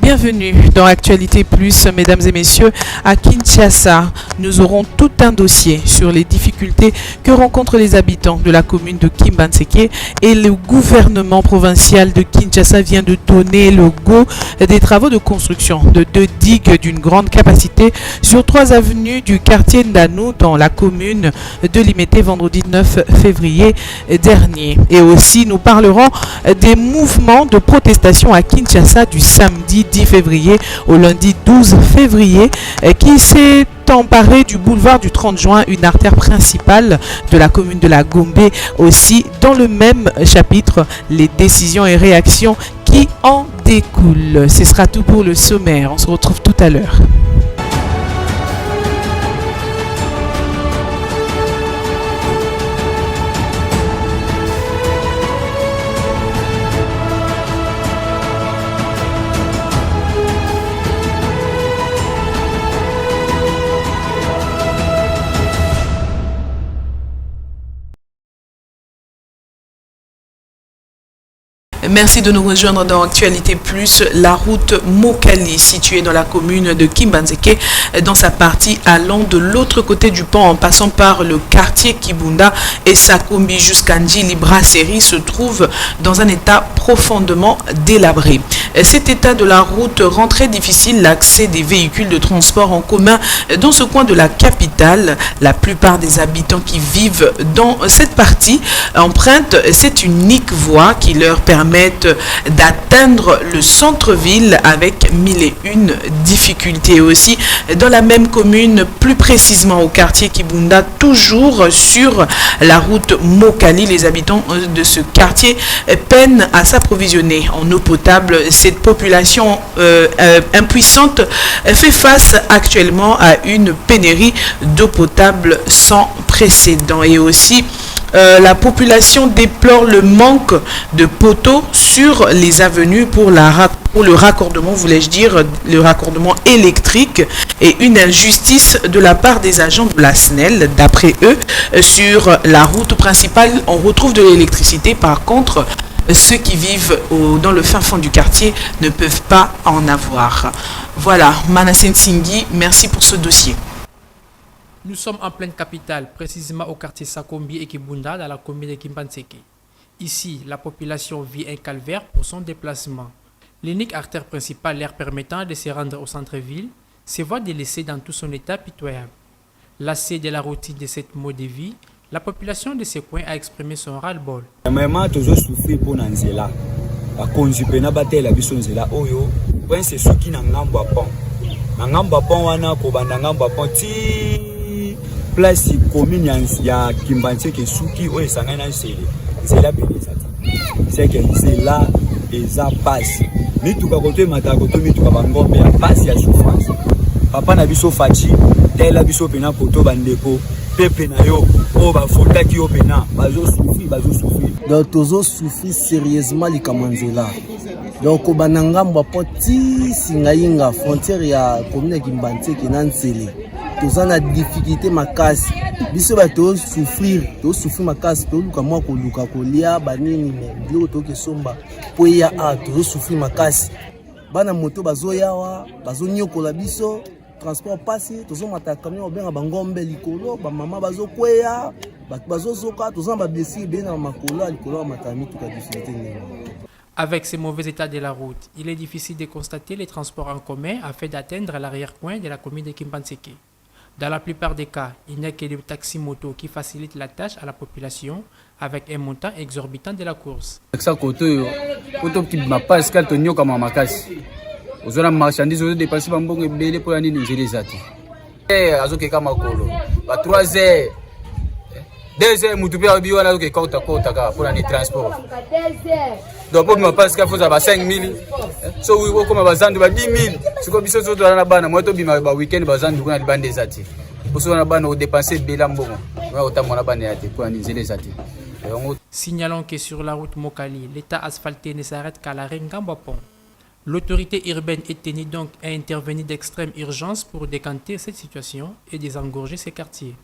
Bienvenue dans Actualité Plus, mesdames et messieurs. À Kinshasa, nous aurons tout un dossier sur les difficultés que rencontrent les habitants de la commune de Kimbanzeke, et le gouvernement provincial de Kinshasa vient de donner le go des travaux de construction de 2 digues d'une grande capacité sur 3 avenues du quartier Ndanou dans la commune de Limete vendredi 9 février dernier. Et aussi, nous parlerons des mouvements de protestation à Kinshasa du samedi 10 février au lundi 12 février qui s'est emparé du boulevard du 30 juin, une artère principale de la commune de la Gombe. Aussi, dans le même chapitre, les décisions et réactions qui en découlent. Ce sera tout pour le sommaire. On se retrouve tout à l'heure. Merci de nous rejoindre dans Actualité Plus. La route Mokali, située dans la commune de Kimbanzeke, dans sa partie allant de l'autre côté du pont en passant par le quartier Kibunda et Sakombi jusqu'à Njili Brasserie, se trouve dans un état profondément délabré. Cet état de la route rend très difficile l'accès des véhicules de transport en commun dans ce coin de la capitale. La plupart des habitants qui vivent dans cette partie empruntent cette unique voie qui leur permet d'atteindre le centre-ville avec 1001 difficultés. Aussi, dans la même commune, plus précisément au quartier Kibunda, toujours sur la route Mokali, les habitants de ce quartier peinent à s'approvisionner en eau potable. Cette population impuissante fait face actuellement à une pénurie d'eau potable sans précédent. Et aussi, la population déplore le manque de poteaux sur les avenues pour le raccordement, voulais-je dire, le raccordement électrique, et une injustice de la part des agents de la SNEL. D'après eux, sur la route principale, on retrouve de l'électricité. Par contre, ceux qui vivent dans le fin fond du quartier ne peuvent pas en avoir. Voilà, Manassé Nsingui, merci pour ce dossier. Nous sommes en pleine capitale, précisément au quartier Sakombi et Kibunda, dans la commune de Kimbanzeke. Ici, la population vit un calvaire pour son déplacement. L'unique artère principale leur permettant de se rendre au centre-ville se voit délaissée dans tout son état pitoyable. Lassée de la routine de cette mode de vie, la population de ce coin a exprimé son ras-le-bol. Vraiment, toujours souffrir pour Nanzela. La conjupena batela bisonzela oyo, point c'est ce qui n'engamba pas. N'engamba pas wana ko bandangamba pas ti place commune ya Kimbanzeke suki oyo sangana nsele. C'est là c'est que c'est là eza passe. Mituka kote matako to mituka bangombe ya passe ya souffrance. Papa na biso fachi, tela biso pena koto bandeko. Pepe na yo o ba fota ki o pena bazo souffrir. Donc tozo souffrir sérieusement li Kamanzela. Donc banangamba poti singainga frontière ya commune Kimbanzeke na Nsele. Toza na difficulté makasi. Biso ba to souffrir makasi to luka mwa ko luka ko lia banini me bilo to ke somba po ya a to souffrir makasi. Bana moto bazo yawa bazo nyokola biso transport passé tozo mata camion benga bangombe likolo ba mama bazo kweya bazo zoka tozo ba blessé bena makolo likolo matami tout ka difficulté ngena. Avec ce mauvais état de la route, il est difficile de constater les transports en commun afin d'atteindre l'arrière-coin de la commune de Kimbanzeke. Dans la plupart des cas, il n'y a que des taxis-motos qui facilitent la tâche à la population avec un montant exorbitant de la course. Donc pour me passer qu'il faut avoir 5 000, so oui comme bazandu ba 10 000, c'est comme ça tout na bana moi to bima ba weekend bazandu kuna libande zati. Pour ça na bana dépenser bela mbongo. Moi autant na bana yate pour nzele zati. Signalons que sur la route Mokali, l'état asphalté ne s'arrête qu'à la Ngamba Pont. L'autorité urbaine est tenue donc à intervenir d'extrême urgence pour décanter cette situation et désengorger ces quartiers.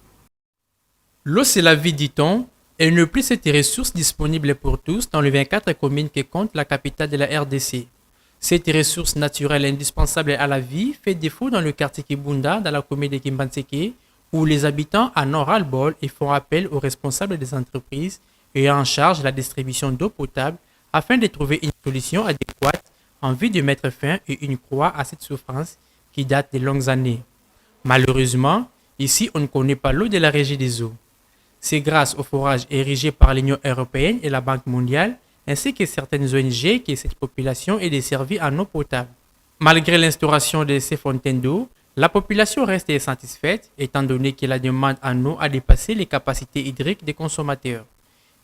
L'eau c'est la vie, dit-on. Et ne plus cette ressource disponible pour tous dans les 24 communes que compte la capitale de la RDC. Cette ressource naturelle indispensable à la vie fait défaut dans le quartier Kibunda, dans la commune de Kimbantseke, où les habitants en ont ras-le-bol et font appel aux responsables des entreprises ayant en charge la distribution d'eau potable afin de trouver une solution adéquate en vue de mettre fin et une croix à cette souffrance qui date de longues années. Malheureusement, ici on ne connaît pas l'eau de la régie des eaux. C'est grâce au forage érigé par l'Union européenne et la Banque mondiale, ainsi que certaines ONG, que cette population est desservie en eau potable. Malgré l'instauration de ces fontaines d'eau, la population reste insatisfaite étant donné que la demande en eau a dépassé les capacités hydriques des consommateurs.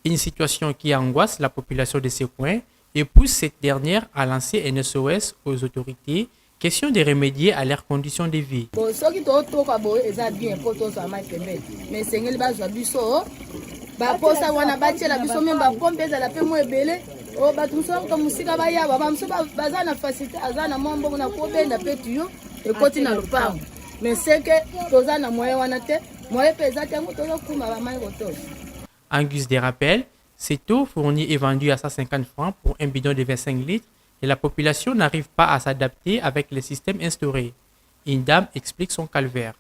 Une situation qui angoisse la population de ces coins et pousse cette dernière à lancer un SOS aux autorités, question de remédier à leurs conditions de vie. En guise de rappel, cette eau fournie est vendue à 150 francs pour un bidon de 25 litres et la population n'arrive pas à s'adapter avec le système instauré. Une dame explique son calvaire.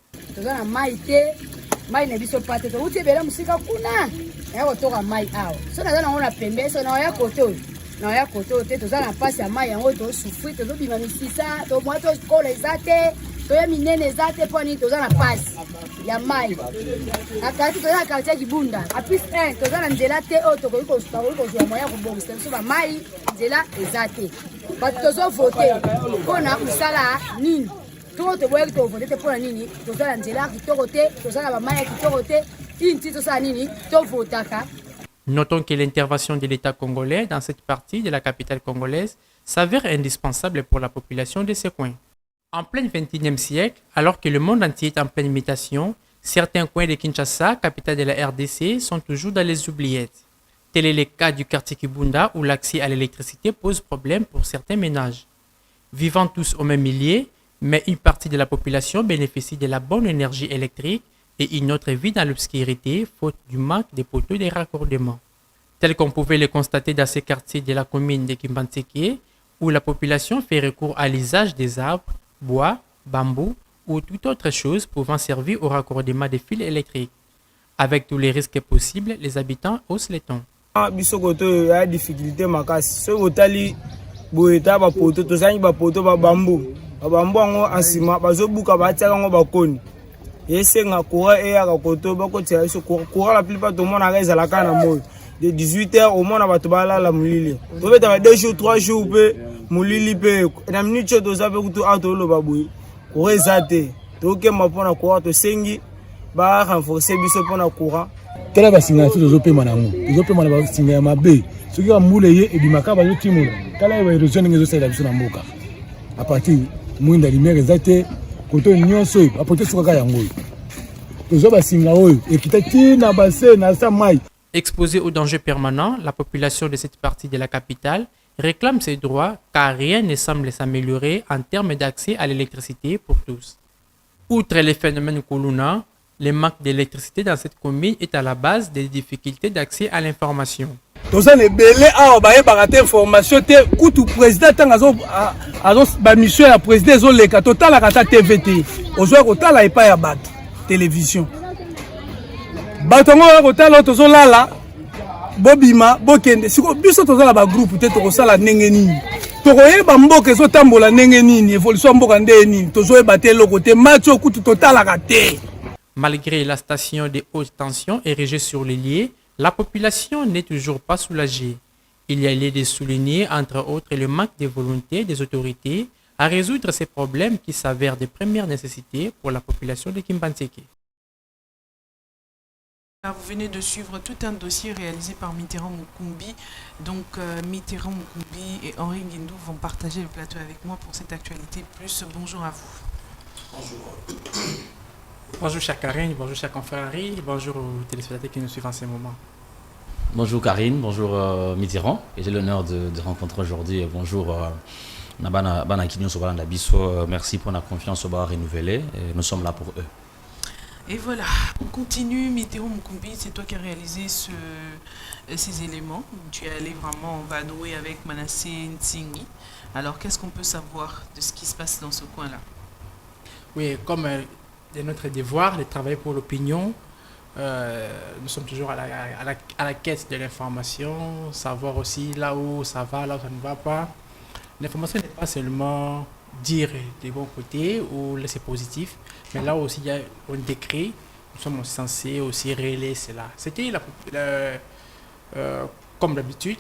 Notons que l'intervention de l'État congolais dans cette partie de la capitale congolaise s'avère indispensable pour la population de ces coins. En plein XXIe siècle, alors que le monde entier est en pleine mutation, certains coins de Kinshasa, capitale de la RDC, sont toujours dans les oubliettes. Tel est le cas du quartier Kibunda où l'accès à l'électricité pose problème pour certains ménages. Vivant tous au même milieu, mais une partie de la population bénéficie de la bonne énergie électrique et une autre vit dans l'obscurité faute du manque de poteaux de raccordement. Tel qu'on pouvait le constater dans ces quartiers de la commune de Kimbantseke, où la population fait recours à l'usage des arbres, bois, bambou ou toute autre chose pouvant servir au raccordement des fils électriques. Avec tous les risques possibles, les habitants haussent les tons. Difficulté babambo yango ansima bazobuka batiaka yango bakoni esenga courant eyaka koto bakotia biso courant la plupart tomonaka ezalaka na moyo de 18h omona bato balala molili tobetaka 2 jours 3 jours mpe molili mpe na minute oyo toza mpe kutu awa toloba boye courant eza te tokemba mpona courant tosengi barenforce biso mpona courant tala basinga na tozopema nango tozopema na basinga ya mabe soki bambula ye ebimaka bazotimola tala ye baérosion ndenge ezosalela biso na mboka à partir mwinda lumière ezate koto nyonso oyo apote sukaka yango oyo tozo basinga oyo ekita tina base na sa mai. Exposée au danger permanent, la population de cette partie de la capitale réclame ses droits car rien ne semble s'améliorer en termes d'accès à l'électricité pour tous. Outre les phénomènes Kuluna, le manque d'électricité dans cette commune est à la base des difficultés d'accès à l'information. Toza lebele awa bayebaka te information te kutu président tanga azo ba mission ya président ezoleka totalaka ta TV te ozwa kotala epai ya bato télévision bato ngo kotala tozolala bobima bokende siko biso tozala ba groupe te tokosala ndenge nini tokoyeba mboka ezotambola ndenge nini évolution mboka ndenge nini tozoyeba te eloko te match kutu totalaka te. Malgré la station de haute tension érigée sur les lieux, la population n'est toujours pas soulagée. Il y a lieu de souligner, entre autres, le manque de volonté des autorités à résoudre ces problèmes qui s'avèrent de première nécessité pour la population de Kimbantseke. Vous venez de suivre tout un dossier réalisé par Mitterrand Mukumbi. Donc Mitterrand Mukumbi et Henri Guindou vont partager le plateau avec moi pour cette actualité plus. Bonjour à vous. Bonjour. Bonjour chère Karine, bonjour chère confrère Henri, bonjour aux téléspectateurs qui nous suivent en ce moment. Bonjour Karine, bonjour Mitterrand, et j'ai l'honneur de rencontrer aujourd'hui. Bonjour Nabana Kinyo Sobalanda Bisso, merci pour la confiance au bar renouvelé, nous sommes là pour eux. Et voilà, on continue. Mitero Mukumbi, c'est toi qui as réalisé ces éléments. Tu es allé vraiment vadrouiller avec Manassé Ntingi. Alors, qu'est-ce qu'on peut savoir de ce qui se passe dans ce coin-là? Oui, comme de notre devoir de travailler pour l'opinion, nous sommes toujours à la quête de l'information, savoir aussi là où ça va, là où ça ne va pas. L'information n'est pas seulement dire des bons côtés ou laisser positif, mais là aussi il y a un décret, nous sommes censés aussi relayer cela. C'était comme d'habitude,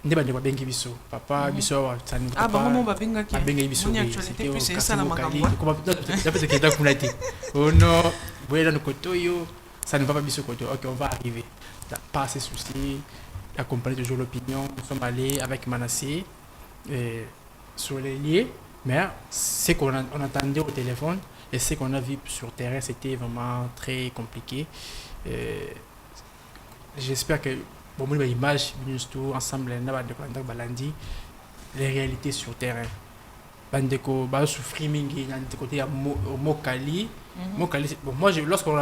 ne pas bien biso papa biso ça ne ah bah maman va benga qui benga biso mon actualité plus c'est ça la makambo comment peut-être que t'as coulati oh non voyez dans le kotoyo ça ne va pas biso koto. OK, on va arriver, pas ces soucis, accompagner toujours l'opinion. Nous sommes allés avec Manassé sur les lieux, mais ce qu'on entendait au téléphone et ce qu'on a vu sur terrain, c'était vraiment très compliqué. J'espère que bon, moi, l'image, nous tous ensemble, les réalités sur terrain. Bandeko, bah, souffrir mingi, d'un côté, à Mokali. Mokali, bon, moi, lorsqu'on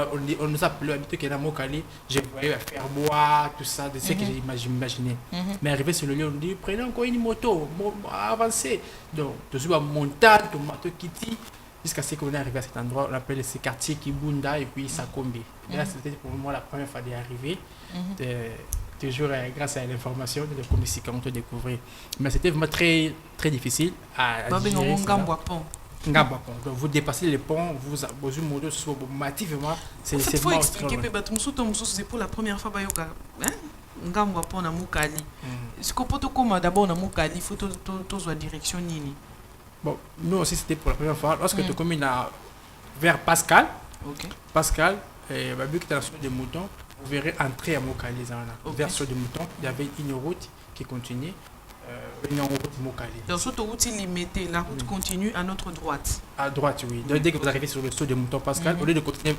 nous a appelé habitué qu'il y a Mokali, je voyais faire boire, tout ça, de ce que j'imaginais. Mais arrivé sur le lieu, on dit, prenez encore une moto, avancez. Donc, toujours à montagne, tomato kitty, jusqu'à ce qu'on est arrivé à cet endroit, on appelle ce quartier Kibunda et puis Sakombi. Là, c'était pour moi la première fois d'y arriver. Toujours grâce à l'information de communication qu'on peut découvrir. Mais c'était vraiment très, très difficile à gérer. Donc vous dépassez les ponts, vous avez modo sur massivement. Il faut expliquer c'est pour la première fois bayoka. Ngamba pona mukali. Ce qu'on peut comme d'abord na mukali, il faut tous la direction nini. Bon, nous aussi c'était pour la première fois lorsque tu communes vers Pascal. OK. Pascal et vu que tu as la suite des moutons. Vous verrez entrer à Mokali, vers sur des moutons, il y avait une route qui continuait, une route Mokali. Dans cette route limitée, la route continue à notre droite. À droite, oui. Donc, dès que vous arrivez sur le saut des moutons Pascal, au lieu de continuer,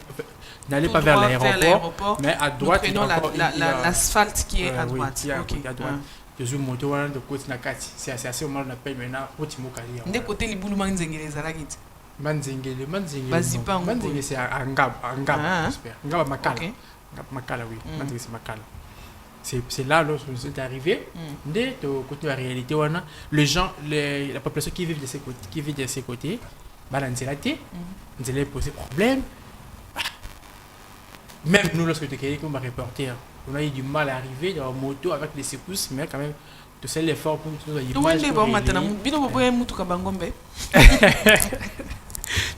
n'allez pas vers l'aéroport, mais à droite, nous prenons l'asphalte qui est à droite. Oui, à droite. Je moto de côté Nakati. C'est assez moment on appelle maintenant route Mokali. Des côtés les boulou manzengele zalagit. Manzengele. Manzengele c'est Angab, Angab Makala. Makala, oui. C'est Makala. C'est là lorsque nous sommes arrivés. Dès côté de la réalité, les gens, la population qui vit de ces côtés, nous allons poser problème. Même nous, lorsque nous sommes comme reporter, on a eu du mal à arriver dans la moto avec les secousses, mais quand même, tout c'est l'effort pour nous.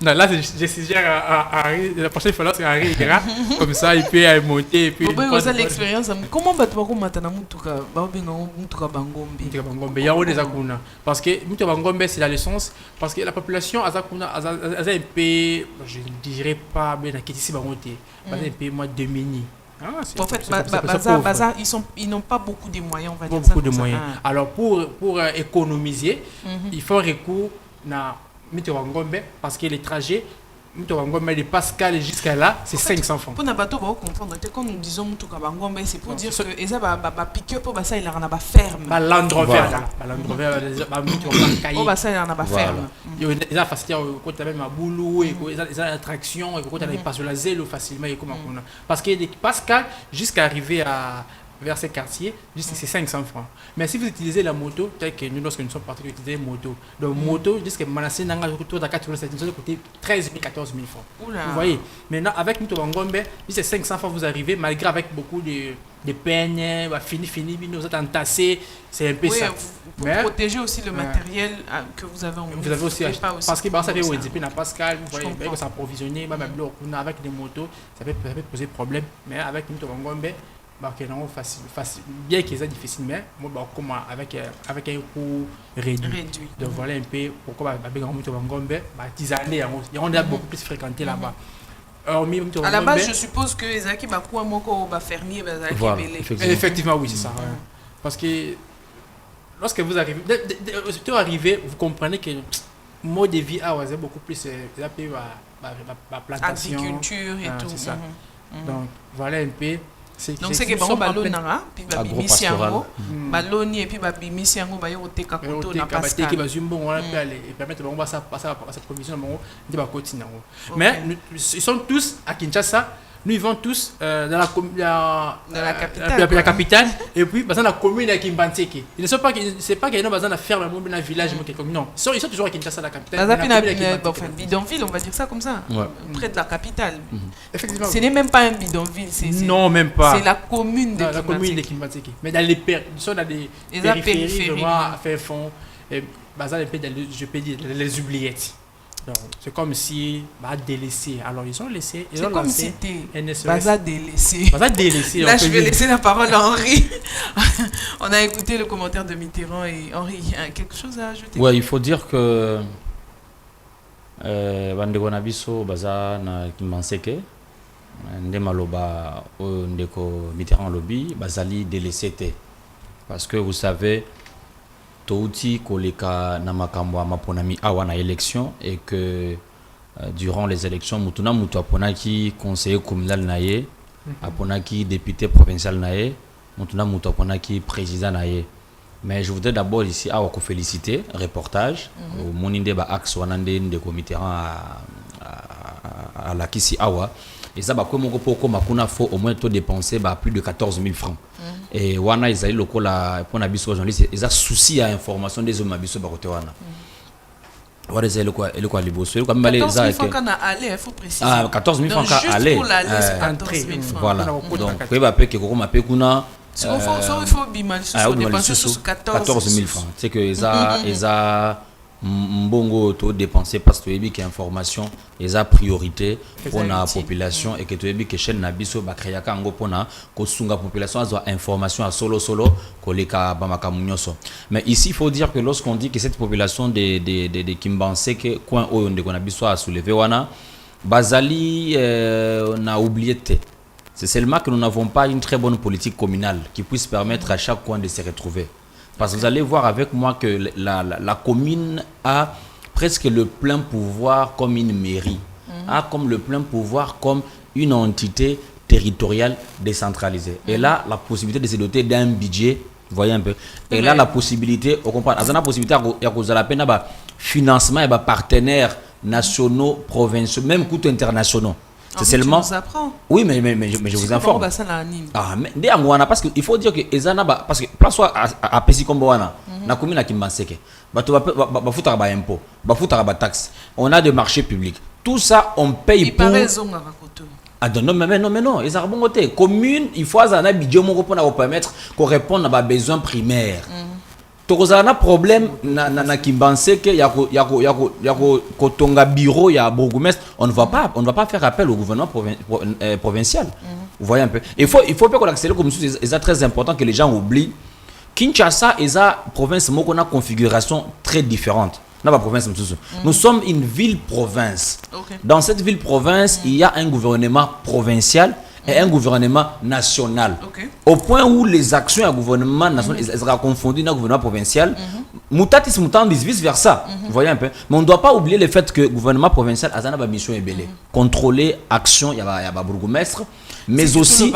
Non, là, je suggère à la prochaine fois, lorsqu'il arrivera, comme ça, il peut monter. Et puis, l'expérience. Comment tu vas maintenant Mutuka Bangombe? Il y a des Akuna. Parce que Mutuka Bangombe, c'est dans le sens. Parce que la population, a un peu, je ne dirais pas, mais ici, un peu moins démunie. En fait, ils n'ont pas beaucoup de moyens, on va dire. Beaucoup de moyens. Alors, pour économiser, il faut recours à Mitowangombe parce que les trajets Mitowangombe de Pascal jusqu'à là, c'est 500 francs. Pour Nabato, on va comprendre. Quand nous disons Mitowangombe, c'est pour dire que ça va piquer pour ça il en a pas ferme. Landre vert, ça il en a pas ferme. Il a facilité quand tu as même un boulot et il a attraction et quand tu pas sur la zèle facilement et comment parce que de Pascal jusqu'à arriver à vers ces quartiers, c'est 500 francs. Mais si vous utilisez la moto, tel que nous, lorsque nous sommes partis utiliser moto, donc moto, jusqu'à Manassé, autour de 4 km, ça coûte 13 000, 14 000 francs. Oula. Vous voyez, maintenant avec Mitowangombe, c'est 500 francs, vous arrivez, malgré avec beaucoup de peine, fini, nous êtes entassés, c'est un peu ça. Pour protéger aussi le matériel que vous avez en vous avez aussi acheté. Parce que ça fait au DP, Pascal, vous voyez, que ça approvisionné, même avec des motos, ça peut poser problème. Mais avec Mitowangombe, facile, bien qu'il soit difficile, mais moi, avec un coût réduit. Donc voilà un peu pourquoi on est beaucoup plus fréquenté là-bas. À la base, je suppose que les Zaki Bakou a fermier, effectivement, oui, c'est ça. Parce que lorsque vous arrivez, vous comprenez que le mode de vie est beaucoup plus la plantation. Agriculture et tout. C'est ça. Donc voilà un peu. Donc c'est que bango balonanga puis babimisi yango Mm. baloni et puis babimisi yango bayo koteka koto na Pascal. Qui va zumbo on va aller et permettre bango passer à cette provision bango de ba continent. Mais ils sont tous à Kinshasa. Nous vivons tous dans la capitale et puis dans la commune de Kimbanzeke. Ils ne sont pas c'est pas qu'ils ont besoin de faire le monde dans le village ou quelque chose. Non, ils sont toujours à Kinshasa la capitale. Enfin bidonville on va dire ça comme ça. Ouais. Près de la capitale. Effectivement. Ce n'est même pas un bidonville, non, même pas. C'est la commune de la commune de Kimbanzeke. Mais dans les ils sont dans des périphéries vraiment à faire fond et bazar un peu dans je peux dire les oubliettes. Donc, c'est comme si délaissé. Alors ils ont laissé. C'est comme si c'était bazar délaissé. Bazar délaissé. Là, je vais laisser la parole à Henri. On a écouté le commentaire de Mitterrand et Henri, quelque chose à ajouter? Ouais, il faut dire que bandeko na biso baza na Kimbanzeke nde maloba oyo ndeko Mitterrand lobi bazali délaissé te parce que vous savez touti koleka na makambo ya maponami awa na élection et que durant les élections mutuna mutu aponaki conseiller communal na ye aponaki député provincial na ye mutuna mutu aponaki président na ye. Mais je voudrais d'abord ici awa ko féliciter reportage au moninde ba axe wanande ndeko Mitterrand à la kisi awa et ça ba ko moko poko makuna faut au moins to dépenser ba plus de 14 000 francs. Et wana ezali lokola pona biso journaliste eza souci à information des hommes biso ba côté wana. Voilà c'est le quoi liboso le quoi mbale eza que 14 000 francs na aller il faut préciser. Ah 14 000 francs à aller. Pour l'aller c'est 14 000 francs. Voilà. Donc ko ba pe ke ko mape kuna il faut bimal sur dépenser sur 14 000 francs. C'est que eza mbongo to dépenser parce que ebi que information eza priorité pour la population et que to ebi que chaîne na biso ba créer ka ngo pona ko sunga population azo information à solo koleka ba makamunyoso. Mais ici il faut dire que lorsqu'on dit que cette population de Kimbanzeke coin oyo ndeko na biso a soulevé wana bazali na oublié te. C'est seulement que nous n'avons pas une très bonne politique communale qui puisse permettre à chaque coin de se retrouver. Parce que vous allez voir avec moi que la commune a presque le plein pouvoir comme une mairie, a comme le plein pouvoir comme une entité territoriale décentralisée. Et là, la possibilité de se doter d'un budget, vous voyez un peu. Et là, la possibilité, on comprend, la possibilité de financement et partenaires nationaux, provinciaux, même coûts internationaux. C'est seulement. Oui, mais je vous informe. Ah, mais parce qu'il faut dire que Ezana, parce que place à Pessi Komboana, na commune à Kimbanzeke, ba impôt, ba taxe. On a des marchés publics. Tout ça, on paye pour. Ah non, mais non, ils ont bon côté. Commune, il faut avoir un budget pour permettre qu'on réponde à nos besoins primaires. Tozana problème na Kimbanzeke yako kotonga bureau ya bourgmestre on ne va pas faire appel au gouvernement provincial. Vous voyez un peu. Il faut pas qu'on accélère comme ça, c'est très important que les gens oublient. Kinshasa est une province qui a une configuration très différente. Nous sommes une ville-province. Okay. Dans cette ville-province, il y a un gouvernement provincial et un gouvernement national. Okay. Au point où les actions du gouvernement national seront confondues dans le gouvernement provincial, mutatis mutandis vice versa. Vous voyez un peu. Mais on ne doit pas oublier le fait que le gouvernement provincial a une mission ébélée. Contrôler l'action, il y a un bourgmestre, mais aussi.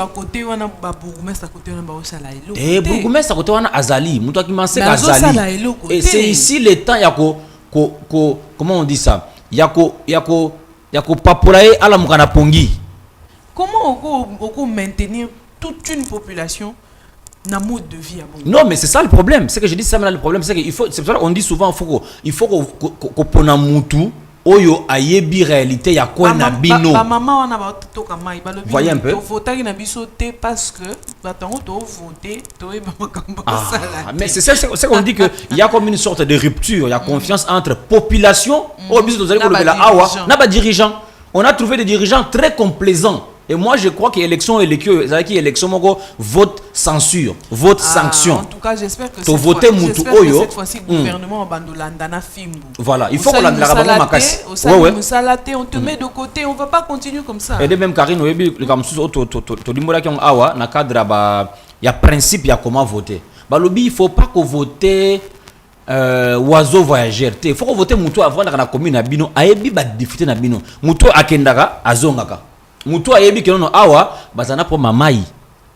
Et bourgmestre à côté on a Azali, muta qui manque Azali. Et c'est ici le temps comment on dit ça? Yako papolaye à la mukana pongi. Comment on peut maintenir toute une population dans mode de vie? Non, mais c'est ça le problème. C'est que je dis ça, mais le problème, c'est qu'il faut. C'est pour ça qu'on dit souvent il faut qu'on pona mutu oyo ayebi réalité ya quoi na bino. Maman on a to kama ibalo. Voyez un peu. Voter na biso te parce que batango to voter to e makambo sala. Mais c'est ça, c'est qu'on dit que il y a comme une sorte de rupture, il y a confiance entre population au biso de la awa na ba dirigeant. On a trouvé des dirigeants très complaisants. Et moi, je crois que l'élection vote censure, vote sanction. En tout cas, j'espère que cette fois-ci, le gouvernement Bandolandana Fimbu. Voilà, il faut qu'on la casse. On te met de côté, on ne va pas continuer comme ça. Et de même, Karine, il y a principe, il y a comment voter. Il ne faut pas qu'on vote oiseau voyageur. Il faut qu'on vote Moutou avant dans la commune à Bino. Ayebi ba député na Bino. Moutou akendaka azongaka. Mutu ayebi que non awa bazana pour mamai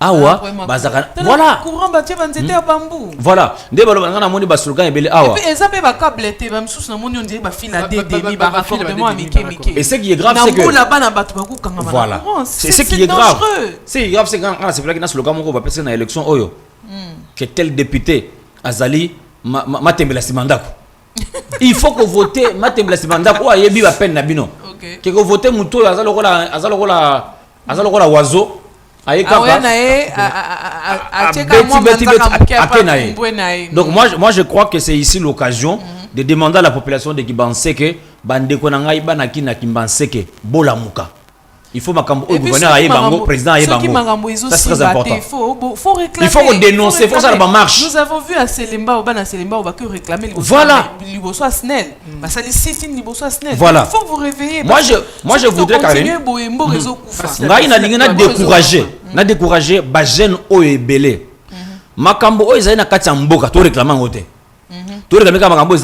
awa bazaka voilà courant batie banzete ya bambou voilà nde balobanga na moni ba slogan ebele awa et puis eza pe ba câble te ba msusu na moni on dirait ba fil à demi ba raccordement à miki et ce qui est grave c'est que na bana bato ba kukanga ba voilà c'est ce qui est grave c'est grave c'est quand c'est vrai que na slogan moko ba pesa na élection oyo que tel député azali matembela simandako il faut que voter matembela simandako ayebi ba peine na bino que voter muto azalokola wazo aye kaka donc moi je crois que c'est ici l'occasion de demander à la population de Kibanseke bandeko na ngai banaki na Kibanseke bolamuka. Il faut makambo au gouverneur aye bango président aye bango. Ça c'est très important. Faut réclamer. Il faut dénoncer, faut ça la marche. Nous avons vu à Selemba au bana Selemba on va que réclamer voilà. Liboso Snell. Bah ça les sitting Liboso Snell. Voilà. Il faut vous réveiller. Moi je voudrais quand même. Ngai na linga na décourager ba jeune o ebele. Makambo o ezali na kati ya mboka to réclamer ngote. To réclamer ka makambo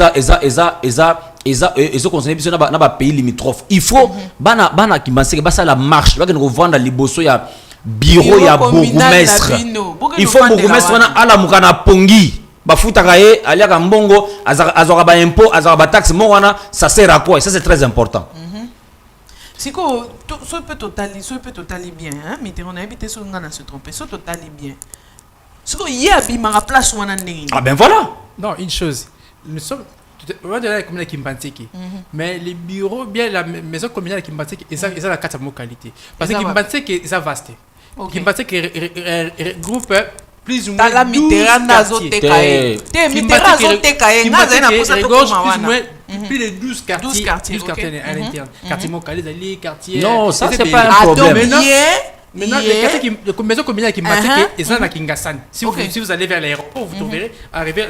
ils ont conseillé na ba pays limitrophes. Il faut bana Kibanseke basa la marche, ba que nous vendre liboso ya bureau ya bourgmestre. Il faut bourgmestre wana ala mukana pongi. Ba futaka ye aliaka mbongo azora ba impôt, azora ba taxe mo wana ça sert à quoi? Et ça c'est très important. Siko ça peut totalement bien hein, mais on a évité ce ngana se tromper, ça totalement bien. Siko yebi mara place wana ndenge. Ah ben voilà. Non, une chose. Nous sommes on va dire la commune de Kimbanteke, mais les bureaux, bien la maison communale de Kimbanteke, ils ont la carte de qualité. Parce que Kimbanteke est vaste. Kimbanteke regroupe plus ou moins 12 quartiers. Plus de 12 quartiers à l'interne. Quartier Mokali, quartier. Non, ça c'est pas un problème. Maintenant, les maisons communales qui Kimbanteke, ils sont à Kingassan. Si vous allez vers l'aéroport, vous trouverez arriver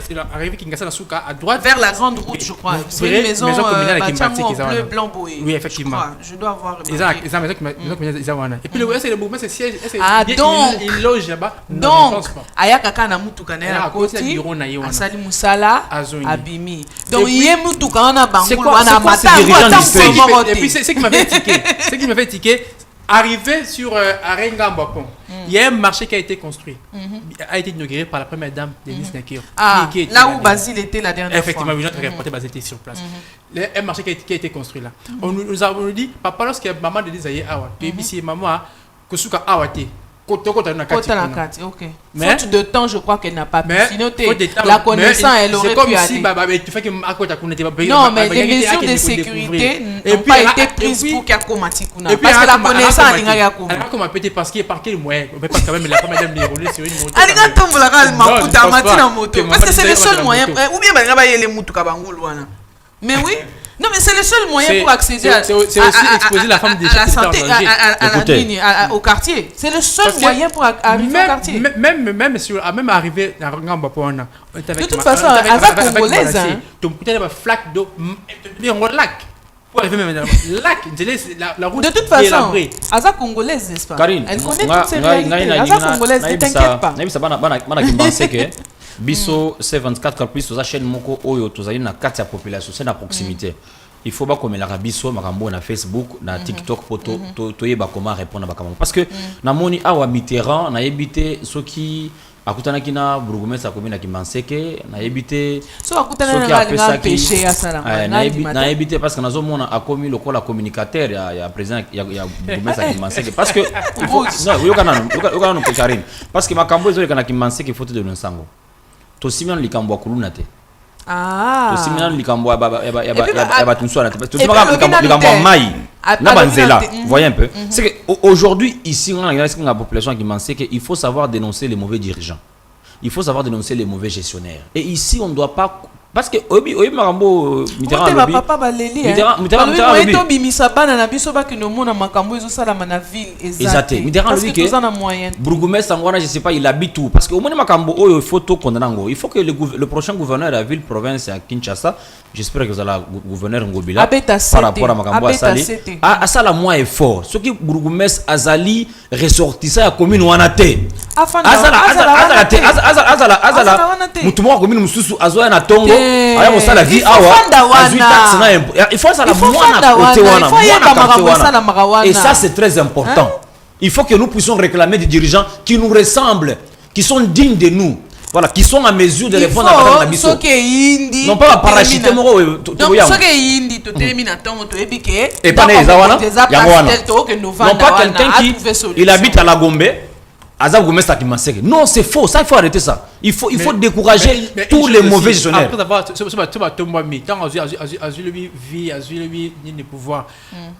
Kingassan à Souka à droite. Vers la grande route, je crois. C'est une maison communale qui bleu, blanc, boé. Oui, effectivement. Je dois avoir. Ils ont maison communale. Et puis le reste, c'est le mouvement, c'est siège. Donc, ils logent là-bas. Donc, Ayaka na mutuka na la côté. Asali Musala, Abimi. Donc, yé mutuka na bangulu wana mata. Et puis, c'est ce qui m'avait tiqué. Arrivé sur Arenga Mbapon, il y a un marché qui a été construit, a été inauguré par la première dame Denise Nakir. Ah, là où Basile était la dernière fois. Effectivement, notre reporter Basile était sur place. Un marché qui a été construit là. On nous a dit, papa, lorsque maman Denise Aye Awa, tu es ici, maman, Kosuka Awate. Ok. Faute de temps, je crois qu'elle n'a pas pu. Sinon, la connaissance, elle aurait pu aller. Non, mais les mesures de sécurité n'ont pas été prises pour qu'il y ait Komatikuna. Parce que la connaissance, elle n'a pas pu. Elle a commencé parce qu'il est par quel moyen. On peut pas quand même la première dame dérouler sur une moto. Parce que c'est le seul moyen. Ou bien, elle va y aller Moutou Kabangoulouana. Mais oui. Non, mais c'est le seul moyen pour accéder c'est aussi exposer la femme à la santé, au quartier. C'est le seul moyen pour arriver au quartier. Même arriver à Ngambapona. De toute façon, elle va congolaise. Tu peux avoir flaque d'eau. On a lac. Pour arriver même lac, la route. De toute façon, Aza congolaise, n'est-ce pas? Karine, elle connaît toutes ces réalités. Aza congolaise, ne t'inquiète pas. Biso C24 plus aux chaîne moko oyo tozali na kati ya population c'est na proximité. Il faut pas comme la biso makambo na Facebook na TikTok poto toyeba comment répondre à makambo parce que na moni awa Mitterrand na yebité soki akutana kina bourgmestre commune na Kibanseke na yebité soki akutana péché ya sala na yebité parce que nazo mona akomi lokola communicateur ya président ya bourgmestre ya Kibanseke parce que il faut non yokana no Karine parce que makambo ezo kana Kibanseke faut te donner sango to simon likambo kuluna te to simon likambo ya tunsoana te to simon likambo mai na banzela voyez un peu c'est que aujourd'hui ici on a la population qui pense que il faut savoir dénoncer les mauvais dirigeants, il faut savoir dénoncer les mauvais gestionnaires et ici on ne doit pas parce que obi makambo Mitterrand lobi papa baleli Mitterrand to bimisa bana na biso ba kino mona makambo ezo sala na ville exact Mitterrand lobi que bourgmestre ngwana je sais pas il habite où parce que au moins makambo oyo photo kondanango il faut que le prochain gouverneur de la ville province à Kinshasa j'espère que vous allez gouverneur Ngobila par rapport à makambo à sala moins effort ce qui bourgmestre azali ressortissant ya commune wana te azala mutu moko commune mususu azoya na tongo aya mosala vie awa azui taxe na il faut ça la mwana côté wana et ça c'est très important Il faut que nous puissions réclamer des dirigeants qui nous ressemblent, qui sont dignes de nous. Voilà, qui sont à mesure de répondre à la mission. Non pas parachuter mon rôle. Donc, ce qui est indi, tu termines à ton auto et pas non pas quelqu'un qui il habite à la Gombe. Non, c'est faux. Ça, il faut arrêter ça. Il faut décourager tous les mauvais gestionnaires. Après avoir le pouvoir,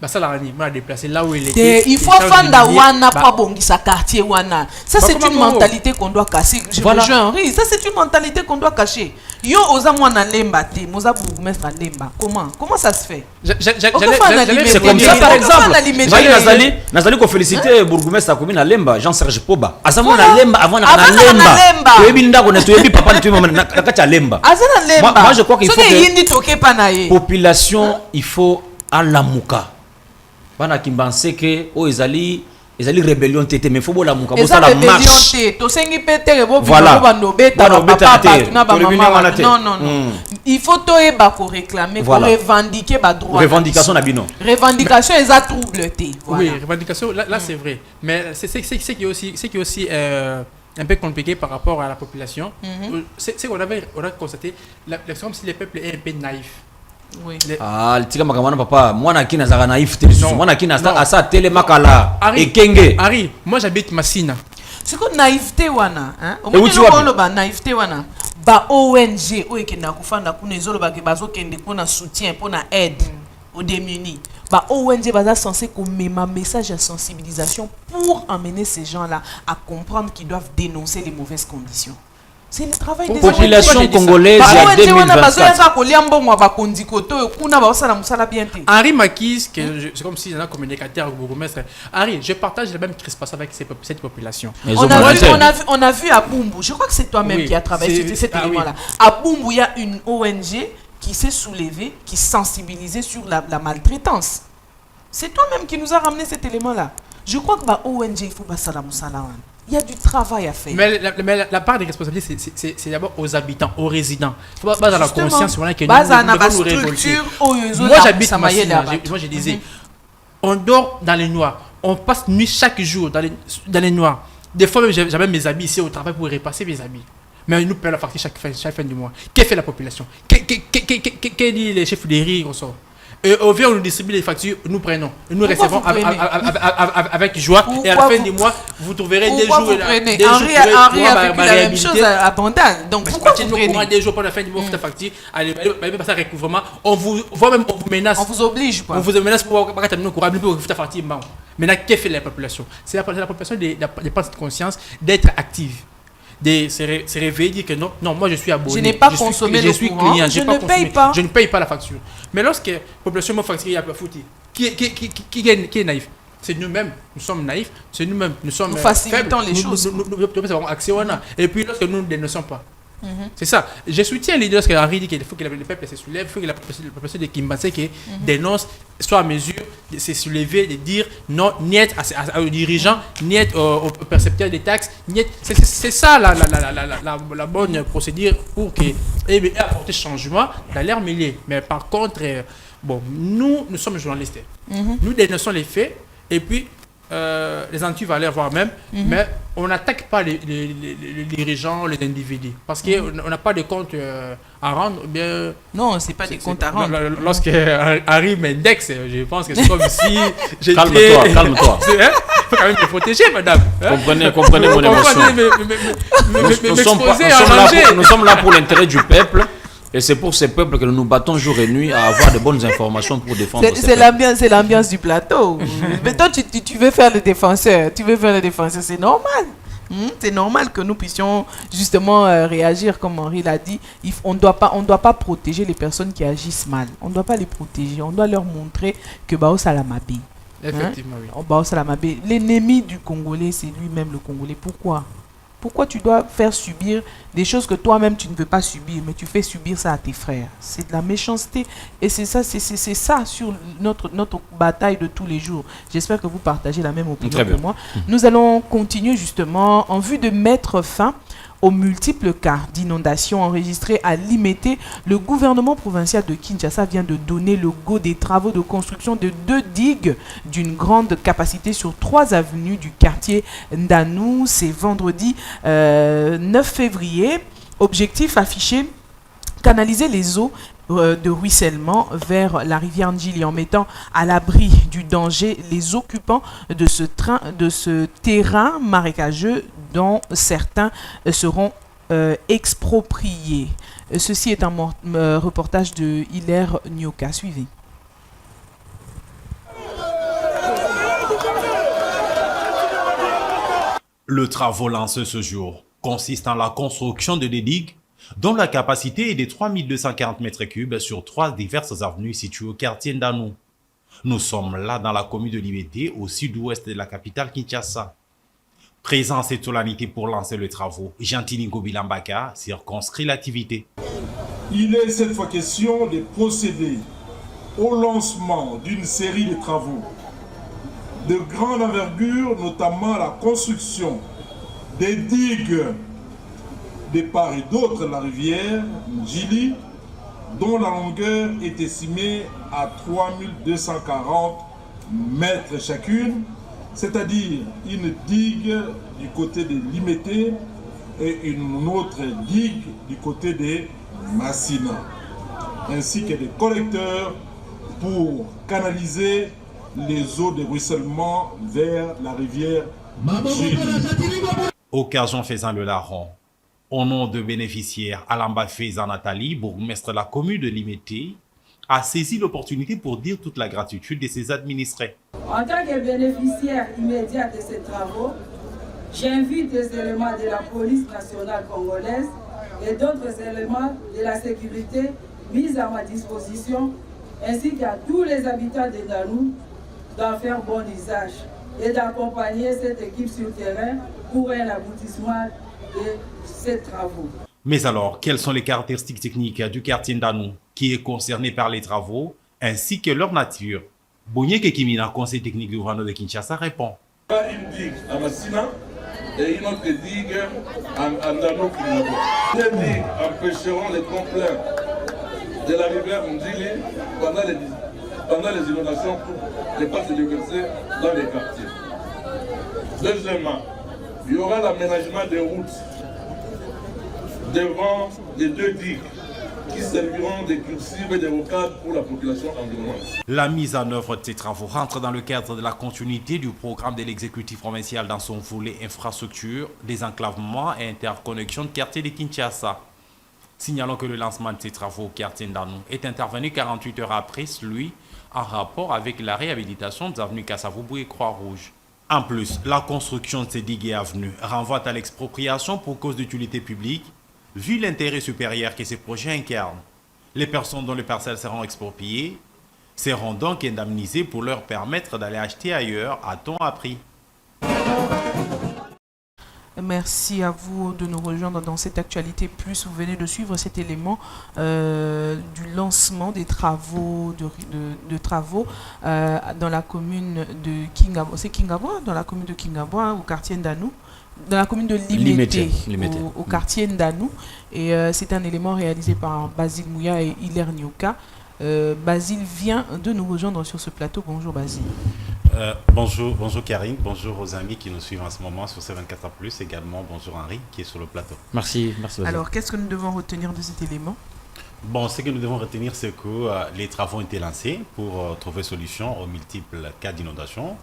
ça l'a déplacé là où il était. Il faut faire wana pas bon sa quartier wana. Ça c'est une mentalité qu'on doit casser. Je rejoins Henri. Ça c'est une mentalité qu'on doit cacher. Yo oza mwana lemba te, moza bourgmestre lemba. Comment ça se fait? C'est comme ça par exemple. Nazali ko féliciter bourgmestre commune à Lemba, Jean-Serge Poba. Azamo na Lemba avant na Lemba. Toyebi ndako na toyebi papa na toyebi na kati ya Lemba. Moi je crois qu'il faut que population il faut alamuka. Bana kimbanse que o ezali rébellion tété mais faut bo la muka bo ça la marche. Voilà. Non. Il faut toyeba ko réclamer, ko revendiquer ba droit. Revendication na bino. Revendication eza trouble té. Oui, revendication là c'est vrai. Mais c'est qui est aussi un peu compliqué par rapport à la population. C'est qu'on a constaté comme si le peuple est un peu naïf. Oui. Le tika makamana papa, moi na kina zaka naïf te. Moi na kina asa tele makala ekenge. Harry, moi j'habite Massina. C'est quoi naïveté wana, hein? Au moins on ba naïveté wana. Ba ONG o ekenda kufanda kuna ezolo ba ke bazo kende kuna soutien pour na aide aux démunis. Bah ONG baza censé comme un message de sensibilisation pour amener ces gens-là à comprendre qu'ils doivent dénoncer les mauvaises conditions. C'est le travail des population congolaise à 2024. Henri Makis, c'est comme si un communicateur ou bourgmestre. Henri, je partage la même crispation avec cette population. On a vu à Bumbu, je crois que c'est toi-même qui a travaillé sur cet élément-là. À Bumbu, il y a une ONG qui s'est soulevée, qui sensibilisait sur la maltraitance. C'est toi-même qui nous a ramené cet élément-là. Je crois que bah ONG, il faut pas ça. Il y a du travail à faire. Mais la part des responsabilités, c'est d'abord aux habitants, aux résidents. Il faut pas dans la conscience que nous devons nous révolter. Moi, j'habite Massina. Moi, je disais, on dort dans les noirs. On passe nuit chaque jour dans les noirs. Des fois, j'avais mes habits ici au travail pour repasser mes habits. Mais nous payons la facture chaque fin du mois. Qu'est-ce que fait la population? Qu'est-ce dit les chefs des riz? Et au vient, on nous distribue les factures, nous prenons. Et nous recevons avec joie. Et à la fin du mois, vous trouverez des jours. Henri a vécu la même chose à Bandal. Donc pourquoi vous prenez des jours pour la fin du mois, vous faites la facture. Allez, passer à recouvrement. On vous menace. On vous oblige. On vous menace pour pas terminer au courant, pour vous faire la facture. Maintenant, qu'est-ce que fait la population? C'est la population de prendre cette conscience, d'être active. De se réveiller, dire que non, moi je suis abonné. Je n'ai pas consommé le courant, je ne paye pas la facture. Mais lorsque la population m'a facturé, il y a pas foutu. Qui est naïf? C'est nous-mêmes, nous sommes naïfs, c'est nous-mêmes, nous sommes facilitons les choses. Nous avons accès au na. Et puis lorsque nous ne dénonçons pas. C'est ça. Je soutiens l'idée lorsque Henri dit qu'il faut que le peuple se soulève, il faut que la population de Kimbanzeke dénonce, soit à mesure de se soulever, de dire non, niet aux dirigeants, niet aux percepteurs des taxes, niet. C'est ça la bonne procédure pour apporter changement dans l'air mêlé. Mais par contre, nous sommes journalistes. Nous dénonçons les faits et puis les anti vont aller voir même, mais on n'attaque pas les dirigeants, les individus, parce qu'on n'a pas de compte à rendre. Bien, non, c'est pas des comptes à rendre. Lorsque Harry m'indexe, je pense que c'est comme si j'étais... Calme-toi. Il faut quand même me protéger, madame. Comprenez mon émotion. Nous sommes là pour l'intérêt du peuple. Et c'est pour ces peuples que nous nous battons jour et nuit à avoir de bonnes informations pour défendre. C'est l'ambiance du plateau. Mais toi, tu veux faire le défenseur. C'est normal. C'est normal que nous puissions justement réagir comme Henri l'a dit. On ne doit pas protéger les personnes qui agissent mal. On ne doit pas les protéger. On doit leur montrer que Bao Salamabe. Effectivement, oui. Bao Salamabe. L'ennemi du Congolais, c'est lui-même le Congolais. Pourquoi tu dois faire subir des choses que toi-même tu ne veux pas subir, mais tu fais subir ça à tes frères? C'est de la méchanceté. Et c'est ça sur notre bataille de tous les jours. J'espère que vous partagez la même opinion que moi. Nous allons continuer justement en vue de mettre fin aux multiples cas d'inondations enregistrés à Limete, le gouvernement provincial de Kinshasa vient de donner le go des travaux de construction de 2 digues d'une grande capacité sur 3 avenues du quartier Ndanou. C'est vendredi 9 février. Objectif affiché, canaliser les eaux de ruissellement vers la rivière Ndjili en mettant à l'abri du danger les occupants de ce terrain marécageux dont certains seront expropriés. Ceci est un reportage de Hilaire Nyoka. Suivez. Le travaux lancé ce jour consiste en la construction de des digues dont la capacité est de 3240 mètres cubes sur 3 diverses avenues situées au quartier Ndanou. Nous sommes là dans la commune de Limete, au sud-ouest de la capitale Kinshasa. Présent cette solennité pour lancer les travaux, Jean-Tiningo Bilambaka circonscrit l'activité. Il est cette fois question de procéder au lancement d'une série de travaux de grande envergure, notamment la construction des digues de part et d'autre de la rivière Ndjili, dont la longueur est estimée à 3240 mètres chacune, c'est-à-dire une digue du côté de Limete et une autre digue du côté de Massina, ainsi que des collecteurs pour canaliser les eaux de ruissellement vers la rivière Ndjili. Occasion faisant le larron. Au nom de bénéficiaires, Alamba Feza Nathalie, bourgmestre de la commune de Limete, a saisi l'opportunité pour dire toute la gratitude de ses administrés. En tant que bénéficiaire immédiat de ces travaux, j'invite des éléments de la police nationale congolaise et d'autres éléments de la sécurité mis à ma disposition, ainsi qu'à tous les habitants de Ndanou, d'en faire bon usage et d'accompagner cette équipe sur terrain pour un aboutissement de ces travaux. Mais alors, quelles sont les caractéristiques techniques du quartier Ndanou qui est concerné par les travaux, ainsi que leur nature? Bonyeke Kimina, conseil technique du gouvernement de Kinshasa, répond. Une digue à Massina et une autre digue à Ndanou. Ces digues empêcheront les trompe-l'œil de la rivière Ndjili pendant les inondations pour les pas se déverser dans les quartiers. Deuxièmement, il y aura l'aménagement des routes devant les 2 digues qui serviront de cursives et de rocades pour la population environnante. La mise en œuvre de ces travaux rentre dans le cadre de la continuité du programme de l'exécutif provincial dans son volet infrastructure, désenclavement et interconnexion de quartier de Kinshasa. Signalons que le lancement de ces travaux au quartier Ndanou est intervenu 48 heures après celui en rapport avec la réhabilitation des avenues Kassavoubou et Croix-Rouge. En plus, la construction de ces digues et avenues renvoie à l'expropriation pour cause d'utilité publique, vu l'intérêt supérieur que ces projets incarnent. Les personnes dont les parcelles seront expropriées seront donc indemnisées pour leur permettre d'aller acheter ailleurs à ton prix. Merci à vous de nous rejoindre dans cette actualité plus. Vous venez de suivre cet élément du lancement des travaux de travaux dans la commune de Kingabwa. C'est Kingabwa, dans la commune de Kingabwa, au quartier Ndanou, dans la commune de Limete. Au quartier Ndanou. Et c'est un élément réalisé par Basile Mouya et Hilaire Nyoka. Basile vient de nous rejoindre sur ce plateau. Bonjour Basile. Bonjour Karine, bonjour aux amis qui nous suivent en ce moment sur C24+, également bonjour Henri qui est sur le plateau. Merci Basile. Alors, qu'est-ce que nous devons retenir de cet élément? Bon, ce que nous devons retenir, c'est que les travaux ont été lancés pour trouver solution aux multiples cas d'inondation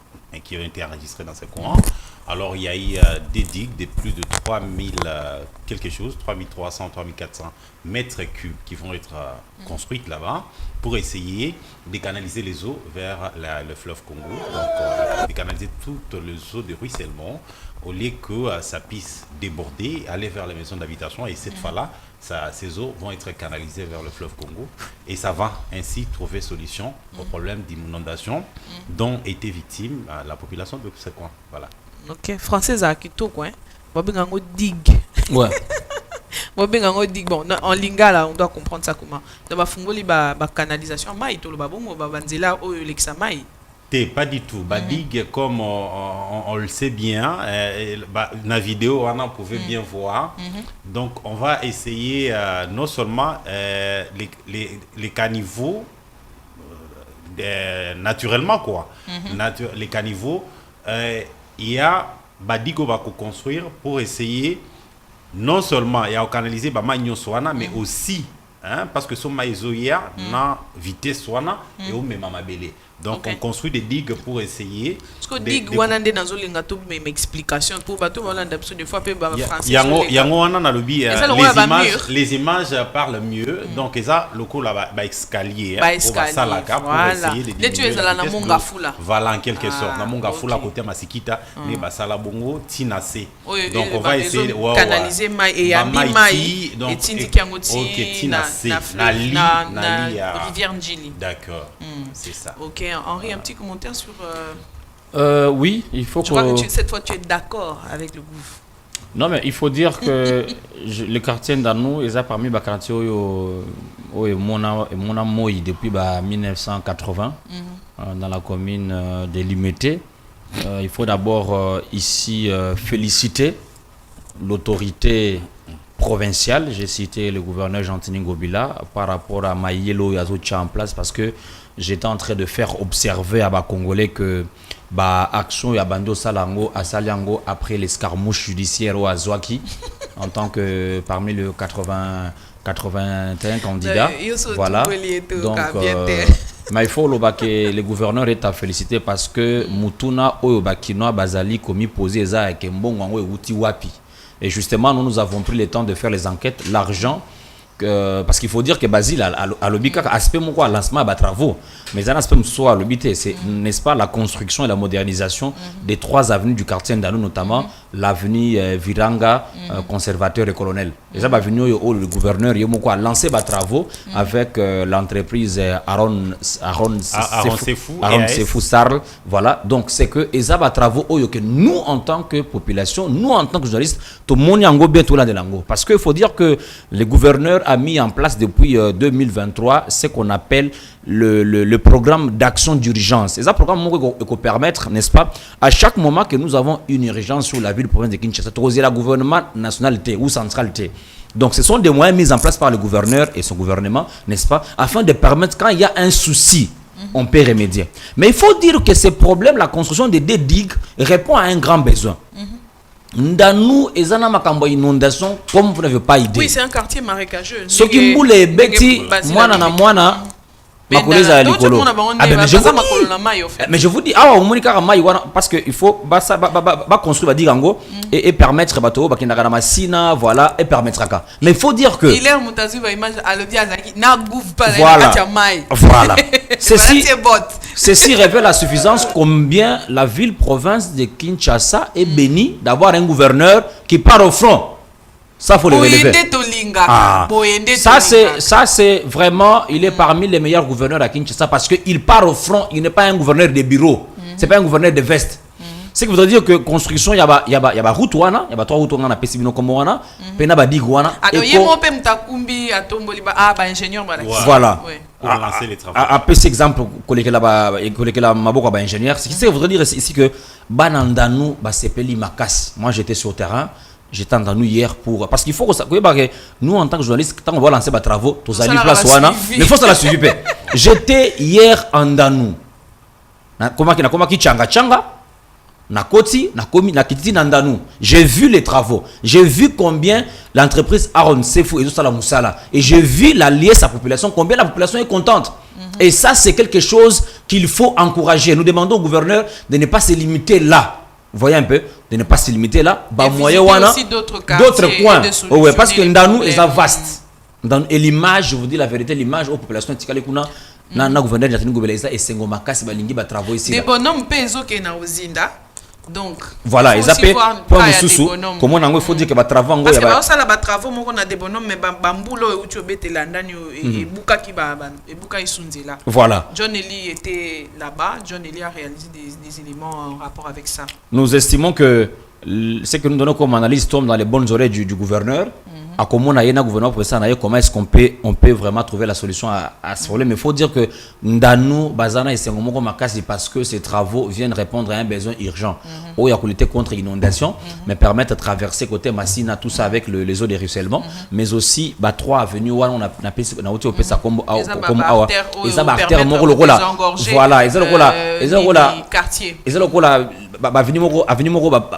qui ont été enregistrés dans ces coins. Alors, il y a eu des digues de plus de 3000 quelque chose, 3300, 3400 mètres cubes qui vont être construites là-bas pour essayer de canaliser les eaux vers le fleuve Congo. Donc, de canaliser toutes les eaux de ruissellement au lieu que ça puisse déborder, aller vers les maisons d'habitation. Et cette fois-là, ces eaux vont être canalisées vers le fleuve Congo. Et ça va ainsi trouver solution au problème d'inondation dont était victime la population de ce coin. Voilà. Ok, français à Quito, quoi. Bobengango digue. Ouais. Bobengango digue. Bon, en lingala, on doit comprendre ça comment. Dans ma fungoli, ba canalisation, maï, tout le babon, ba banzela, o l'examai. Pas du tout. Badig, comme on le sait bien, la vidéo, on pouvait bien voir. Donc, on va essayer non seulement les caniveaux, naturellement, quoi. Les caniveaux, il y a Badig qu'on va construire pour essayer non seulement il y a canaliser mais aussi parce que son maïzoïa na vitesse soana et au même amabélé. Donc on construit des digues pour essayer. Parce que digue wanande dans zolinga tout même explication pour bateau wanande des fois peu français. Les images parlent mieux. Donc ça le coup là escalier pour essayer de diminuer. Voilà en quelque sorte. Na monga fula côté masikita ni basala bongo tinase. Donc on va essayer canaliser mai et yambi mai et tindiki angoti na rivière Njili. D'accord. C'est ça. OK, Henri, un petit commentaire sur oui, il faut je crois que cette fois tu es d'accord avec le gouvernement. Non, mais il faut dire que le quartier d'Anou est parmi les quartiers où mon amour depuis 1980 dans la commune de Limité. Il faut d'abord ici féliciter l'autorité provinciale. J'ai cité le gouverneur Jean-Tini Ngobila par rapport à Maïelo Yazo en place parce que j'étais en train de faire observer à Congolais que action ya bando salango à Saliango après l'escarmouche judiciaire au Azwaki en tant que parmi le 81 candidats. Voilà. Donc mais il faut que le gouverneur est à féliciter parce que Mutuna Oyobakino Bazali commis posé za et Mbongo Uti Wapi. Et justement nous avons pris le temps de faire les enquêtes, l'argent parce qu'il faut dire que Basile a l'obika aspect mon quoi lancement à travaux mais un aspect soit l'obité c'est n'est-ce pas la construction et la modernisation des 3 avenues du quartier d'Anou notamment l'avenue Viranga conservateur et colonel et ça avenue où le gouverneur yemo quoi lancé à travaux avec l'entreprise Aaron Sefou Sarl voilà donc c'est que ça va travaux que nous en tant que population nous en tant que journalistes tout le monde yango bien tout là de lango parce que il faut dire que le gouverneur a mis en place depuis 2023 ce qu'on appelle le programme d'action d'urgence. Et ce programme peut permettre, n'est-ce pas, à chaque moment que nous avons une urgence sur la ville province de Kinshasa, de la gouvernement nationalité ou centralité. Donc ce sont des moyens mis en place par le gouverneur et son gouvernement, n'est-ce pas, afin de permettre quand il y a un souci, on peut remédier. Mais il faut dire que ces problèmes, la construction des digues répond à un grand besoin. Ndanou et zana makambo inondation comme vous n'avez pas idée. Oui, c'est un quartier marécageux. Ce qui mboule beti mwana na mwana makoleza likolo. Mais je vous dis ah on monika mai wana parce que il faut ba construire ba digango et permettre bato ba kinaka na masina voilà et permettre ka. Mais il faut dire que il est mutazu ba image alobi azaki na gouv pas la mai. Voilà. Ceci révèle la suffisance combien la ville-province de Kinshasa est bénie d'avoir un gouverneur qui part au front. Ça, faut le relever. Ça, c'est vraiment, il est parmi les meilleurs gouverneurs à Kinshasa parce qu'il part au front, il n'est pas un gouverneur de bureau, c'est pas un gouverneur de veste. C'est que vous dire que construction, il y a route, il y a 3 routes, il y a Pessimino Komorana, Pena Badigwana. Voilà. À petit exemple, collègue là, Maboko ingénieur, ce qui voudrait dire ici que Banandanu, Sepeli Makas. Moi, j'étais sur le terrain. J'étais en nous hier pour parce qu'il faut que nous en tant que journalistes quand on va lancer des travaux tous allez place wana mais faut ça la suivre. J'étais hier en Danou na koma ki changa na koti na komi na kititi na Danou j'ai vu les travaux j'ai vu combien l'entreprise Aaron Sefou et tout ça la Moussala et j'ai vu la liesse à la population combien la population est contente et ça c'est quelque chose qu'il faut encourager. Nous demandons au gouverneur de ne pas se limiter là. Vous voyez un peu, de ne pas se limiter là. D'autres coins. Ouais, parce que Ndanou est vaste. Et l'image, je vous dis la vérité, l'image aux populations na gouverneur Jatini Gobeleza et Sengoma Kasi balingi ba travaux ici. Des bonhommes peso ke na ozinda. Donc voilà, ils appellent point sous comment on faut dire que ba travaux parce que ba ça la ba travaux moko na des bonhommes mais bambulo e uti obetela ndani e buka ki ba e buka isunzela. Voilà. John Eli était là-bas, John Eli a réalisé des éléments en rapport avec ça. Nous estimons que ce que nous donnons comme analyse tombe dans les bonnes oreilles du gouverneur à comment on a un gouvernement provincial, comment est-ce qu'on peut vraiment trouver la solution à ce problème. Mais il faut dire que Ndanou, Bazana et Sengomo Makasi, parce que ces travaux viennent répondre à un besoin urgent. Où il y a lutter contre l'inondation, mais permettre de traverser côté Massina, tout ça avec les eaux de ruissellement, mais aussi 3 avenues où on a appelé ça comme ils ont artère voilà, ils ont quartier. Ils ont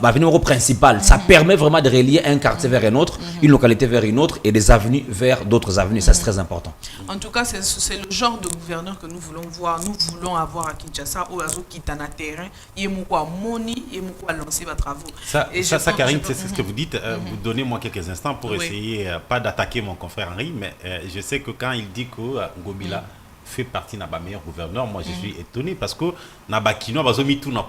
avenue principale. Ça permet vraiment de relier un quartier vers un autre, une localité vers une autre et des avenues vers d'autres avenues. Ça, c'est très important. En tout cas, c'est le genre de gouverneur que nous voulons voir. Nous voulons avoir à Kinshasa, au Azo Kitana terrain, Yemukwa Moni, Yemukwa lancer vos travaux. Ça, Karine, c'est ce que vous dites. Vous donnez moi quelques instants pour essayer, pas d'attaquer mon confrère Henri, mais je sais que quand il dit que Ngobila fait partie de notre meilleur gouverneur, moi je suis étonné parce que Nabakino,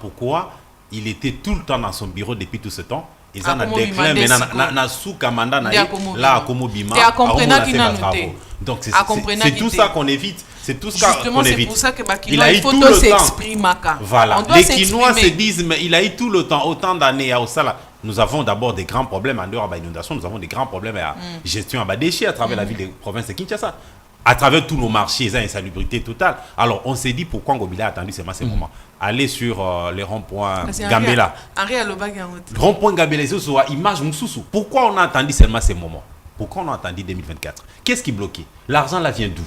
pourquoi il était tout le temps dans son bureau depuis tout ce temps. Ils ont un déclin, mais na sous Kamanda là à Komobima. Donc c'est tout ça qu'on évite. C'est tout ça qu'on évite. C'est pour ça que Bakino, il faut tout s'exprimer. Voilà. Les Kinois se disent, mais il a eu tout le temps, autant d'années à Osala. Nous avons d'abord des grands problèmes en dehors de l'inondation. Nous avons des grands problèmes à gestion à déchets à travers la ville des provinces de Kinshasa. À travers tous nos marchés, il y a une insalubrité totale. Alors, on s'est dit pourquoi Ngobila a attendu ces moments. Allez sur les ronds-points Gambela. Rond-point Gambela, c'est une image Moussoussou. Pourquoi on a attendu seulement ces moments? Pourquoi on a attendu 2024? Qu'est-ce qui bloquait? L'argent là vient d'où?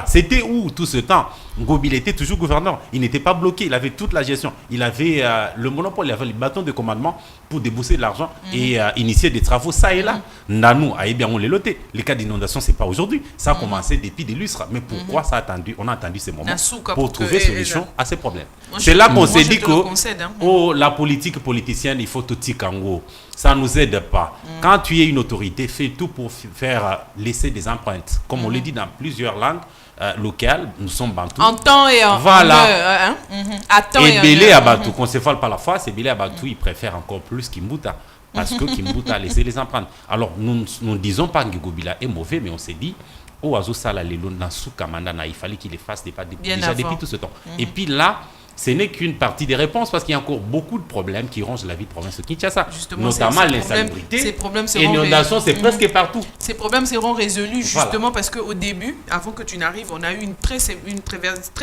C'était où tout ce temps? Ngobila était toujours gouverneur. Il n'était pas bloqué. Il avait toute la gestion. Il avait le monopole. Il avait le bâton de commandement pour débourser de l'argent et initier des travaux ça et là. Nanou, bien on les loté. Les cas d'inondation, c'est pas aujourd'hui. Ça a commencé depuis des lustres. Mais pourquoi ça a attendu? On a attendu ces moments pour trouver solution à ces problèmes. C'est là qu'on s'est dit que la politique politicienne, il faut tout tikango. Ça ne nous aide pas. Quand tu es une autorité, fais tout pour faire laisser des empreintes. Comme on le dit dans plusieurs langues locales, nous sommes bantous. En temps et en voilà. Et Belé à Bantou, qu'on se fasse par la fois, c'est Belé à Bantou, il préfère encore plus Kimbuta. Parce que Kimbuta a laissé les empreintes. Alors, nous ne disons pas que Ngobila est mauvais, mais on s'est dit, Oazo Sala Lelo Nassou Kamandana, il fallait qu'il les fasse déjà depuis tout ce temps. Et puis là, ce n'est qu'une partie des réponses parce qu'il y a encore beaucoup de problèmes qui rongent la vie de province de Kinshasa, notamment l'insalubrité et l'inondation, c'est presque partout. Ces problèmes seront résolus justement parce qu'au début, avant que tu n'arrives, on a eu une très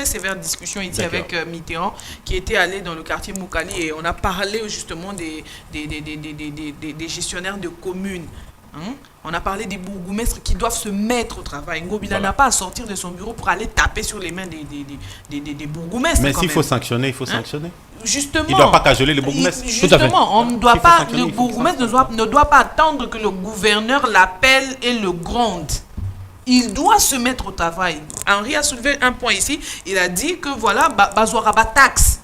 sévère discussion ici avec Mitterrand qui était allé dans le quartier Moukali et on a parlé justement des gestionnaires de communes. On a parlé des bourgmestres qui doivent se mettre au travail. Ngobila n'a pas à sortir de son bureau pour aller taper sur les mains des bourgmestres. Mais s'il faut sanctionner, il faut sanctionner. Justement. Il ne doit pas cajoler les bourgmestres. Justement, on ne doit pas, le bourgmestre ne doit pas attendre que le gouverneur l'appelle et le gronde. Il doit se mettre au travail. Henri a soulevé un point ici. Il a dit que voilà, Bazouara taxe.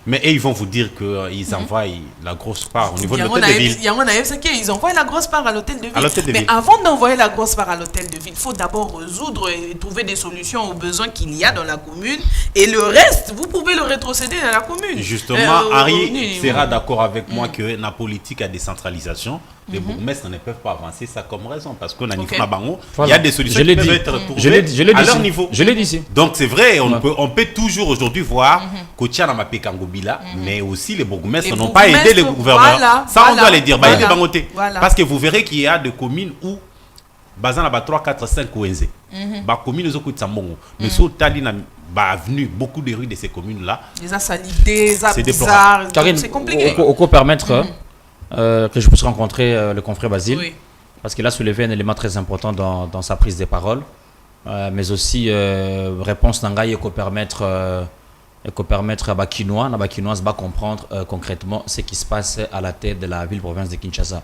Mais ils vont vous dire qu'ils envoient la grosse part au niveau de l'hôtel de ville. Ils envoient la grosse part à l'hôtel de ville. Mais avant d'envoyer la grosse part à l'hôtel de ville, il faut d'abord résoudre et trouver des solutions aux besoins qu'il y a dans la commune. Et le reste, vous pouvez le rétrocéder à la commune. Justement, Henri sera d'accord avec moi que la politique à décentralisation, les bourgmestres ne peuvent pas avancer ça comme raison. Parce qu'on a il y a des solutions qui peuvent être trouvées à leur niveau. Je l'ai dit ici. Donc c'est vrai, on peut toujours aujourd'hui voir Kotia Namapeka Ngobila, mais aussi les bourgmestres n'ont pas aidé les gouverneurs. Ça, on doit les dire. Parce que vous verrez qu'il y a des communes où Bazan a 3, 4, 5 ONZ. Bah communes ont coûté Sambongo. Mais sur Tadina, avenue, beaucoup de rues de ces communes-là. Les assalidés, c'est compliqué. Au co permettre que je puisse rencontrer le confrère Basile, parce qu'il a soulevé un élément très important dans sa prise de parole. Mais aussi réponse n'angaï et permettre à Bakinois va comprendre concrètement ce qui se passe à la tête de la ville-province de Kinshasa.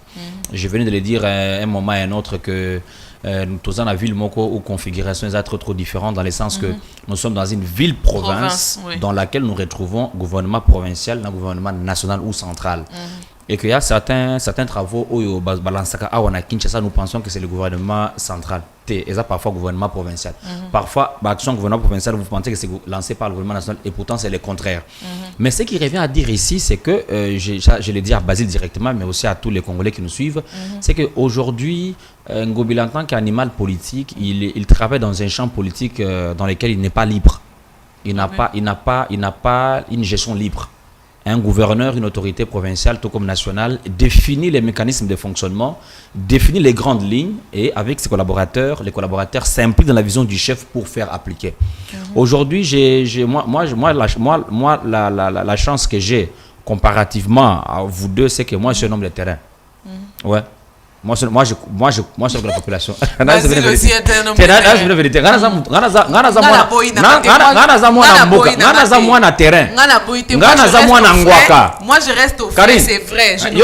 Je venais de le dire à un moment et à un autre que nous tous dans la ville Moko où configuration est trop différente dans le sens que nous sommes dans une ville-province dans laquelle nous retrouvons gouvernement provincial, gouvernement national ou central. Et qu'il y a certains travaux où à Kinshasa, nous pensons que c'est le gouvernement central. Et ça, parfois, le gouvernement provincial. Parfois, l'action gouvernement provincial, vous pensez que c'est lancé par le gouvernement national et pourtant, c'est le contraire. Mais ce qui revient à dire ici, c'est que, je l'ai dit à Basile directement, mais aussi à tous les Congolais qui nous suivent, c'est qu'aujourd'hui, Ngobila, en tant qu'animal politique, il travaille dans un champ politique dans lequel il n'est pas libre. Il n'a pas une gestion libre. un gouverneur, une autorité provinciale, tout comme nationale, définit les mécanismes de fonctionnement, définit les grandes lignes et avec ses collaborateurs, les collaborateurs s'impliquent dans la vision du chef pour faire appliquer. Aujourd'hui, la chance que j'ai comparativement à vous deux, c'est que moi, je suis un homme de terrain. Ouais. Moi, je suis de la population. Basile aussi est un homme de terrain. Moi, je reste au fait, c'est vrai. Je ne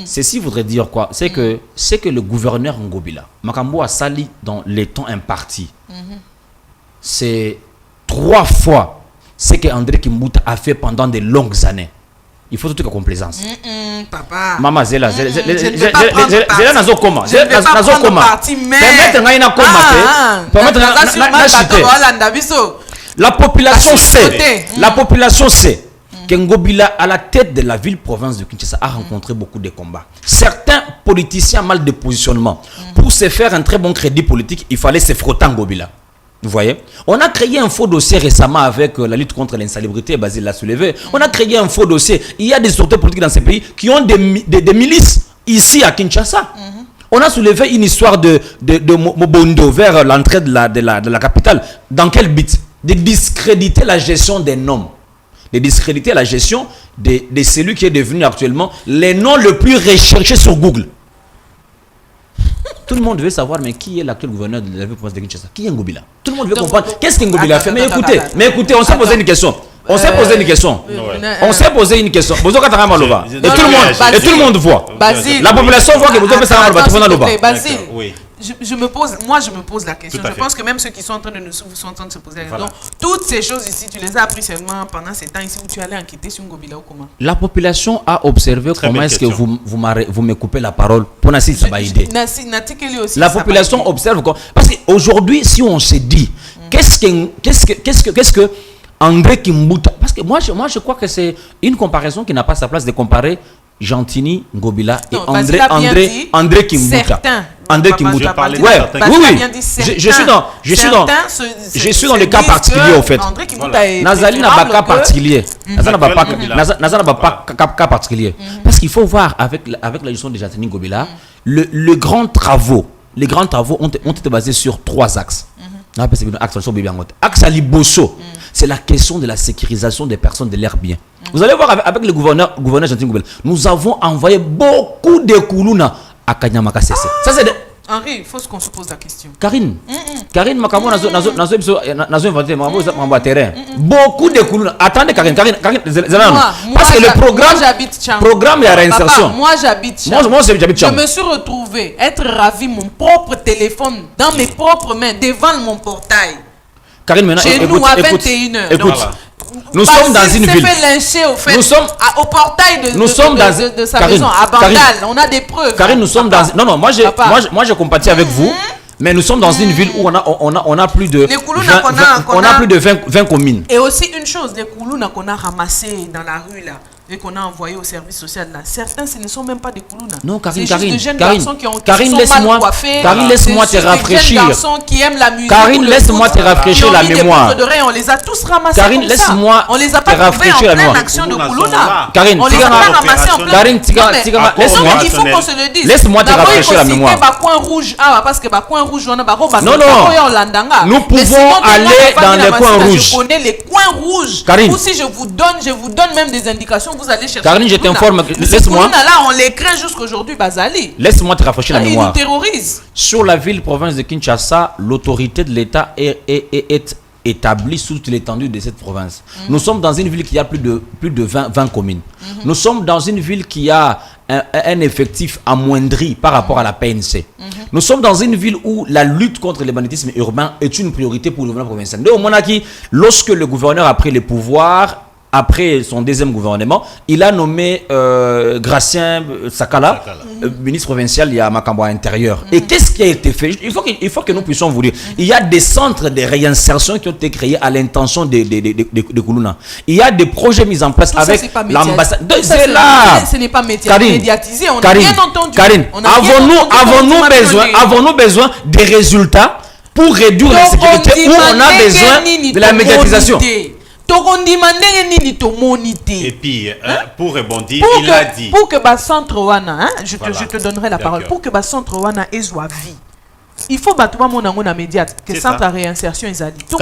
Ceci voudrait dire quoi? C'est que le gouverneur Ngobila, Makambo a sali dans les temps impartis. C'est 3 fois ce que André Kimbuta a fait pendant de longues années. Il faut toute la complaisance. Papa. Maman Zela, Zela nazo koma. La population sait que Ngobila, à la tête de la ville-province de Kinshasa, a rencontré beaucoup de combats. Certains politiciens mal de positionnement. Pour se faire un très bon crédit politique, il fallait se frotter en Ngobila. Vous voyez? On a créé un faux dossier récemment avec la lutte contre l'insalubrité, Basile l'a soulevé. On a créé un faux dossier. Il y a des autorités politiques dans ces pays qui ont des milices ici à Kinshasa. On a soulevé une histoire de Mobondo vers l'entrée de la capitale. Dans quel but? De discréditer la gestion des noms. De discréditer la gestion de celui qui est devenu actuellement les noms le plus recherchés sur Google. Tout le monde veut savoir, mais qui est l'actuel gouverneur de la ville-province de Kinshasa? Qui est Ngobila? Tout le monde veut comprendre. Qu'est-ce que Ngobila a fait? Mais écoutez, on s'est posé une question. On s'est posé une question. On s'est posé une question. Et tout le monde voit. La population voit que vous avez ça dans le bas. Je me pose la question. Je pense que même ceux qui sont en train de nous suivre sont en train de se poser la question. Donc, toutes ces choses ici, tu les as appris seulement pendant ces temps ici où tu allais enquêter sur Ngobila ou comment? La population a observé comment est-ce que vous me coupez la parole pour Nassi Sabaïdé. La population observe parce qu'aujourd'hui, si on se dit qu'est-ce que André Kimbuta, parce que moi je crois que c'est une comparaison qui n'a pas sa place de comparer Gentini, Ngobila et André Kimbuta. André Kimbuta. Je suis dans le cas particulier au fait. Nazali n'a pas cas particulier. Nazali n'a pas cas particulier. Parce qu'il faut voir avec la gestion de Gentini Ngobila, les grands travaux ont été basés sur 3 axes. Axe Aliboso, c'est la question de la sécurisation des personnes de leurs biens. Vous allez voir avec le gouverneur Gentini Ngobila, nous avons envoyé beaucoup de Koulouna à Kanyamaka CC. Ça c'est Henri, il faut qu'on se pose la question. Karine Makamo nazo inventé terrain. Beaucoup de Koulouna. Attendez Karine, parce que le programme de la réinsertion. Moi j'habite Cham. Je me suis retrouvé être ravi mon propre téléphone dans mes propres mains devant mon portail. Karine, maintenant, chez nous à 21h. Écoute. Nous sommes dans une ville. Fait lyncher au fait. Nous sommes au portail de sa maison à Bandal. On a des preuves. Karine, nous sommes dans. Non, moi je compatis avec vous. Mais nous sommes dans une ville où on a plus de 20 communes. Et aussi une chose, les Koulouna qu'on a ramassés dans la rue là et qu'on a envoyés au service social là, certains ce ne sont même pas des Koulouna. Non, Karine, laisse-moi te rafraîchir. Qui aiment la musique. Karine, laisse-moi te rafraîchir la mémoire. On les a tous ramassés. Karine, laisse-moi te rafraîchir la mémoire. Karine, on les a pas ramassés en pleine. Karine, laisse-moi. Il faut qu'on se le dise. Laisse-moi te rafraîchir la mémoire. Parce que coin rouge, non, nous pouvons aller dans les coins rouges. Je connais les coins rouges. Karine. Ou si je vous donne même des indications, vous allez chercher. Karine, je t'informe. Laisse-moi. Là, on les craint jusqu'aujourd'hui, Bazali. Laisse-moi te rafraîchir la mémoire. Ils nous terrorisent. Sur la ville-province de Kinshasa, l'autorité de l'État est établie sous toute l'étendue de cette province. Nous sommes dans une ville qui a plus de 20 communes. Nous sommes dans une ville qui a un effectif amoindri par rapport à la PNC. Nous sommes dans une ville où la lutte contre le banditisme urbain est une priorité pour le gouvernement provincial. Lorsque le gouverneur a pris le pouvoir, après son deuxième gouvernement, il a nommé Gracien Sakala, ministre provincial, il y a Makambo intérieur. Et qu'est-ce qui a été fait? Il faut que nous puissions vous dire. Il y a des centres de réinsertion qui ont été créés à l'intention de Koulouna. Il y a des projets mis en place avec l'ambassade. C'est là. Ce n'est pas médiatisé. On a bien entendu. Karine, avons-nous besoin des résultats pour réduire la sécurité ou on a besoin de la médiatisation? Et puis, pour rebondir, il a dit... Pour que le centre Wana, je te donnerai la parole, pour que le centre Wana ait vie, il faut battre mon médiat, que le centre de réinsertion est dit. Et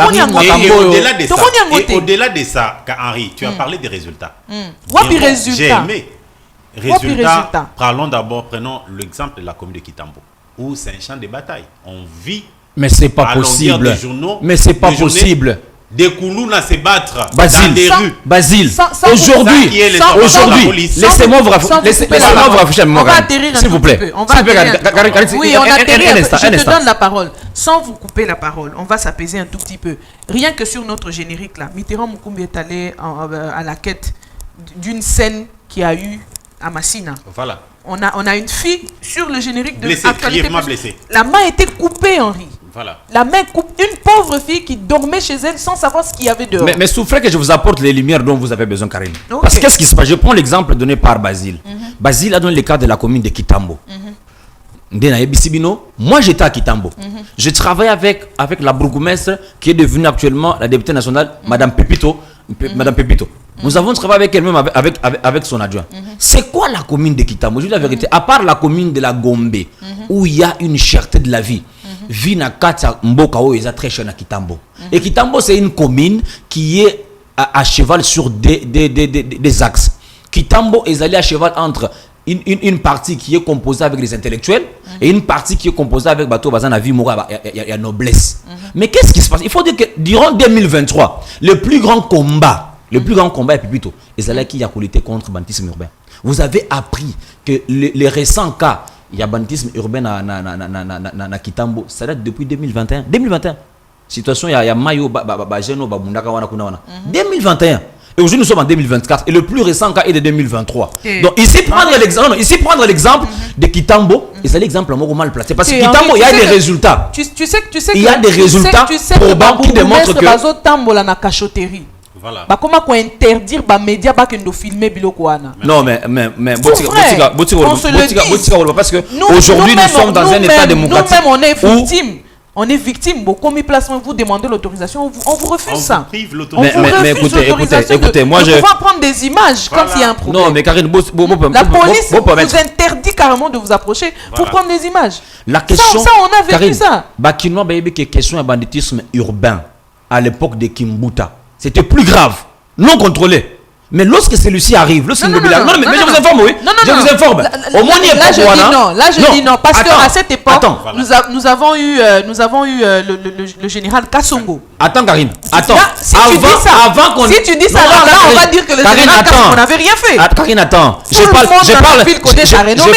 au-delà de ça, Henri, tu as parlé des résultats. J'ai aimé. Résultats. Prenons l'exemple de la commune de Kitambo, où c'est un champ de bataille. On vit... Mais c'est pas possible. Mais c'est pas possible. Des Koulouna se battre dans des rues. Basile, aujourd'hui, laissez-moi vous rafraîchir la mémoire. S'il vous plaît. Oui, on atterrit. Je te donne la parole. Sans vous couper la parole, on va s'apaiser un tout petit peu. Rien que sur notre générique là, Mitterrand Mukumbi est allé à la quête d'une scène qui a eu à Massina. Voilà. On a une fille sur le générique de grièvement blessée. La main était coupée, Henri. Voilà. La main coupe, une pauvre fille qui dormait chez elle sans savoir ce qu'il y avait dehors. Mais souffrez que je vous apporte les lumières dont vous avez besoin, Karine. Okay. Parce que qu'est-ce qui se passe? Je prends l'exemple donné par Basile. Basile a donné le cas de la commune de Kitambo. Moi, j'étais à Kitambo. Je travaille avec la bourgmestre qui est devenue actuellement la députée nationale, Madame Pepito. Madame Pepito. Nous avons travaillé avec elle-même avec son adjoint. C'est quoi la commune de Kitambo? Je dis la vérité. À part la commune de la Gombe, où il y a une cherté de la vie. Vie na kata mboka o eza très cher na Kitambo. Et Kitambo c'est une commune qui est à cheval sur des axes. Kitambo est allé à cheval entre une partie qui est composée avec les intellectuels et une partie qui est composée avec bateau bazan à vie mora il y a noblesse. Mais qu'est-ce qui se passe? Il faut dire que durant 2023, le plus grand combat est plutôt Ezala qui a lutter contre le banditisme urbain. Vous avez appris que les récents cas il y a banditisme urbain na Kitambo, ça date depuis 2021. 2021. Situation, il y a Mayo, Bajeno, Babundaka, Wana Kuna Wana. 2021. Et aujourd'hui, nous sommes en 2024. Et le plus récent cas est de 2023. Donc, ici, prendre l'exemple de Kitambo, et c'est l'exemple mal placé. Parce que Kitambo, il y a des résultats. Il y a des résultats probants qui démontrent que... Voilà. Comment interdire les médias de filmer Bilokwana? Non, mais parce que aujourd'hui nous sommes dans un état démocratique. Nous-mêmes, on est victime. On est victime. Comme il place, vous demandez l'autorisation, on vous refuse ça. Mais écoutez, moi je. On va prendre des images quand il y a un problème. Non, mais Karine, la police vous interdit carrément de vous approcher pour prendre des images. La question. Ça, on a vécu ça. Bakinois, baby, qui est question de banditisme urbain à l'époque de Kimbuta. C'était plus grave, non contrôlé. Mais lorsque celui-ci arrive, lorsque mais je vous informe, oui. Je vous informe. Au moins, il je dis non, parce qu'à cette époque, nous avons eu le général Kassongo. Attends, Karine. Attends. Si tu dis ça, là, on va dire que le général Kassongo n'avait rien fait. Karine, attends. Je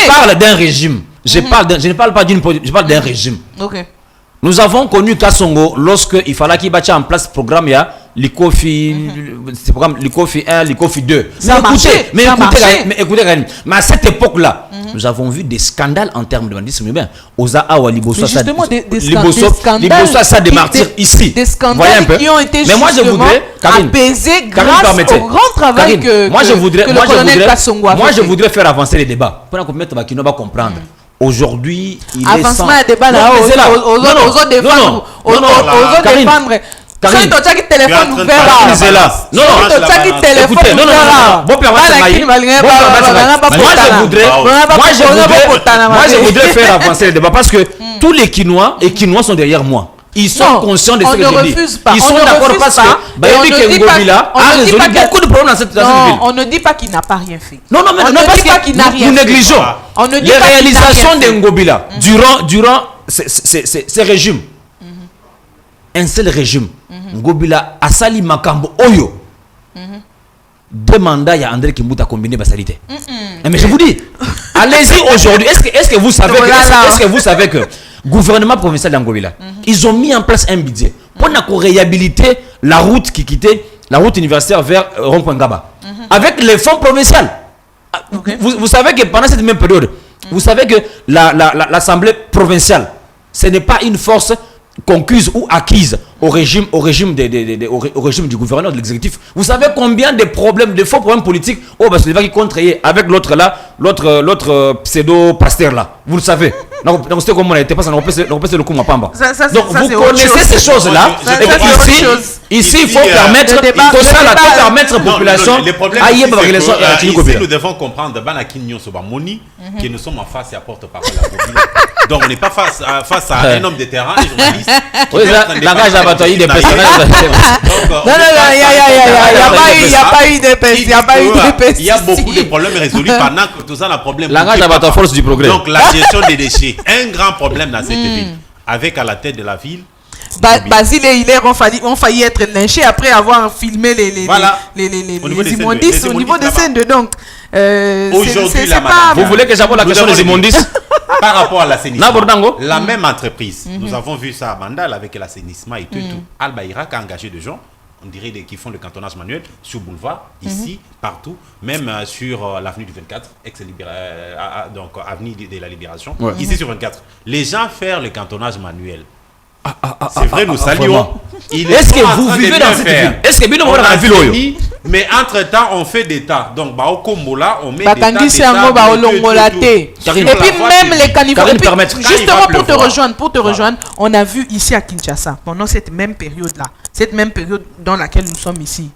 parle d'un régime. Je ne parle pas d'une politique, je parle d'un régime. Ok. Nous avons connu Kassongo lorsqu'il fallait qu'il bâtisse en place ce programme, il y a l'ICOFI 1, l'ICOFI 2. Mais écoutez, mais à cette époque-là, nous avons vu des scandales en termes de banditisme urbain. Justement, des scandales des martyrs ici. Des scandales qui ont été apaisés grâce au grand travail que le colonel Kassongo a fait. Moi, je voudrais faire avancer les débats. Pour qu'on va comprendre. Aujourd'hui, il est avancement à débat là, aux autres défendre. Karine, tu téléphone ouvert là. Non, moi je voudrais faire avancer le débat parce que tous les Kinois et Kinois sont derrière moi. Ils sont conscients de ce que je dis. Ils sont d'accord parce que Bayobi Ngobila a résolu beaucoup de problèmes dans cette ville. On ne dit pas qu'il n'a pas rien fait. Non, parce que nous négligeons les réalisations de Ngobila durant ces régimes. Un seul régime. Ngobila Asali Makambo Oyo. 2 mandats, il y a André Kimbuta combiné basalité. Mais je vous dis, allez-y aujourd'hui. Est-ce que vous savez que gouvernement provincial d'Angobila, ils ont mis en place un budget pour réhabiliter la route qui quittait la route universitaire vers Rond-Point Ngaba. Avec les fonds provinciaux. Vous savez que pendant cette même période, vous savez que l'Assemblée provinciale, ce n'est pas une force concuse ou acquise au régime du gouverneur de l'exécutif. Vous savez combien de problèmes, de faux problèmes politiques qui contre avec l'autre pseudo-pasteur là. Vous le savez. Donc vous connaissez ces choses-là. Ici, il faut permettre la population à y avoir ici, nous devons comprendre que nous sommes en face et à porte-parole. Donc on n'est pas face à un homme de terrain, un journaliste. Il n'y a pas eu de il y a beaucoup de problèmes résolus pendant que tout ça a un problème. Force du progrès. Donc la gestion des déchets, un grand problème dans cette ville, avec à la tête de la ville. Basile et Hilaire ont failli être lynchés après avoir filmé les immondices au niveau des scènes de donc. Aujourd'hui, vous voulez que j'aborde la question des immondices? Par rapport à l'assainissement, la même entreprise, nous avons vu ça à Bandal avec l'assainissement et tout. Alba Irak a engagé des gens, on dirait qui font le cantonnage manuel sur boulevard, ici, partout, même sur l'avenue du 24, donc avenue de la Libération, ici sur 24. Les gens font le cantonnage manuel. C'est vrai, nous saluons. Est-ce que vous vivez dans cette ville? Est-ce que nous dans la ville? Mais entre-temps, on fait des tas. Donc, au Kombola, on met des tas. Et puis même les caniveaux. Justement, pour te rejoindre, on a vu ici à Kinshasa, pendant cette même période-là, cette même période dans laquelle nous sommes ici,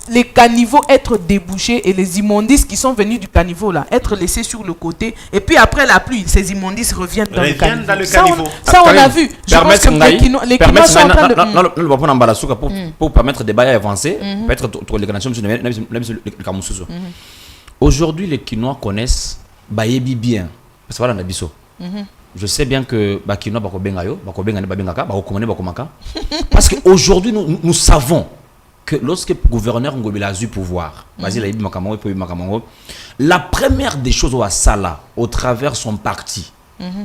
les caniveaux être débouchés et les immondices qui sont venus du caniveau là être laissés sur le côté, et puis après la pluie ces immondices reviennent dans le caniveau. Ça on a vu. Je pense que les Kinois sont en train de pour permettre des bails avancés, peut-être les connexions aujourd'hui les Kinois connaissent Bayebi bien parce que voilà na biso. Je sais bien que Kinois parce qu'aujourd'hui nous savons que lorsque le gouverneur Ngobila a eu pouvoir, la première des choses au Sala, au travers son parti,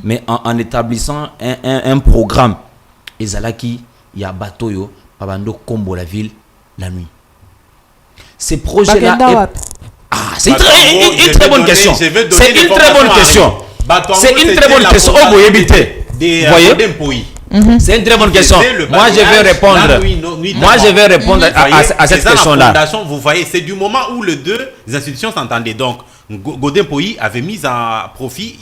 mais en établissant un programme, Ezalaki, il y a Batoyo, Pabando Kombo la ville, la nuit. Ces projets-là. C'est une très bonne question. C'est une très bonne question. C'est une très bonne question. Oh, vous voyez? C'est une très bonne question. Moi, je vais répondre à cette question-là. Vous voyez, c'est du moment où les deux institutions s'entendaient. Donc, Godin Poyi avait mis en profit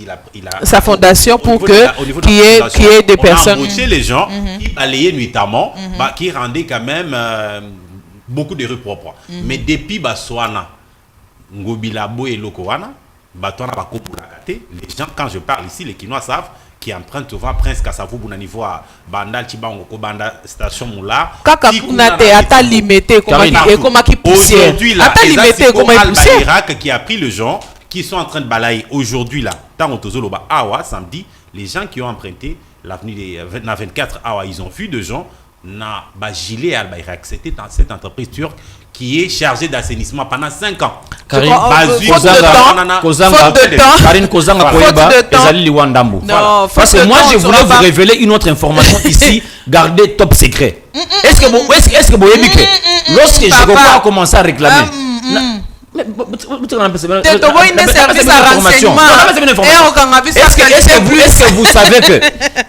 sa fondation pour qu'il y ait des personnes. On a embauché les gens qui balayaient nuitamment, qui rendaient quand même beaucoup de rues propres. Mais depuis Baswana, Ngobilabo et Lokowana, les gens, quand je parle ici, les Kinois savent, qui empruntent souvent Prince Kassavou pour niveau à Bandal Chibango Banda station Moula. Aujourd'hui là, Irak qui a pris le gens qui sont en train de balayer aujourd'hui là, tant au Tozoloba Awa samedi, les gens qui ont emprunté l'avenue des 24 Awa, ils ont vu des gens na gilet Alba Irak. C'était cette entreprise turque qui est chargée d'assainissement pendant 5 ans. Karine parce que moi je voulais vous révéler une autre information ici, gardez top secret. Est-ce que vous lorsque Jérôme a commencé à réclamer est-ce que vous savez que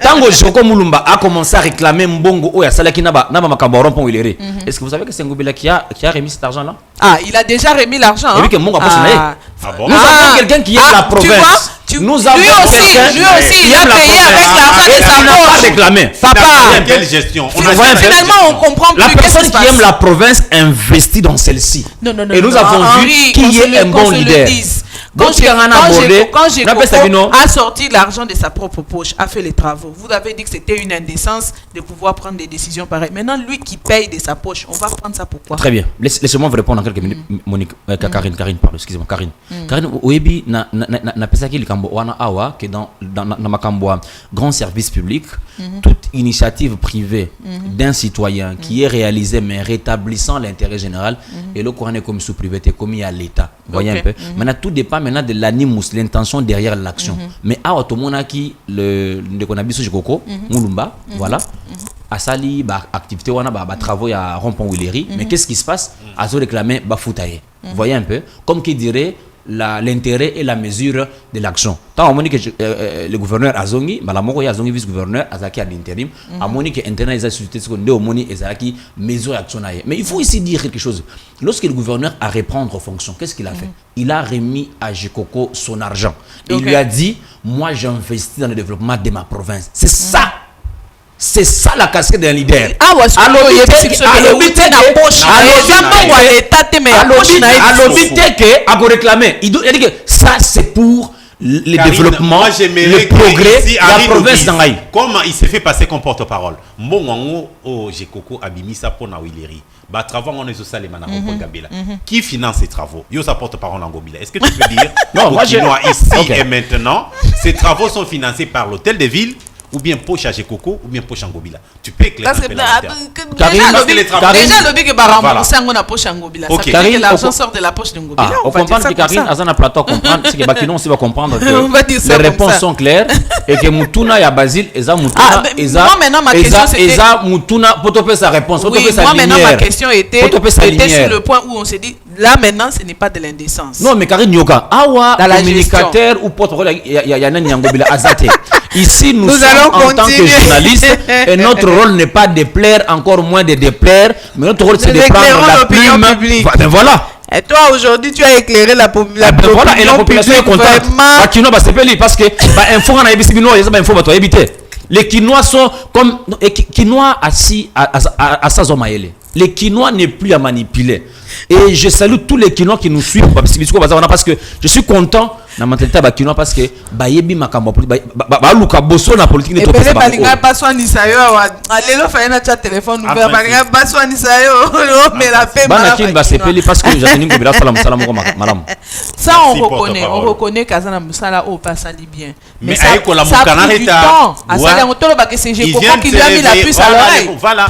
Tango Joko Mulumba a commencé à réclamer Mbongo Oya Salaki Naba Makambaron Pont Hiléré? Est-ce que vous savez que c'est Ngobila qui a remis cet argent là? Ah, il a déjà remis l'argent. Et puis que Mbongo a pas nous avons quelqu'un qui est la province. Nous avons quelqu'un lui aussi, il a payé avec l'argent de sa poche. Réclamé. Papa, quelle gestion? Finalement, on comprend plus. La personne qui aime la province investit dans celle-ci. Et nous avons vu qui est un bon leader. Quand Jérôme a sorti l'argent de sa propre poche, a fait les travaux, vous avez dit que c'était une indécence de pouvoir prendre des décisions pareilles. Maintenant, lui qui paye de sa poche, on va prendre ça pourquoi? Très bien. Laissez-moi vous répondre en quelques minutes. Monique, Karine, pardon, excusez-moi, Karine. Karine, Oebi n'a pas qu'il wana awa que dans Makamboa, grand service public, toute initiative privée d'un citoyen qui est réalisée mais rétablissant l'intérêt général, et le Coran est comme sous privé, est commis à l'État. Voyez un peu. Maintenant, tout dépend maintenant de l'animus, l'intention derrière l'action. Mais à Otomona qui le Ndekonabiso Jikoko, Mulumba, voilà. Asali, activité, travaux à Rond-Point Willery, mais qu'est-ce qui se passe? Azo réclamé Bafoutaye. Vous voyez un peu? Comme qui dirait l'intérêt et la mesure de l'action. Tant on dit que le gouverneur Azongi, Malamoko Azongi vice-gouverneur, Azaki à l'intérim, a moni que internet est société secondaire, au moni Azaki mesure d'action. Mais il faut ici dire quelque chose. Lorsque le gouverneur a reprendre fonction, qu'est-ce qu'il a fait? Il a remis à Jekoko son argent. Et il lui a dit, moi j'investis dans le développement de ma province. C'est ça. C'est ça la casquette d'un leader. Il dit que ça c'est pour le développement, le progrès de la province d'Angaï. Comment il s'est fait passer comme porte-parole? Mbongo au Jekoko Abimisa pour na Willery. Bah travaux on est social mana Gambela. Qui finance ces travaux? Yo sa porte-parole en Gobila. Est-ce que tu peux dire non, moi je ici et maintenant ces travaux sont financés par l'hôtel de ville ou bien poche à Jekoko, ou bien poche en Gobila. Tu peux éclairer un peu déjà le big baram c'est on a poche en Gobila. Ça veut dire que l'argent sort de la poche de Gobila. On comprend que Karine Azana Plateau comprendre c'est que Bakino aussi va comprendre que les réponses sont claires et que Mutuna ya Basile Eza Mutuna Eza Mutuna potope sa réponse, potope sa lumière. Moi maintenant ma question était sur le point où on s'est dit là maintenant ce n'est pas de l'indécence. Non mais Karine Yoka awa communicateur ou porte-parole ya nani en Gobila Azate. Ici nous allons en tant que journaliste, et notre rôle n'est pas de plaire, encore moins de déplaire, mais notre rôle c'est de prendre la plume. Ben voilà. Et toi aujourd'hui tu as éclairé la population. Voilà, et la population est contente. Parce que les Quinois sont comme Quinois assis à sa zone. Les Quinois n'est plus à manipuler. Et je salue tous les Quinois qui nous suivent parce que je suis content na mentalité ba Quinois parce que bayebi makambo ba luka bosso na politique ne tope ba linga baswani sayo alelo fa na chat téléphone ouvert ba linga baswani sayo mais la paix ba na kin ba sepeli parce que j'attends que bila salam malam ça on reconnaît kazana musala au pas sali bien mais ça la mukanareta asali on tolo ba que c'est Jekoko qui lui a mis la puce à l'oreille voilà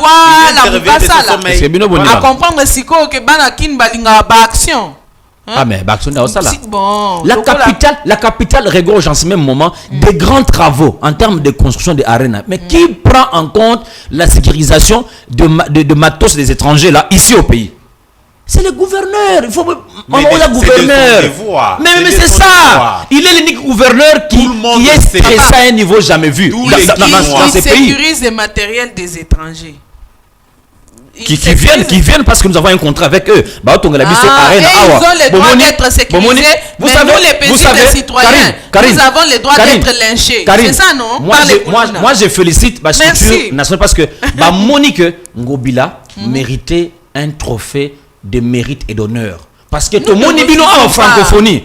c'est bien bon à comprendre siko que bana kin ba linga ba action. Ah mais bon. La capitale regorge en ce même moment des grands travaux en termes de construction des arénas. Mais qui prend en compte la sécurisation de matos des étrangers là ici au pays? C'est le gouverneur. Il faut le gouverneur. Mais c'est ça. Il est l'unique gouverneur qui est stressé à un niveau jamais vu dans ces pays. Il sécurise les matériels des étrangers. Qui viennent parce que nous avons un contrat avec eux. Ils ont le droit d'être sécurisés. Vous savez, nous, les petits citoyens, nous avons le droit d'être lynchés. C'est ça, non? Moi, je félicite la structure nationale parce que Monique Ngobila méritait un trophée de mérite et d'honneur. Parce que tout le monde est en francophonie.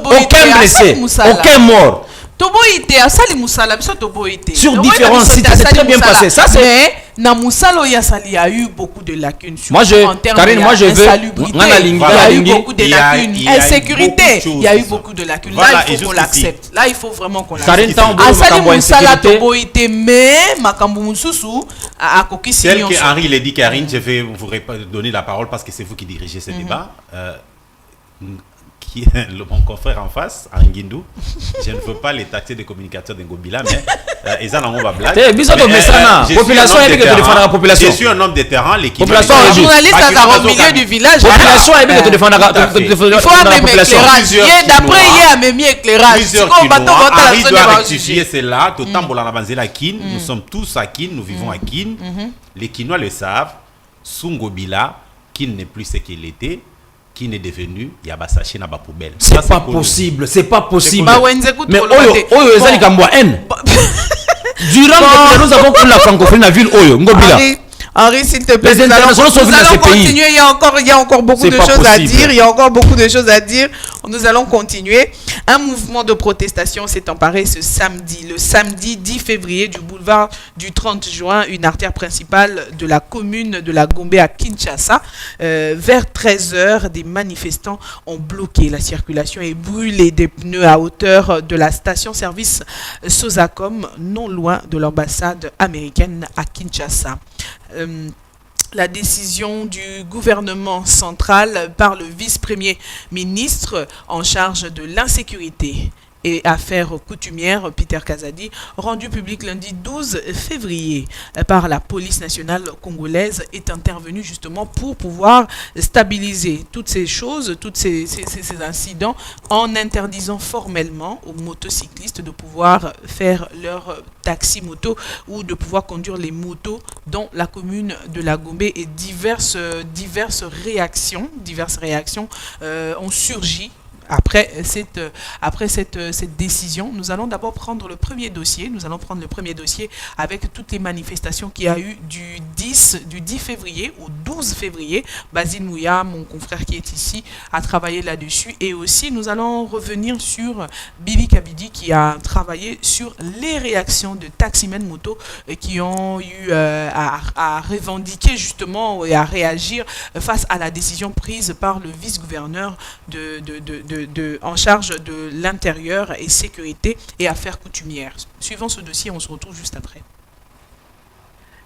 Aucun blessé, aucun mort. Sur différents sites, ça s'est très bien passé. Ça, c'est... Na Moussalo Yassali, il y a eu beaucoup de lacunes. Karine, moi je veux. Il y a eu beaucoup de lacunes. Insécurité, il y a eu beaucoup de lacunes. Là, il faut qu'on l'accepte. Là, il faut vraiment qu'on l'accepte. Asali Moussala Toboïté, mais Makambu Moussousou a coquille. Celle que Henri l'a dit, Karine, je vais vous donner la parole parce que c'est vous qui dirigez ce débat. Qui est mon confrère en face, Anguindou. Je ne veux pas les taxer de communicateurs d'Ngobila, mais ils en ont va blague. Je suis un homme de terrain, l'équipe. Journaliste au milieu du village. Population est bien de défendre la population. Il faut même éclairage. D'après, il y a même éclairage. Henri doit rectifier cela. Nous sommes tous à Kin, nous vivons à Kin. Les Kinois le savent. Sungobila, Kin n'est plus ce qu'il était. Qui n'est devenu Yabasaché na ba poubelle. C'est pas possible, c'est pas possible. Mais durant que nous avons pris la francophonie dans la ville Oyo, Ngobila. Henri, s'il te plaît, nous allons continuer. Il y a encore beaucoup de choses à dire. Il y a encore beaucoup de choses à dire. Nous allons continuer. Un mouvement de protestation s'est emparé ce samedi, le samedi 10 février du boulevard du 30 juin, une artère principale de la commune de la Gombe à Kinshasa. Vers 13h, des manifestants ont bloqué la circulation et brûlé des pneus à hauteur de la station-service Sosacom, non loin de l'ambassade américaine à Kinshasa. La décision du gouvernement central par le vice-premier ministre en charge de l'insécurité et affaires coutumières, Peter Kazadi, rendu public lundi 12 février par la police nationale congolaise, est intervenu justement pour pouvoir stabiliser toutes ces choses, tous ces incidents, en interdisant formellement aux motocyclistes de pouvoir faire leur taxi-moto ou de pouvoir conduire les motos dans la commune de la Gombe, et diverses réactions ont surgi après cette décision. Nous allons d'abord prendre le premier dossier. Nous allons prendre le premier dossier avec toutes les manifestations qu'il y a eu du 10 février au 12 février. Basile Mouya, mon confrère qui est ici, a travaillé là-dessus. Et aussi, nous allons revenir sur Billy Kabidi qui a travaillé sur les réactions de taximen moto qui ont eu à revendiquer justement et à réagir face à la décision prise par le vice-gouverneur en charge de l'intérieur et sécurité et affaires coutumières. Suivant ce dossier, on se retrouve juste après.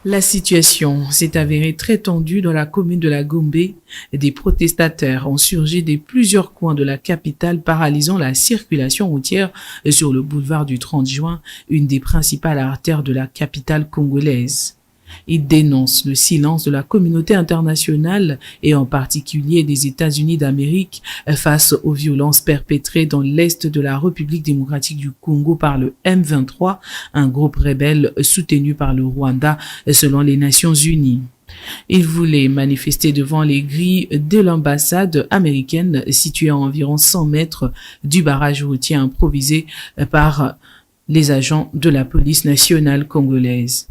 La situation s'est avérée très tendue dans la commune de la Gombe. Des protestataires ont surgi de plusieurs coins de la capitale, paralysant la circulation routière sur le boulevard du 30 juin, une des principales artères de la capitale congolaise. Ils dénoncent le silence de la communauté internationale et en particulier des États-Unis d'Amérique face aux violences perpétrées dans l'est de la République démocratique du Congo par le M23, un groupe rebelle soutenu par le Rwanda selon les Nations Unies. Ils voulaient manifester devant les grilles de l'ambassade américaine située à environ 100 mètres du barrage routier improvisé par les agents de la police nationale congolaise.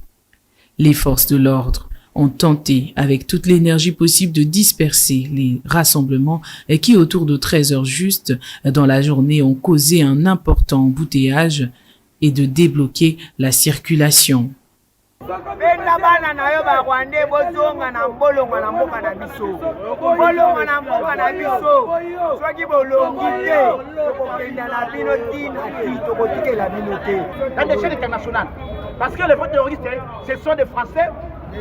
Les forces de l'ordre ont tenté avec toute l'énergie possible de disperser les rassemblements qui, autour de 13 heures juste dans la journée, ont causé un important embouteillage et de débloquer la circulation. Parce que les votes terroristes, ce sont des Français,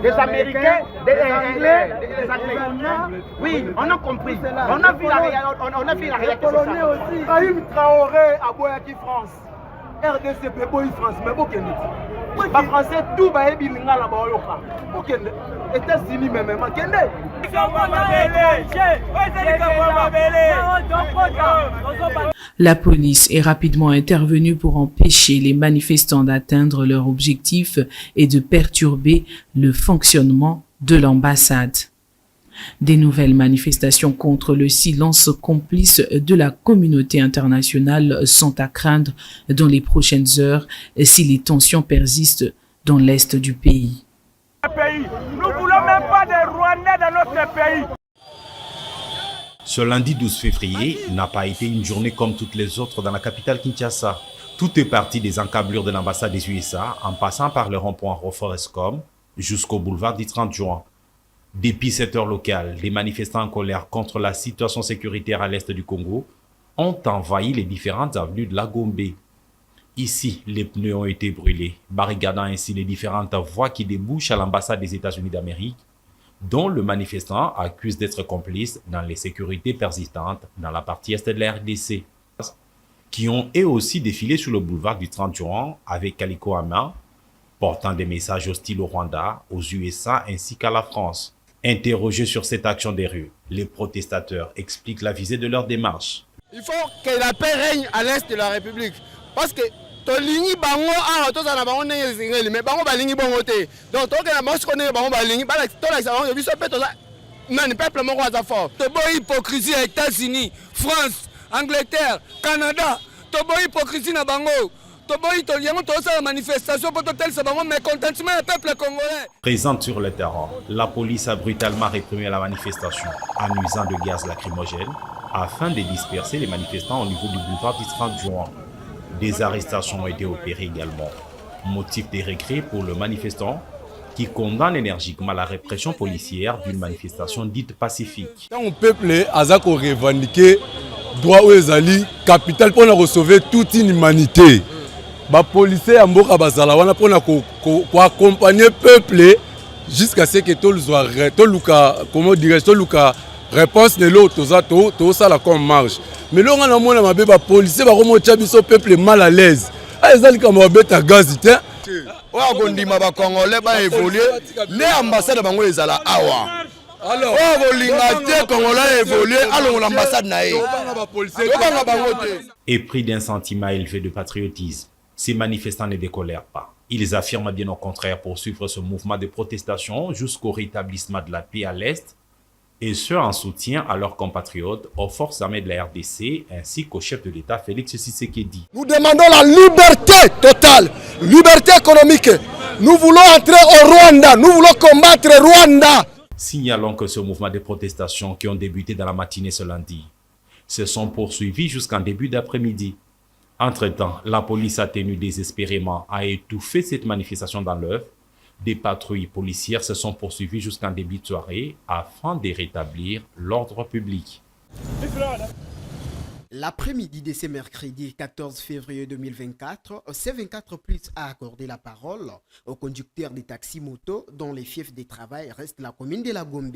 des Américains, des Anglais, des Anglais. Oui, on a compris. On a vu la réalité. Ibrahim Traoré à Boyaki, France. RDCP, Boy France, mais bon, les Français, tout va être bien là-bas. États-Unis, même, La police est rapidement intervenue pour empêcher les manifestants d'atteindre leur objectif et de perturber le fonctionnement de l'ambassade. Des nouvelles manifestations contre le silence complice de la communauté internationale sont à craindre dans les prochaines heures si les tensions persistent dans l'est du pays. Nous ne voulons même pas des Rwandais dans notre pays. Ce lundi 12 février n'a pas été une journée comme toutes les autres dans la capitale Kinshasa. Tout est parti des encablures de l'ambassade des USA en passant par le rond-point Roforescom jusqu'au boulevard du 30 juin. Depuis cette heure locale, les manifestants en colère contre la situation sécuritaire à l'est du Congo ont envahi les différentes avenues de la Gombe. Ici, les pneus ont été brûlés, barricadant ainsi les différentes voies qui débouchent à l'ambassade des États-Unis d'Amérique, dont le manifestant accuse d'être complice dans les sécurités persistantes dans la partie est de la RDC, qui ont eux aussi défilé sur le boulevard du 30 juin avec Kaliko à main, portant des messages hostiles au Rwanda, aux USA ainsi qu'à la France. Interrogés sur cette action des rues, les protestateurs expliquent la visée de leur démarche. Il faut que la paix règne à l'est de la République. Parce que tolingi bango a tozana bango ndenge zingeli mais bango balingi bongo te. Donc tokena bango sikoné bango balingi bala tolakisa bango biso pe toza nani peuple moko aza fort. Toboyi hypocrisie à États-Unis, France, Angleterre, Canada. Toboyi hypocrisie na bango. Présente sur le terrain, la police a brutalement réprimé la manifestation en usant de gaz lacrymogène afin de disperser les manifestants au niveau du boulevard du 30 juin. Des arrestations ont été opérées également. Motif de regret pour le manifestant qui condamne énergiquement la répression policière d'une manifestation dite pacifique. Quand le peuple a revendiqué droit aux alliés, capital pour sauver toute une humanité. Les policiers en Boka Bazala wana pour accompagner le peuple jusqu'à ce que tout le comment dirais-je réponse de l'autre tout ça la comme marche mais là on a mona mabe ba policier ba remonter biso peuple mal à l'aise ah ezali comme ba beta gaz te oya kondima ba congolais ba évoluer ne ambassade bango ezala awa alors oya kolinga te congolais évoluer alongo l'ambassade na ye obanga bango te. Et pris d'un sentiment élevé de patriotisme, ces manifestants ne décolèrent pas. Ils affirment bien au contraire poursuivre ce mouvement de protestation jusqu'au rétablissement de la paix à l'Est, et ce en soutien à leurs compatriotes, aux forces armées de la RDC, ainsi qu'au chef de l'État Félix Tshisekedi. Nous demandons la liberté totale, liberté économique. Nous voulons entrer au Rwanda, nous voulons combattre Rwanda. Signalons que ce mouvement de protestation qui ont débuté dans la matinée ce lundi se sont poursuivis jusqu'en début d'après-midi. Entre-temps, la police a tenu désespérément à étouffer cette manifestation dans l'œuvre. Des patrouilles policières se sont poursuivies jusqu'en début de soirée afin de rétablir l'ordre public. L'après-midi de ce mercredi 14 février 2024, C24 Plus a accordé la parole aux conducteurs des taxis motos dont les fiefs de travail restent la commune de la Gombe.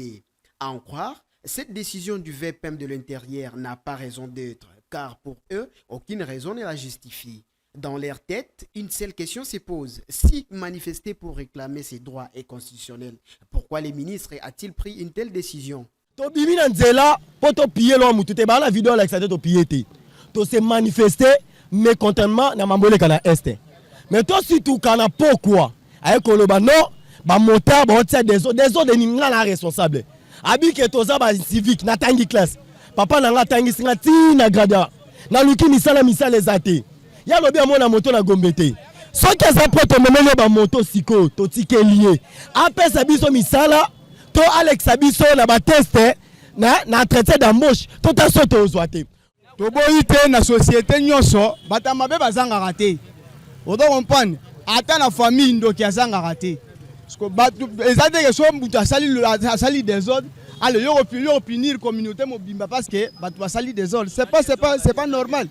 À en croire, cette décision du VPM de l'Intérieur n'a pas raison d'être, car pour eux, aucune raison ne la justifie. Dans leur tête, une seule question se pose. Si manifester pour réclamer ses droits est constitutionnel, pourquoi les ministres a-t-il pris une telle décision? Tobimi na nzela po to piller lo mutu te ba la vidéo like ça to piller te. To se manifester mécontentement na mambole kana est. Mais to surtout kana pourquoi? Ay koloba non, ba moteur ba tia des autres ni ngala responsable. Abi ke toza ba civique na tangi classe. Papa na nga tangi singa ti na grada. Na luki misala ezate. Ya lobi amona moto na Gombe te. So ke za poto memele ba moto siko to tike lié. Apesa biso misala to Alex Abiso na ba test na traité d'embauche to ta soto ozwate. To boyi te na société nyonso batama be bazanga raté. Odo comprendre ata na famille ndoki azanga raté. Parce que batu ezate ke so mbuta sali des ordres. Allez yo punir communauté mobimba parce que batu basali des ordres. C'est pas normal.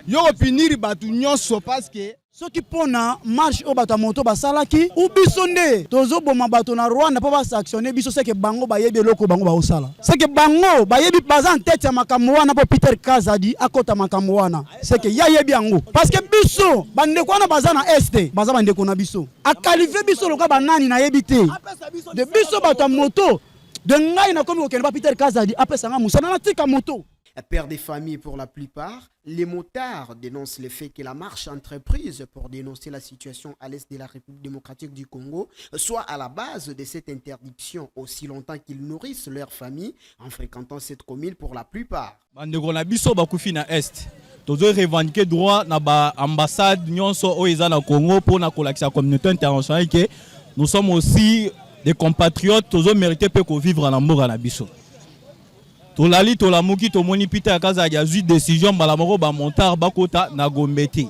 Yo punir batu nyonso parce que soki pona marche o bato moto basalaki ou biso nde tozo boma bato na Rwanda po ba sanctionner biso seke bango bayebi eloko bango ba osala seke bango bayebi baza en tête ya makambo wana po Peter Kazadi akota makambo wana seke ya yebi yango parce que biso bande ko na baza na este baza bande ko na biso akalife biso loka banani na yebi te de biso bato moto de ngai na komi ko kene ba Peter Kazadi apesa nga musana na tika moto. Père des familles pour la plupart, les motards dénoncent le fait que la marche entreprise pour dénoncer la situation à l'est de la République démocratique du Congo soit à la base de cette interdiction aussi longtemps qu'ils nourrissent leur famille en fréquentant cette commune pour la plupart. Bandeko na biso bakufi na est. Tozo revendiquer droit na ba ambassade nyonso o eza na Congo pour na kolakisa communauté internationale que nous sommes aussi des compatriotes tozo mériter pe ko vivre na mboka na biso. Tolali tolamuki tomoni Peter Kazadi a eu décision balamoko ba montar bakota na Gombe te.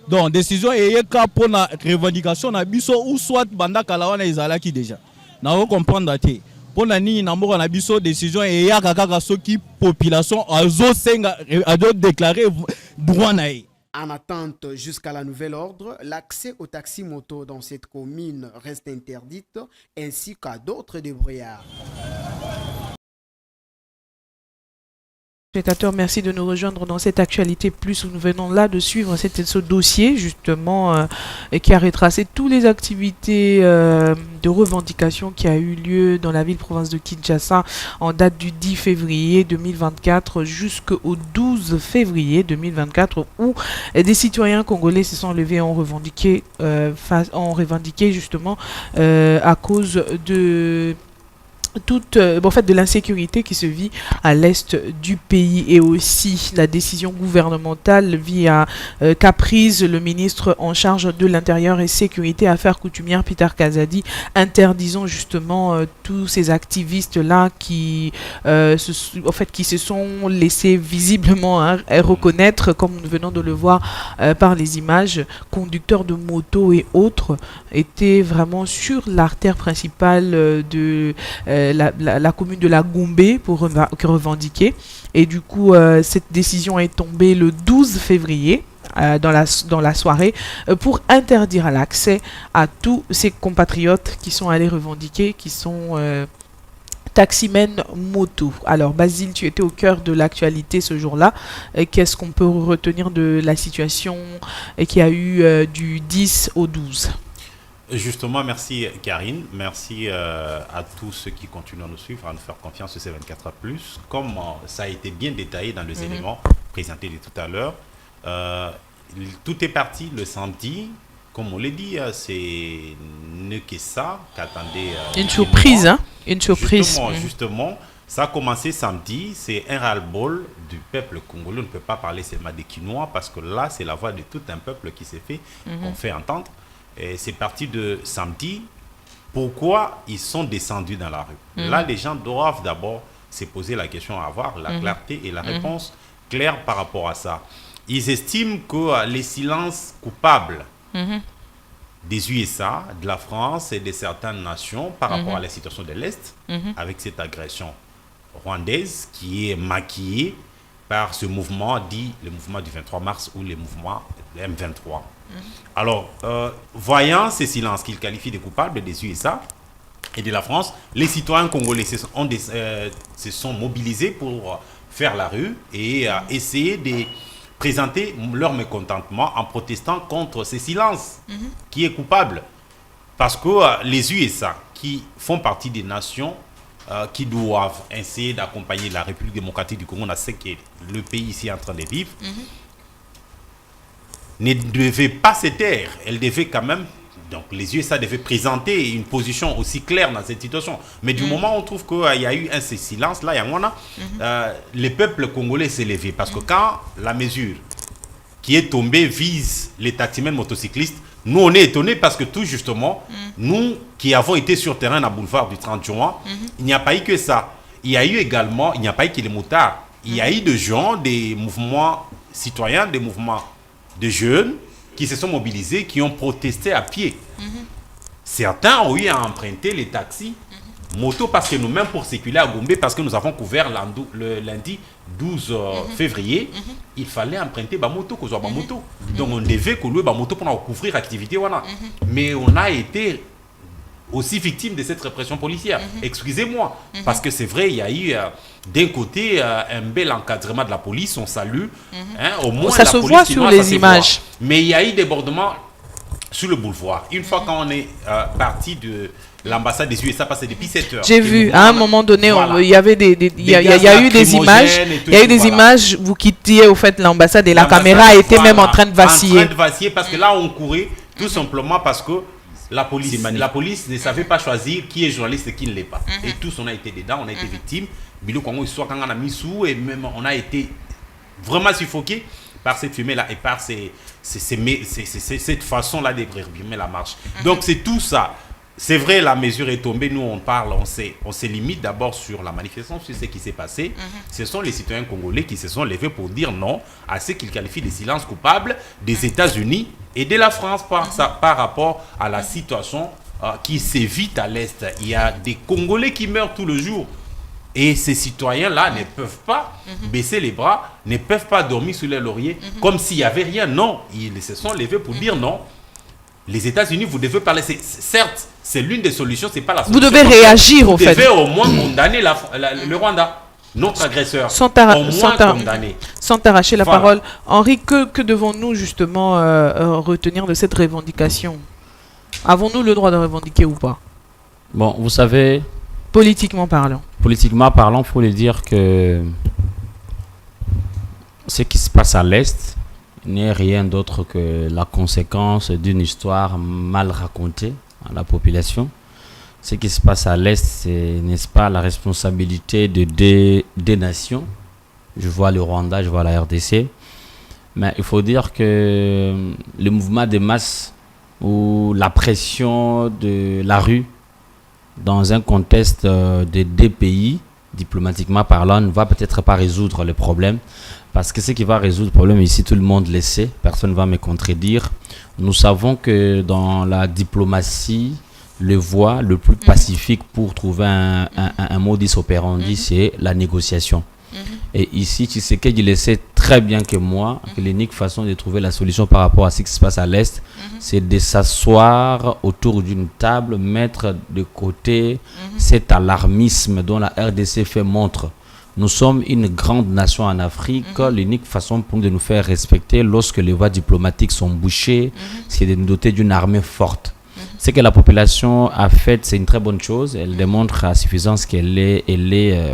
Donc décision eyeka pour la revendication na biso ou soit banda kala wana ezalaki déjà. Na ko comprendre te. Pour na nini na mboka na biso décision eyaka kaka soki population azo senga ado déclarer droit na ye. En attente jusqu'à la nouvelle ordre, l'accès aux taxis motos dans cette commune reste interdite ainsi qu'à d'autres débrouillards. Merci de nous rejoindre dans cette actualité plus où nous venons là de suivre ce dossier justement qui a retracé toutes les activités de revendication qui a eu lieu dans la ville-province de Kinshasa en date du 10 février 2024 jusqu'au 12 février 2024 où des citoyens congolais se sont levés et ont revendiqué justement à cause de de l'insécurité qui se vit à l'est du pays et aussi la décision gouvernementale qu'a prise le ministre en charge de l'Intérieur et Sécurité Affaires coutumières Peter Kazadi, interdisant justement tous ces activistes là qui se sont laissés visiblement reconnaître, comme nous venons de le voir par les images, conducteurs de motos et autres étaient vraiment sur l'artère principale de la commune de la Gombe pour revendiquer. Et du coup, cette décision est tombée le 12 février dans la soirée pour interdire l'accès à tous ces compatriotes qui sont allés revendiquer, qui sont taximènes moto. Alors Basile, tu étais au cœur de l'actualité ce jour-là. Qu'est-ce qu'on peut retenir de la situation qui a eu du 10 au 12? Justement, merci Karine, merci à tous ceux qui continuent à nous suivre, à nous faire confiance sur C24+. Comme ça a été bien détaillé dans les éléments présentés de tout à l'heure, tout est parti le samedi. Comme on l'a dit, c'est ne que ça qu'attendait... une surprise, hein? Une surprise. Justement, ça a commencé samedi. C'est un ras-le-bol du peuple congolais. On ne peut pas parler seulement des Quinois parce que là, c'est la voix de tout un peuple qui s'est fait, qu'on fait entendre. Et c'est parti de samedi. Pourquoi ils sont descendus dans la rue? Là, les gens doivent d'abord se poser la question, avoir la clarté et la réponse claire par rapport à ça. Ils estiment que les silences coupables des USA, de la France et de certaines nations par rapport à la situation de l'Est, avec cette agression rwandaise qui est maquillée par ce mouvement dit le mouvement du 23 mars ou le mouvement M23. Alors, voyant ces silences qu'ils qualifient de coupables des USA et de la France, les citoyens congolais se sont mobilisés pour faire la rue et essayer de présenter leur mécontentement en protestant contre ces silences qui est coupable. Parce que les USA qui font partie des nations qui doivent essayer d'accompagner la République démocratique du Congo dans ce que le pays ici est en train de vivre, ne devaient pas se taire. Elles devaient quand même, donc les USA devaient présenter une position aussi claire dans cette situation. Mais du moment où on trouve qu'il y a eu un silence, là, le peuple congolais s'est levé. Parce que quand la mesure qui est tombée vise les taximènes motocyclistes, nous on est étonnés parce que tout justement, nous qui avons été sur terrain à boulevard du 30 juin, il n'y a pas eu que ça. Il y a eu également, il n'y a pas eu que les motards. Il y a eu des gens, des mouvements citoyens, des mouvements de jeunes qui se sont mobilisés, qui ont protesté à pied. Certains ont eu à emprunter les taxis, moto, parce que nous-mêmes, pour circuler à Gombe, parce que nous avons couvert le lundi 12 février, il fallait emprunter ma moto, donc on devait louer ma moto pour couvrir l'activité. Mais on a été aussi victime de cette répression policière. Excusez-moi, parce que c'est vrai, il y a eu d'un côté un bel encadrement de la police, on salue. Au moins, ça se voit sur les images. Mais il y a eu débordement sur le boulevard. Une fois qu'on est parti de l'ambassade des USA, parce que depuis 7 heures. J'ai vu, à un moment donné, il y avait il y a eu des images. Il y a eu des images, vous quittiez au fait l'ambassade et la caméra était même en train de vaciller. En train de vaciller parce que là, on courait tout simplement parce que la police ne savait pas choisir qui est journaliste et qui ne l'est pas. Et tous, on a été dedans, on a été victimes. Bilou Kongo, histoire quand on a mis sous, et même on a été vraiment suffoqués par cette fumée-là et par cette façon-là de réprimer la marche. Donc, c'est tout ça. C'est vrai, la mesure est tombée. Nous, on parle, on se limite d'abord sur la manifestation, sur ce qui s'est passé. Ce sont les citoyens congolais qui se sont levés pour dire non à ce qu'ils qualifient de silence coupable des États-Unis et de la France par rapport à la situation qui s'évite à l'Est. Il y a des Congolais qui meurent tout le jour. Et ces citoyens-là ne peuvent pas baisser les bras, ne peuvent pas dormir sous les lauriers comme s'il n'y avait rien. Non, ils se sont levés pour dire non. Les États-Unis, vous devez parler. Certes, c'est l'une des solutions, c'est pas la solution. Vous devez réagir, au fait. Vous devez au moins condamner le Rwanda, notre agresseur. Sans t'arracher la parole. Henri, que devons-nous justement retenir de cette revendication? Avons-nous le droit de revendiquer ou pas? Bon, vous savez... Politiquement parlant. Politiquement parlant, il faut le dire que ce qui se passe à l'Est n'est rien d'autre que la conséquence d'une histoire mal racontée à la population. Ce qui se passe à l'Est, c'est, n'est-ce pas, la responsabilité de deux nations. Je vois le Rwanda, je vois la RDC. Mais il faut dire que le mouvement de masse ou la pression de la rue dans un contexte de deux pays, diplomatiquement parlant, ne va peut-être pas résoudre le problème. Parce que ce qui va résoudre le problème ici, tout le monde le sait, personne ne va me contredire. Nous savons que dans la diplomatie, le voie le plus pacifique pour trouver un modus operandi, c'est la négociation. Et ici, Tshisekedi, il sait très bien que moi, que l'unique façon de trouver la solution par rapport à ce qui se passe à l'Est, c'est de s'asseoir autour d'une table, mettre de côté cet alarmisme dont la RDC fait montre. Nous sommes une grande nation en Afrique. L'unique façon pour nous de nous faire respecter lorsque les voies diplomatiques sont bouchées, c'est de nous doter d'une armée forte. Ce que la population a fait, c'est une très bonne chose. Elle démontre à suffisance qu'elle est, elle est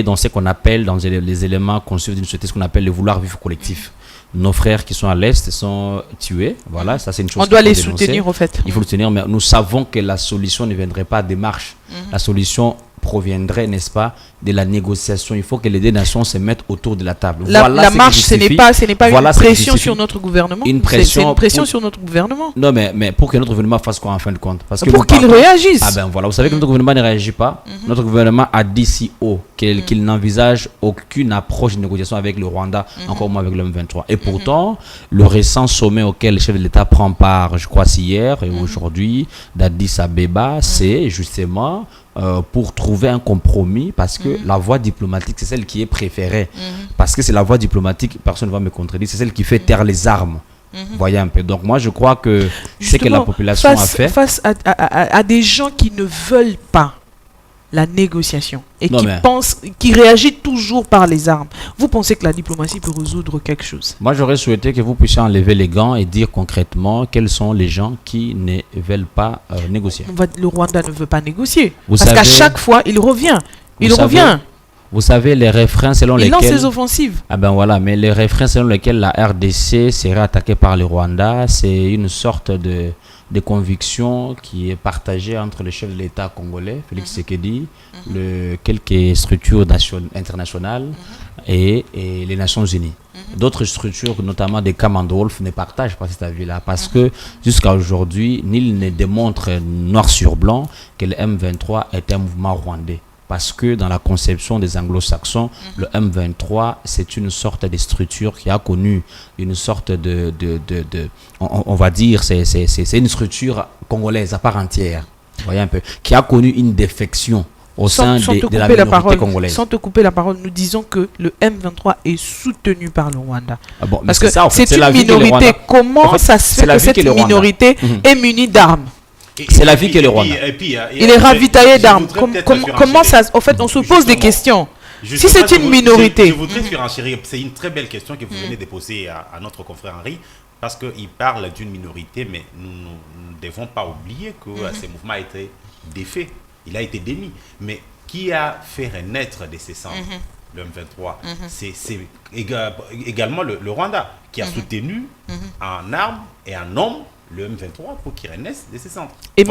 dans ce qu'on appelle, dans les éléments conçus d'une société, ce qu'on appelle le vouloir vivre collectif. Nos frères qui sont à l'Est sont tués. Voilà, ça c'est une chose. On doit les soutenir, au fait. Il faut le soutenir, mais nous savons que la solution ne viendrait pas des marches. La solution proviendrait, n'est-ce pas, de la négociation. Il faut que les deux nations se mettent autour de la table. La marche, ce n'est pas une pression sur notre gouvernement. C'est une pression sur notre gouvernement. Non, mais pour que notre gouvernement fasse quoi en fin de compte? Parce que pour qu'il réagisse. Ah ben voilà, vous savez que notre gouvernement ne réagit pas. Notre gouvernement a dit si haut qu'il n'envisage aucune approche de négociation avec le Rwanda, encore moins avec le M23. Et pourtant, le récent sommet auquel le chef de l'État prend part, je crois, hier et aujourd'hui, d'Addis Abeba, c'est justement pour trouver un compromis, parce que la voie diplomatique, c'est celle qui est préférée. Parce que c'est la voie diplomatique, personne ne va me contredire, c'est celle qui fait taire les armes. Voyez un peu. Donc moi, je crois que c'est que la population a fait. Face à des gens qui ne veulent pas la négociation et qui réagissent toujours par les armes. Vous pensez que la diplomatie peut résoudre quelque chose? Moi, j'aurais souhaité que vous puissiez enlever les gants et dire concrètement quels sont les gens qui ne veulent pas négocier. Le Rwanda ne veut pas négocier. Parce qu'à chaque fois, il revient. Vous savez, les refrains selon lesquels... Il lance ses offensives. Ah ben voilà, mais les refrains selon lesquels la RDC serait attaquée par le Rwanda, c'est une sorte de conviction qui est partagée entre le chef de l'État congolais, Félix Tshisekedi, quelques structures internationales et les Nations Unies. D'autres structures, notamment des Commonwealth, ne partagent pas cet avis-là parce que jusqu'à aujourd'hui, nul ne démontre noir sur blanc que le M23 est un mouvement rwandais. Parce que dans la conception des anglo-saxons, le M23, c'est une sorte de structure qui a connu une sorte on va dire, c'est une structure congolaise à part entière, voyez un peu, qui a connu une défection au sein de la minorité congolaise. Sans te couper la parole, nous disons que le M23 est soutenu par le Rwanda. Parce que c'est une minorité. Comment ça se fait que cette minorité est munie d'armes? C'est la vie que le Rwanda. Il est ravitaillé d'armes. Comment ça... En fait, on se pose des questions. Si c'est une minorité... Je voudrais surenchérir. C'est une très belle question que vous venez de poser à notre confrère Henri, parce qu'il parle d'une minorité, mais nous ne devons pas oublier que ce mouvement a été défait. Il a été démis. Mais qui a fait renaître de ses cendres le M23? C'est également le Rwanda qui a soutenu en armes et en hommes le M23 pour qu'il renaisse de ses centres. Et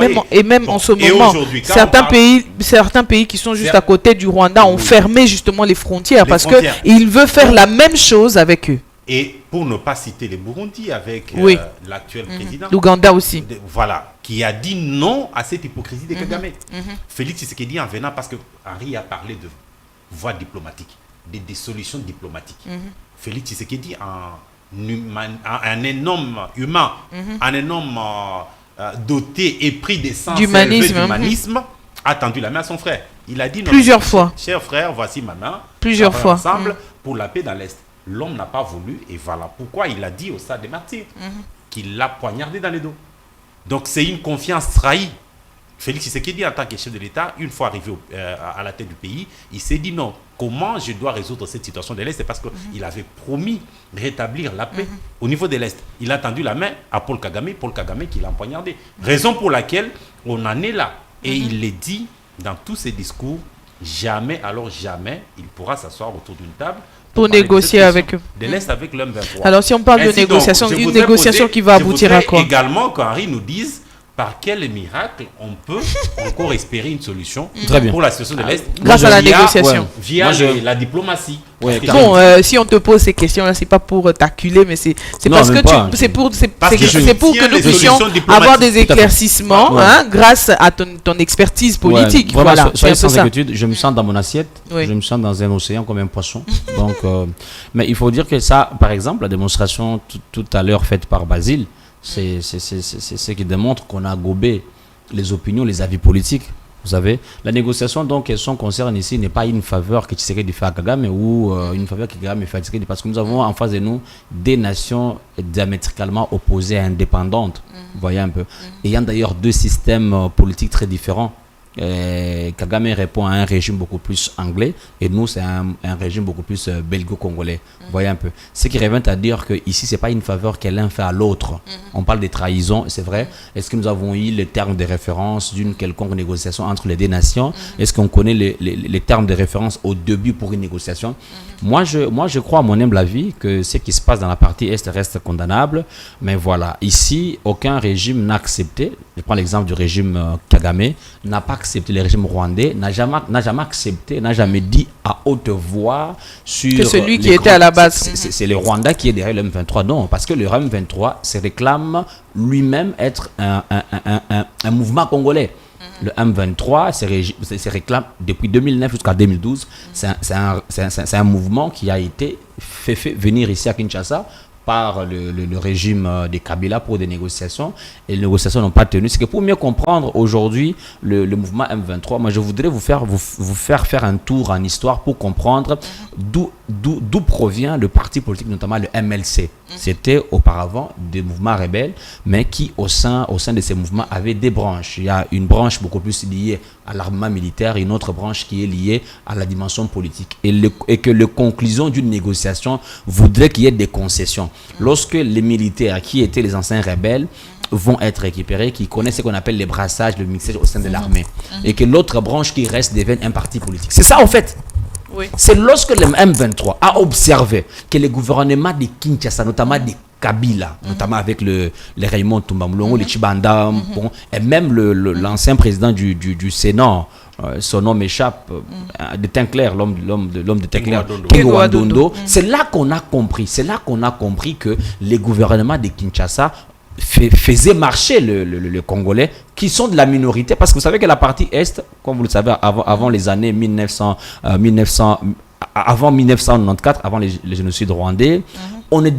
même en ce moment, certains pays qui sont juste à côté du Rwanda ont fermé justement les frontières parce qu'ils veulent faire la même chose avec eux. Et pour ne pas citer les Burundi avec l'actuel président, l'Ouganda aussi. Voilà, qui a dit non à cette hypocrisie de Kagame. Félix Tshisekedi en venant, parce que Henri a parlé de voies diplomatiques, des solutions diplomatiques. Félix Tshisekedi un énorme humain, un homme doté et pris des sens d'humanisme, a tendu la main à son frère. Il a dit non, plusieurs fois, cher frère, voici ma main, plusieurs fois ensemble pour la paix dans l'Est. L'homme n'a pas voulu et voilà pourquoi il a dit au stade des martyrs qu'il l'a poignardé dans le dos. Donc c'est une confiance trahie. Félix Tshisekedi, en tant que chef de l'État, une fois arrivé à la tête du pays, il s'est dit non, comment je dois résoudre cette situation de l'Est? C'est parce qu'il avait promis de rétablir la paix au niveau de l'Est. Il a tendu la main à Paul Kagame qui l'a empoignardé. Raison pour laquelle on en est là. Et il le dit dans tous ses discours, jamais, alors jamais, il pourra s'asseoir autour d'une table pour négocier avec eux. De l'Est avec l'M23. Alors si on parle de négociation, une négociation qui va aboutir à quoi? Également qu'Henri nous dise par quel miracle on peut encore espérer une solution pour la situation de l'Est grâce à la négociation, via la diplomatie. Bon, si on te pose ces questions-là, c'est pas pour t'acculer, mais c'est parce que c'est pour que nous puissions avoir des éclaircissements grâce à ton expertise politique. Voilà, soyez sans inquiétude, je me sens dans mon assiette, je me sens dans un océan comme un poisson. Donc, mais il faut dire que ça, par exemple, la démonstration tout à l'heure faite par Basile, c'est ce qui démontre qu'on a gobé les opinions, les avis politiques. Vous savez, la négociation donc son concerne ici n'est pas une faveur que Tshisekedi fait à Kagame ou une faveur que Kagame fait à Tshisekedi, parce que nous avons en face de nous des nations diamétralement opposées et indépendantes. Vous voyez un peu. Ayant d'ailleurs deux systèmes politiques très différents. Kagame répond à un régime beaucoup plus anglais et nous c'est un régime beaucoup plus belgo-congolais. Vous voyez un peu. Ce qui revient à dire que ici c'est pas une faveur que l'un fait à l'autre. On parle des trahisons, c'est vrai. Est-ce que nous avons eu les termes de référence d'une quelconque négociation entre les deux nations? Est-ce qu'on connaît les termes de référence au début pour une négociation? Moi je crois à mon humble avis que ce qui se passe dans la partie Est reste condamnable, mais voilà, ici aucun régime n'a accepté, je prends l'exemple du régime Kagame, n'a pas accepté, le régime rwandais n'a jamais accepté, n'a jamais dit à haute voix sur... Que celui qui était à la base. C'est le Rwanda qui est derrière le M23, non, parce que le M23 se réclame lui-même être un mouvement congolais. Le M23 se réclame depuis 2009 jusqu'à 2012. C'est un mouvement qui a été fait venir ici à Kinshasa par le régime de Kabila pour des négociations, et les négociations n'ont pas tenu. C'est que pour mieux comprendre aujourd'hui le mouvement M23, moi je voudrais vous faire un tour en histoire pour comprendre d'où provient le parti politique, notamment le MLC. C'était auparavant des mouvements rebelles, mais qui au sein de ces mouvements avaient des branches. Il y a une branche beaucoup plus liée à l'armement militaire et une autre branche qui est liée à la dimension politique. Et que les conclusions d'une négociation voudraient qu'il y ait des concessions. Lorsque les militaires, qui étaient les anciens rebelles, vont être récupérés, qui connaissent ce qu'on appelle les brassages, le mixage au sein de l'armée, et que l'autre branche qui reste devienne un parti politique. C'est ça en fait. Oui. C'est lorsque le M23 a observé que les gouvernements de Kinshasa, notamment des Kabila, notamment avec le Raymond Toumba-Moulongo, les Chibanda, bon, et même l'ancien président du Sénat, son nom m'échappe, de teint clair, l'homme de teint clair, Kingo Adondo. C'est là qu'on a compris que les gouvernements de Kinshasa faisaient marcher le Congolais, qui sont de la minorité, parce que vous savez que la partie Est, comme vous le savez, avant les années avant 1994, avant les génocides rwandais, il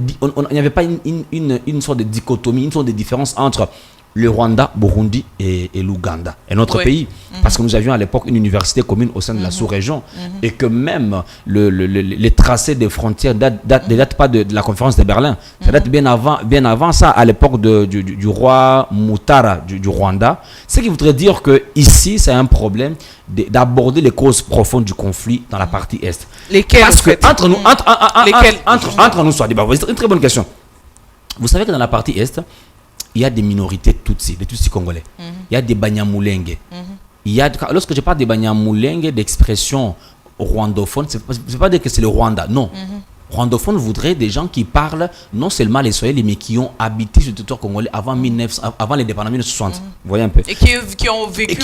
n'y avait pas une sorte de dichotomie, une sorte de différence entre le Rwanda, Burundi et l'Ouganda, et notre pays. Parce que nous avions à l'époque une université commune au sein de la sous-région, et que même les tracés des frontières ne datent pas de la conférence de Berlin. Ça date bien avant ça, à l'époque du roi Mutara du Rwanda. Ce qui voudrait dire que ici, c'est un problème d'aborder les causes profondes du conflit dans la partie Est. Lesquelles? Parce que entre nous, soit débat. C'est une très bonne question. Vous savez que dans la partie Est, il y a des minorités Tutsi, les Tutsi congolais. Il y a des Banyamulenge. Lorsque je parle des Banyamulenge, d'expression rwandophone, c'est pas dire que c'est le Rwanda, non. Rwandophone voudrait des gens qui parlent non seulement les Swahili, mais qui ont habité sur le territoire congolais avant l'indépendance 1960. Vous voyez un peu. Et qui ont vécu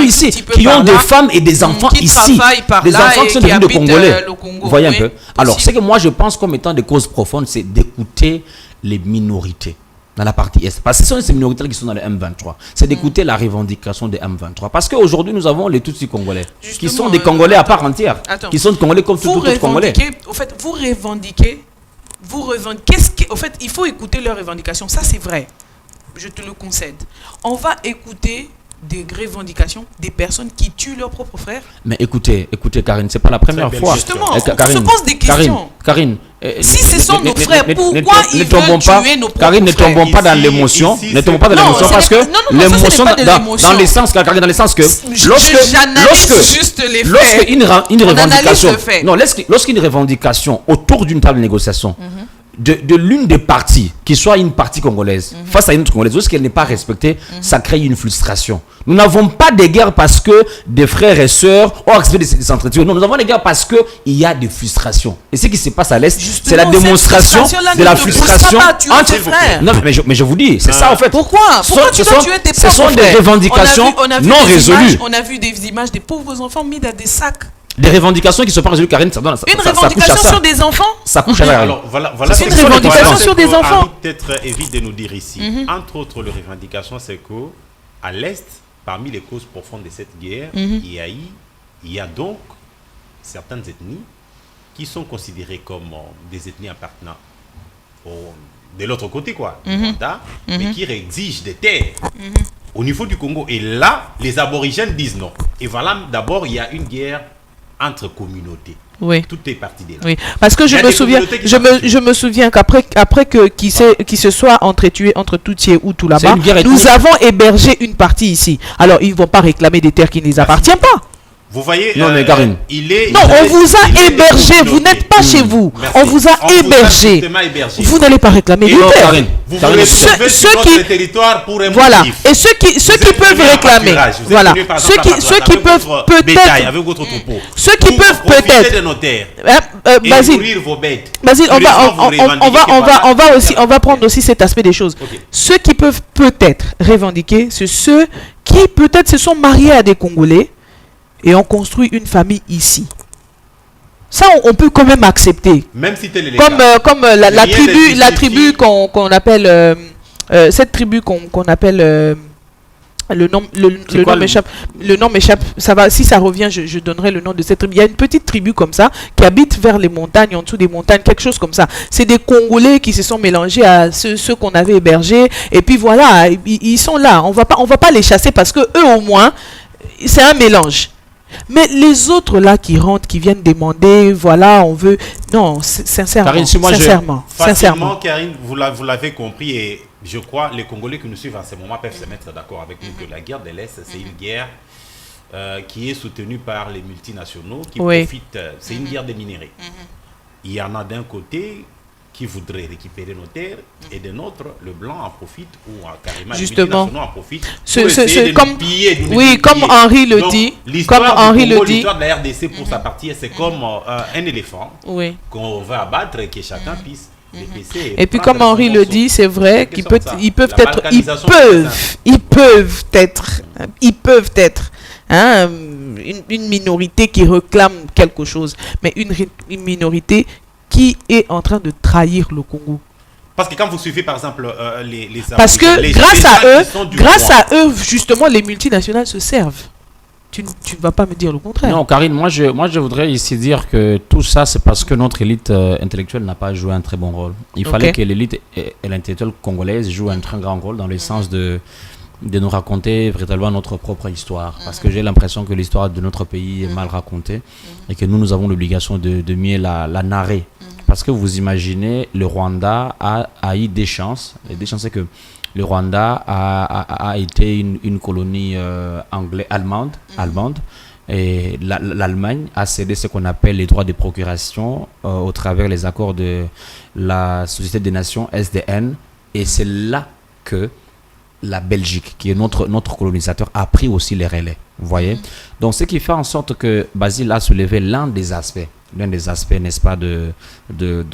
ici, qui ont des femmes et des enfants ici. Des enfants qui sont devenus des Congolais. Vous voyez un peu. Alors, ce que moi je pense comme étant des causes profondes, c'est d'écouter les minorités dans la partie Est. Parce que ce sont ces minorités qui sont dans le M23. C'est d'écouter la revendication des M23. Parce qu'aujourd'hui, nous avons les Tutsis congolais, qui sont des Congolais à part entière, qui sont congolais comme tout autre Congolais. Au fait, vous revendiquez, au fait, il faut écouter leurs revendications. Ça, c'est vrai. Je te le concède. On va écouter des revendications des personnes qui tuent leurs propres frères. Mais écoutez, Karine, c'est pas la première fois. Justement, on se pose des questions. Karine, si ce sont nos frères, pourquoi ils veulent tuer nos propres frères? Karine, ne tombons pas dans l'émotion. Ne tombons pas dans l'émotion, parce que l'émotion, dans le sens que lorsqu'une revendication autour d'une table de négociation de l'une des parties, qui soit une partie congolaise, face à une autre congolaise, lorsqu'elle n'est pas respectée, ça crée une frustration. Nous n'avons pas de guerre parce que des frères et sœurs ont accepté de s'entretuer. Non, nous avons des guerres parce qu'il y a des frustrations. Et ce qui se passe à l'Est, c'est la démonstration de la frustration entre frères. Non, mais je vous dis, c'est ça en fait. Pourquoi tu dois tuer tes propres frères? Ce sont des revendications non résolues. On a vu des images des pauvres enfants mis dans des sacs. Des revendications qui ne sont pas résolues, Karine. Une revendication sur des enfants? Ça couche à la Alors, voilà c'est une revendication sur des enfants. Peut-être évite de nous dire ici. Entre autres, les revendications, c'est qu'à l'Est, parmi les causes profondes de cette guerre, il y a donc certaines ethnies qui sont considérées comme des ethnies appartenant de l'autre côté, quoi, Rwanda, mais qui exigent des terres au niveau du Congo. Et là, les aborigènes disent non. Et voilà, d'abord, il y a une guerre entre communautés. Oui. Tout est parti de là. Oui, parce que je me souviens qu'après qui se soit entretué entre Tutsi et Hutu là-bas, nous avons hébergé une partie ici. Alors ils ne vont pas réclamer des terres qui ne les appartiennent pas. Vous voyez, non, mais Karine. On vous a hébergé, vous n'êtes pas chez vous. Merci. On vous a hébergé. Vous n'allez pas réclamer des terres. Vous voulez retrouver sur notre territoire pour un motif. Et ceux qui peuvent réclamer, voilà, ceux qui peuvent peut-être, avec votre troupeau, ceux qui peuvent peut-être, de nos terres, Basile, on va prendre aussi cet aspect des choses. Ceux qui peuvent peut-être revendiquer, c'est ceux qui peut-être se sont mariés à des Congolais et ont construit une famille ici. Ça, on peut quand même accepter. Même si comme la tribu qu'on appelle cette tribu qu'on appelle le nom m'échappe. Ça va, si ça revient, je donnerai le nom de cette tribu. Il y a une petite tribu comme ça qui habite vers les montagnes, en dessous des montagnes, quelque chose comme ça. C'est des Congolais qui se sont mélangés à ceux qu'on avait hébergés. Et puis voilà, ils sont là. On va pas les chasser parce que eux au moins, c'est un mélange. Mais les autres là qui rentrent, qui viennent demander, voilà, on veut... Non, sincèrement, Karine, sincèrement. Karine, vous l'avez compris et je crois les Congolais qui nous suivent en ce moment peuvent se mettre d'accord avec nous que la guerre de l'Est, c'est une guerre qui est soutenue par les multinationaux qui profitent. C'est une guerre des minéraux. Il y en a d'un côté qui voudraient récupérer nos terres et de l'autre, le blanc en profite ou carrément justement, les multinationaux en profitent. Comme Henri le dit. L'histoire de la RDC pour sa partie, c'est comme un éléphant qu'on va abattre et que chacun puisse dépêcher. Et puis comme Henri le dit, c'est vrai qu'ils peuvent être une minorité qui réclame quelque chose, mais une minorité qui est en train de trahir le Congo. Parce que quand vous suivez par exemple les parce que grâce à eux, justement, les multinationales se servent. Tu ne vas pas me dire le contraire. Non, Karine, moi je voudrais ici dire que tout ça, c'est parce que notre élite intellectuelle n'a pas joué un très bon rôle. Il fallait que l'élite et l'intellectuelle congolaise jouent un très grand rôle dans le sens de nous raconter véritablement notre propre histoire. Parce que j'ai l'impression que l'histoire de notre pays est mal racontée et que nous avons l'obligation de mieux la narrer. Parce que vous imaginez, le Rwanda a eu des chances. Et des chances, c'est que le Rwanda a été une colonie allemande. Et l'Allemagne a cédé ce qu'on appelle les droits de procuration au travers des accords de la Société des Nations, SDN. Et c'est là que la Belgique, qui est notre colonisateur, a pris aussi les relais. Vous voyez? Donc, ce qui fait en sorte que Basile a soulevé l'un des aspects, n'est-ce pas, de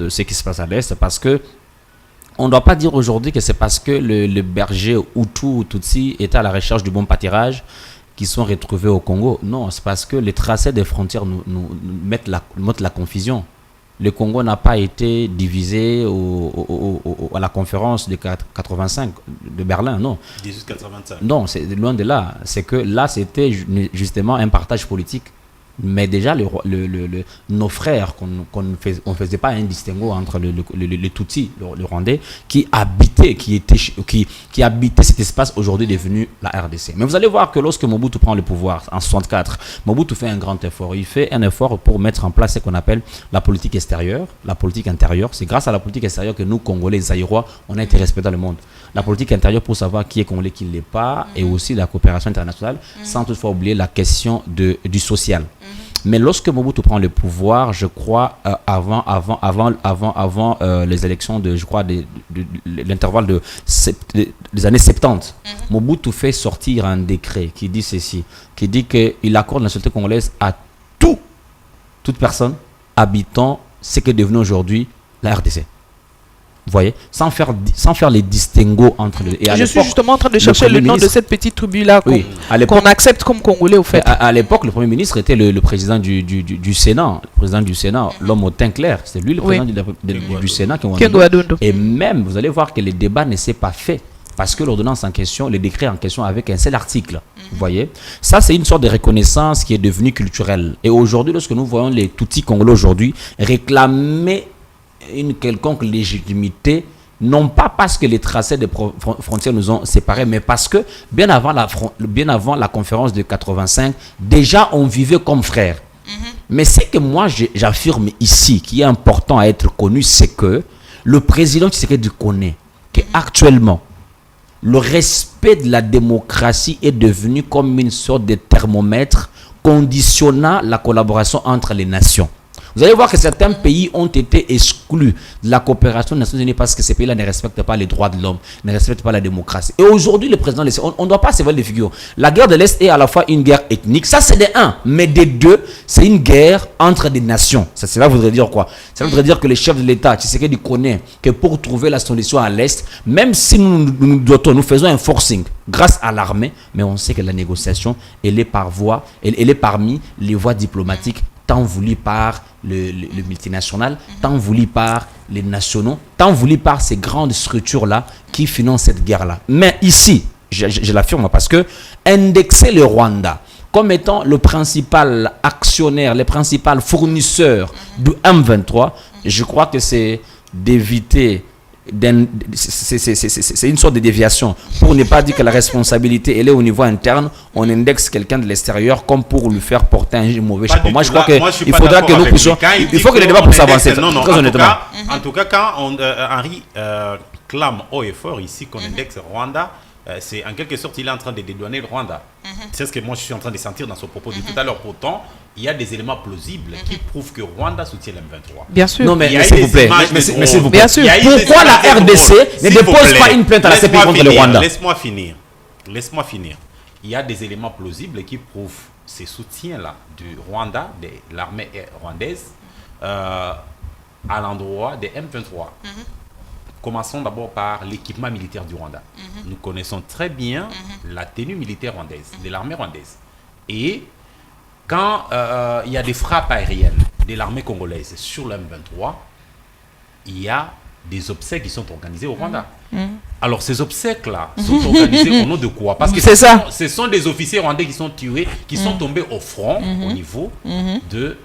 ce qui se passe à l'Est, parce que on ne doit pas dire aujourd'hui que c'est parce que le berger Hutu ou Tutsi est à la recherche du bon pâturage qui sont retrouvés au Congo. Non, c'est parce que les tracés des frontières nous mettent la confusion. Le Congo n'a pas été divisé à la conférence de 85 de Berlin, non. 1885. Non, c'est loin de là. C'est que là, c'était justement un partage politique. Mais déjà, nos frères, on ne faisait pas un distinguo entre le Tutsi, le Rwandais, qui habitait cet espace aujourd'hui devenu la RDC. Mais vous allez voir que lorsque Mobutu prend le pouvoir en 64, Mobutu fait un grand effort. Il fait un effort pour mettre en place ce qu'on appelle la politique extérieure, la politique intérieure. C'est grâce à la politique extérieure que nous, Congolais, Zaïrois, on a été respectés dans le monde. La politique intérieure pour savoir qui est Congolais, qui ne l'est pas, et aussi la coopération internationale, sans toutefois oublier la question du social. Mais lorsque Mobutu prend le pouvoir, je crois, avant les élections de l'intervalle des années 70, Mobutu fait sortir un décret qui dit ceci, qui dit qu'il accorde la nationalité congolaise à toute personne habitant ce qui est devenu aujourd'hui la RDC. Vous voyez, sans faire les distinguos entre les... Je suis justement en train de chercher le nom de cette petite tribu-là qu'on accepte comme Congolais, au fait. À l'époque, le Premier ministre était le président du Sénat. Le président du Sénat, l'homme au teint clair. C'est lui le président du Sénat. Et même, vous allez voir que le débat ne s'est pas fait. Parce que l'ordonnance en question, le décret en question avec un seul article. Vous voyez, ça c'est une sorte de reconnaissance qui est devenue culturelle. Et aujourd'hui, lorsque nous voyons les Tutsis congolais aujourd'hui réclamer une quelconque légitimité non pas parce que les tracés des frontières nous ont séparés, mais parce que bien avant la conférence de 85, déjà on vivait comme frères. Mais ce que moi j'affirme ici, qui est important à être connu, c'est que le président Tshisekedi connaît qu'actuellement, le respect de la démocratie est devenu comme une sorte de thermomètre conditionnant la collaboration entre les nations. Vous allez voir que certains pays ont été exclus de la coopération des Nations Unies parce que ces pays-là ne respectent pas les droits de l'homme, ne respectent pas la démocratie. Et aujourd'hui, le président, on ne doit pas se voir les figures. La guerre de l'Est est à la fois une guerre ethnique, ça c'est des un, mais des deux, c'est une guerre entre des nations. Cela voudrait dire quoi? Ça voudrait dire que le chef de l'État, Tshisekedi, connaît que pour trouver la solution à l'Est, même si nous faisons un forcing grâce à l'armée, mais on sait que la négociation, elle est parmi les voies diplomatiques tant voulu par le multinational, tant voulu par les nationaux, tant voulu par ces grandes structures-là qui financent cette guerre-là. Mais ici, je l'affirme parce que indexer le Rwanda comme étant le principal actionnaire, le principal fournisseur du M23, je crois que c'est d'éviter... C'est une sorte de déviation pour ne pas dire que la responsabilité elle est au niveau interne. On indexe quelqu'un de l'extérieur comme pour lui faire porter un mauvais chapeau. Moi je crois qu'il faudra que nous puissions, il faut que les débats puissent avancer très honnêtement. En tout cas, quand Henri clame haut et fort ici qu'on indexe Rwanda, c'est en quelque sorte il est en train de dédouaner le Rwanda. C'est ce que moi je suis en train de sentir dans son propos de tout à l'heure. Pourtant, il y a des éléments plausibles qui prouvent que Rwanda soutient l'M23. Bien sûr. Non, mais s'il vous plaît. Mais s'il vous plaît. Bien sûr. Pourquoi la RDC ne dépose pas une plainte à la CPI contre le Rwanda? Laisse-moi finir. Laisse-moi finir. Il y a des éléments plausibles qui prouvent ces soutiens-là du Rwanda, de l'armée rwandaise, à l'endroit des M23. Commençons d'abord par l'équipement militaire du Rwanda. Nous connaissons très bien la tenue militaire rwandaise, de l'armée rwandaise. Et quand il y a des frappes aériennes de l'armée congolaise sur le M23, il y a des obsèques qui sont organisées au Rwanda. Alors ces obsèques-là sont organisées au nom de quoi? Parce que ce sont des officiers rwandais qui sont tués, qui sont tombés au front au niveau de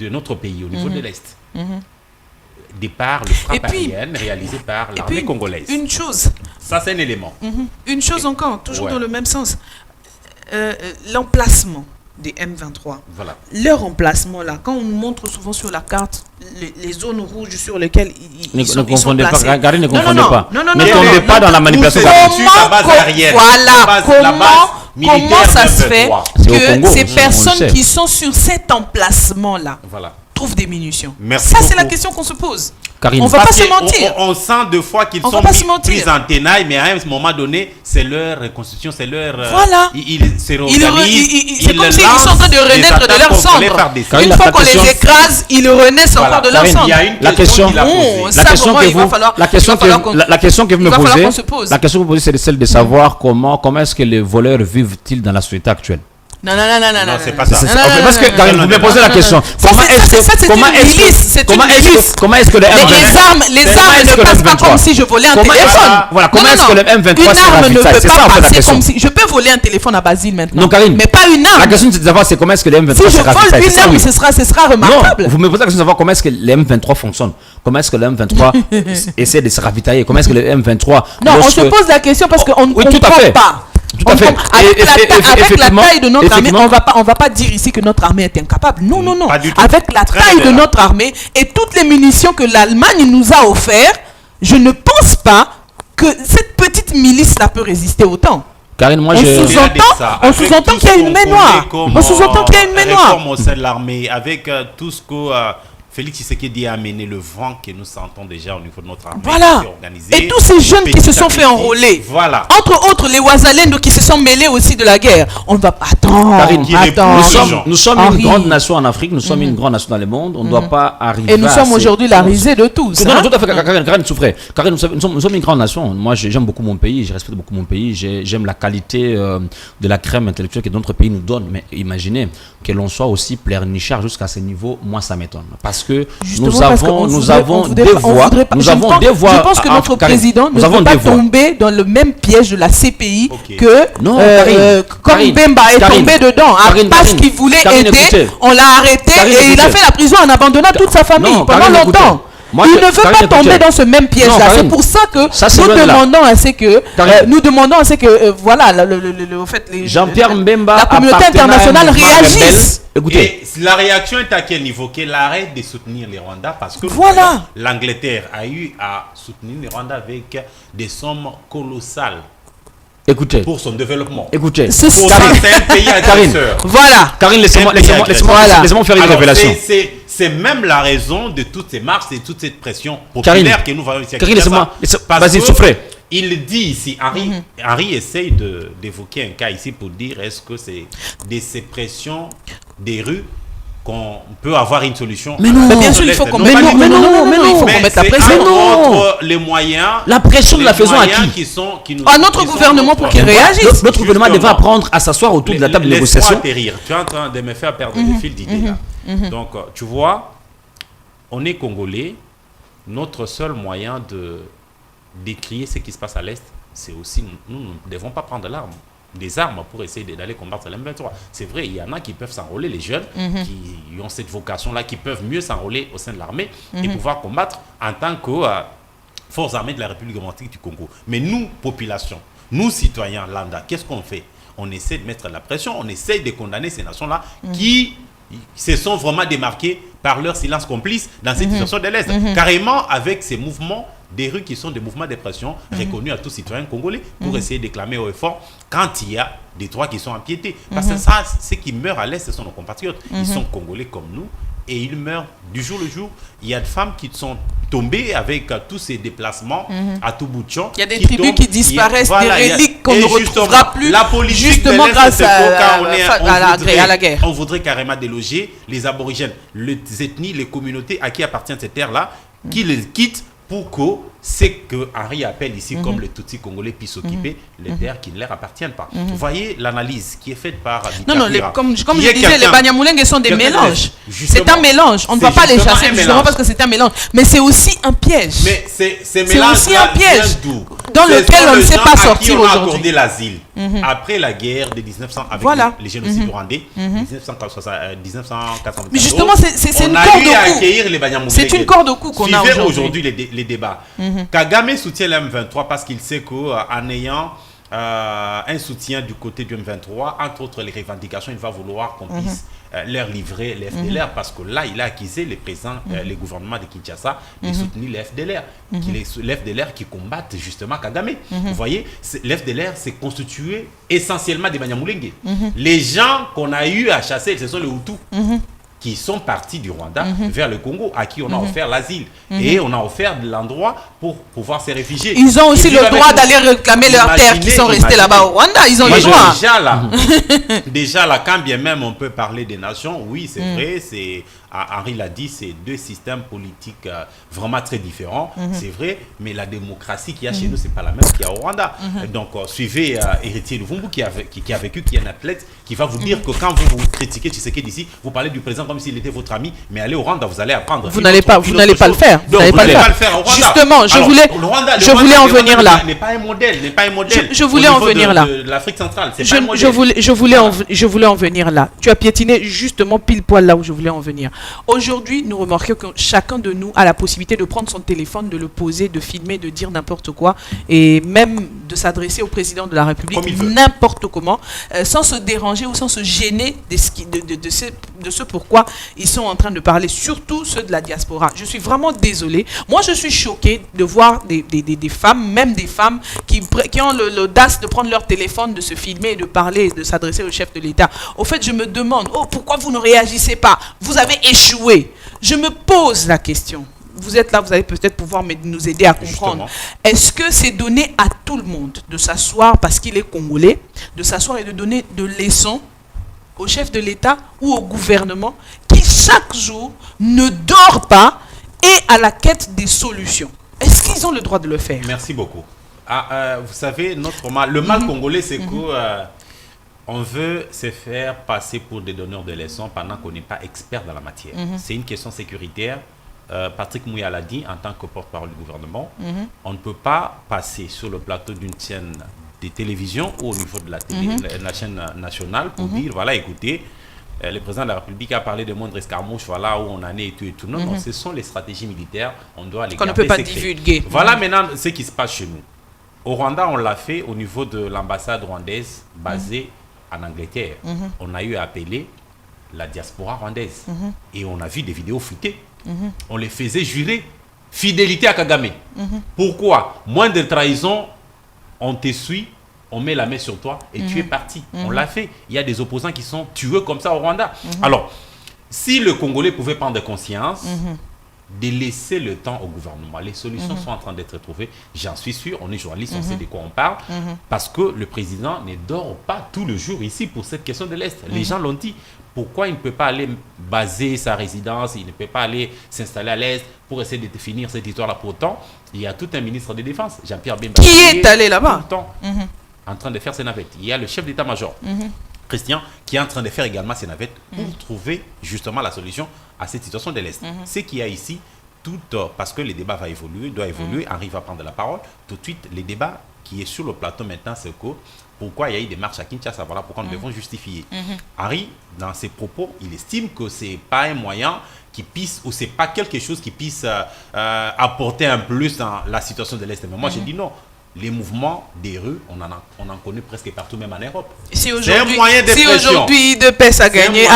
notre pays, au niveau de l'Est. Départ le frappe aérienne réalisé par l'armée congolaise. Une chose. Ça, c'est un élément. Une chose encore, toujours dans le même sens. L'emplacement des M23. Voilà. Leur emplacement, là, quand on nous montre souvent sur la carte les zones rouges sur lesquelles ils sont placés. Ne confondez pas. Non, ne tombez pas dans la manipulation. Comment ça se fait que ces personnes qui sont sur cet emplacement-là trouvent des munitions? Ça, c'est la question qu'on se pose. Karine. On ne va pas se mentir. On sent deux fois qu'ils sont pris en tenaille, mais à un moment donné, c'est leur reconstitution, c'est leur... Voilà. Ils se réorganisent. C'est comme s'ils sont en train de renaître de leur cendre. Une fois qu'on les écrase, ils renaissent encore de leur cendre. La question que vous me posez, c'est celle de savoir comment est-ce que les voleurs vivent-ils dans la société actuelle. Non, c'est pas ça. Parce que Karine, vous me posez la question. Comment est-ce que les armes ne passent pas comme si je volais un téléphone. Voilà, comment est-ce que le M23 une arme ne peut pas passer comme si je peux voler un téléphone à Basile maintenant. Non, Karine, mais pas une arme. La question c'est de savoir c'est comment est-ce que le M23 si je vole une arme, ce sera remarquable. Non, vous me posez la question de savoir comment est-ce que le M23 fonctionne. Comment est-ce que le M23 essaie de se ravitailler. Comment est-ce que le M23 Non, on se pose la question parce qu'on ne comprend pas. Tout à fait. Avec la taille de notre armée, on va pas dire ici que notre armée est incapable. Non. Avec la taille de notre armée et toutes les munitions que l'Allemagne nous a offertes, je ne pense pas que cette petite milice-là peut résister autant. Karine, moi, on sous-entend qu'il y a une main noire. On sous-entend qu'il y a une main noire. Réforme au sein de l'armée, avec tout ce que Félix Tshisekedi a amené, le vent que nous sentons déjà au niveau de notre armée. Voilà. Et tous ces jeunes qui se sont fait enrôler. Voilà. Entre autres, les Ouazalendo qui se sont mêlés aussi de la guerre. On ne va pas attendre. Nous sommes une grande nation en Afrique, nous sommes une grande nation dans le monde. On ne doit pas arriver. Et nous sommes aujourd'hui la risée de tous. Non, tout à fait. Karine souffrait. Karine, nous sommes une grande nation. Moi, j'aime beaucoup mon pays, je respecte beaucoup mon pays. J'aime la qualité de la crème intellectuelle que d'autres pays nous donnent. Mais imaginez que l'on soit aussi pleurnichard jusqu'à ce niveau, moi, ça m'étonne. Parce que nous avons des voix. Je pense que notre président ne veut pas tomber dans le même piège de la CPI que comme Bemba est tombé dedans. Parce qu'il voulait aider, on l'a arrêté et il a fait la prison en abandonnant toute sa famille pendant longtemps. il ne veut pas tomber dans ce même piège-là. C'est pour ça que nous demandons à ce que, voilà, au fait, Jean-Pierre Mbemba, la communauté internationale réagisse. Écoutez, la réaction est à quel niveau? Qu'elle arrête de soutenir les Rwandais parce que voilà, l'Angleterre a eu à soutenir les Rwandais avec des sommes colossales. Écoutez, pour son développement. Écoutez, c'est un pays agresseur. Voilà. Karine, laissez-moi faire une révélation. C'est même la raison de toutes ces marches et toute cette pression populaire que nous voyons ici. Karine, laissez-moi. Vas-y, souffrez. Il dit ici, Henri essaye d'évoquer un cas ici pour dire est-ce que c'est de ces pressions des rues qu'on peut avoir une solution. Mais non, bien sûr, il faut qu'on mette la pression. Entre les moyens, la pression de la faisons à qui à notre gouvernement pour qu'il réagisse. Notre gouvernement devrait apprendre à s'asseoir autour de la table de négociation. Tu es en train de me faire perdre le fil d'idée là. Donc, tu vois, on est Congolais. Notre seul moyen de décrier ce qui se passe à l'Est, c'est aussi, nous ne devons pas prendre des armes pour essayer d'aller combattre l'M23. C'est vrai, il y en a qui peuvent s'enrôler, les jeunes qui ont cette vocation-là, qui peuvent mieux s'enrôler au sein de l'armée et pouvoir combattre en tant que force armée de la République démocratique du Congo. Mais nous, population, nous, citoyens lambda, qu'est-ce qu'on fait? On essaie de mettre la pression, on essaie de condamner ces nations-là qui se sont vraiment démarquées par leur silence complice dans cette situation de l'Est. Carrément avec ces mouvements des rues qui sont des mouvements de pression reconnus à tous citoyens congolais pour essayer de clamer au effort quand il y a des droits qui sont empiétés. Parce que ça, ceux qui meurent à l'Est, ce sont nos compatriotes. Ils sont congolais comme nous et ils meurent du jour au jour. Il y a des femmes qui sont tombées avec tous ces déplacements à tout bout de champ. Il y a des tribus qui disparaissent, des reliques qu'on ne retrouvera plus. La politique justement grâce à la guerre. On voudrait carrément déloger les aborigènes, les ethnies, les communautés à qui appartiennent ces terres-là, qui les quittent pour que ce que Henri appelle ici comme les Tutsis congolais puissent s'occuper les terres qui ne leur appartiennent pas. Vous voyez l'analyse qui est faite par comme je disais, les Banyamulenge sont des mélanges. C'est un mélange. On ne va pas les chasser justement parce que c'est un mélange. Mais c'est aussi un piège. Mais c'est aussi un piège dans lequel on ne sait pas sortir aujourd'hui. On a accordé l'asile après la guerre de 1900 avec les génocides rwandais, 1980. Mais justement, c'est une corde au cou. C'est une corde au cou qu'on a aujourd'hui les débats. Kagame soutient l'M23 parce qu'il sait qu'en ayant un soutien du côté du M23, entre autres les revendications, il va vouloir qu'on puisse leur livrer les FDLR parce que là, il a accusé les présents, les gouvernements de Kinshasa de soutenir les FDLR. Les FDLR qui combattent justement Kagame. Vous voyez, les FDLR s'est constitué essentiellement des Banyamulenge. Les gens qu'on a eu à chasser, ce sont les Hutus. Qui sont partis du Rwanda vers le Congo, à qui on a offert l'asile. Et on a offert de l'endroit pour pouvoir se réfugier. Ils ont aussi le droit d'aller réclamer leurs terres qui sont restées là-bas au Rwanda. Ils ont le droit. Déjà là, quand bien même on peut parler des nations, oui, c'est vrai, Henri l'a dit, c'est deux systèmes politiques vraiment très différents, c'est vrai, mais la démocratie qu'il y a chez nous, c'est pas la même qu'il y a au Rwanda. Donc, suivez Héritier Luvumbu qui a vécu, qui est un athlète, qui va vous dire que quand vous critiquez Tshisekedi d'ici, vous parlez du président comme s'il était votre ami, mais allez au Rwanda, vous allez apprendre. Vous n'allez pas le faire. Vous n'allez pas le faire au Rwanda. Justement, je voulais en venir là. N'est pas un modèle, Je voulais en venir là. L'Afrique centrale, c'est pas un modèle. Je voulais en venir là. Tu as piétiné justement pile poil là où je voulais en venir. Aujourd'hui, nous remarquons que chacun de nous a la possibilité de prendre son téléphone, de le poser, de filmer, de dire n'importe quoi et même de s'adresser au président de la République n'importe comment, sans se déranger ou sans se gêner de ce pourquoi ils sont en train de parler, surtout ceux de la diaspora. Je suis vraiment désolée. Moi, je suis choquée de voir des femmes, même des femmes qui ont l'audace de prendre leur téléphone, de se filmer et de parler, de s'adresser au chef de l'État. Au fait, je me demande, pourquoi vous ne réagissez pas? Vous avez échoué. Je me pose la question. Vous êtes là, vous allez peut-être pouvoir nous aider à comprendre. Est-ce que c'est donné à tout le monde de s'asseoir parce qu'il est congolais, de s'asseoir et de donner de leçons au chef de l'État ou au gouvernement qui chaque jour ne dort pas et à la quête des solutions? Est-ce qu'ils ont le droit de le faire? Merci beaucoup. Vous savez, le mal congolais, c'est que on veut se faire passer pour des donneurs de leçons pendant qu'on n'est pas expert dans la matière. C'est une question sécuritaire. Patrick Mouya l'a dit en tant que porte-parole du gouvernement. On ne peut pas passer sur le plateau d'une chaîne de télévision ou au niveau de la chaîne nationale pour dire, voilà, écoutez, le président de la République a parlé de moindre escarmouche, voilà où on en est et tout. Non, non, ce sont les stratégies militaires, on doit les garder qu'on ne peut pas secrets. divulguer. Voilà maintenant ce qui se passe chez nous. Au Rwanda, on l'a fait au niveau de l'ambassade rwandaise basée en Angleterre. On a eu à appeler la diaspora rwandaise. Et on a vu des vidéos fuitées. On les faisait jurer fidélité à Kagame. Pourquoi? Moins de trahison, on te suit, on met la main sur toi et tu es parti. On l'a fait. Il y a des opposants qui sont tués comme ça au Rwanda. Alors, si le Congolais pouvait prendre conscience de laisser le temps au gouvernement, les solutions sont en train d'être trouvées. J'en suis sûr, on est journaliste, on sait de quoi on parle. Parce que le président ne dort pas tout le jour ici pour cette question de l'Est. Les gens l'ont dit. Pourquoi il ne peut pas aller baser sa résidence, il ne peut pas aller s'installer à l'Est pour essayer de finir cette histoire-là? Pourtant, il y a tout un ministre de Défense, Jean-Pierre Bemba, qui est allé là-bas en train de faire ses navettes. Il y a le chef d'état-major, Christian, qui est en train de faire également ses navettes pour trouver justement la solution à cette situation de l'Est. Ce qu'il y a ici, parce que le débat va évoluer, doit évoluer, Henri va prendre la parole. Tout de suite, le débat qui est sur le plateau maintenant, c'est que pourquoi il y a eu des marches à Kinshasa, voilà pourquoi nous devons justifier. Henri, dans ses propos, il estime que ce n'est pas un moyen qui puisse, ou ce n'est pas quelque chose qui puisse apporter un plus dans la situation de l'Est. Mais moi, je dis non. Les mouvements des rues, on en connaît presque partout, même en Europe. Si aujourd'hui UDPS a gagné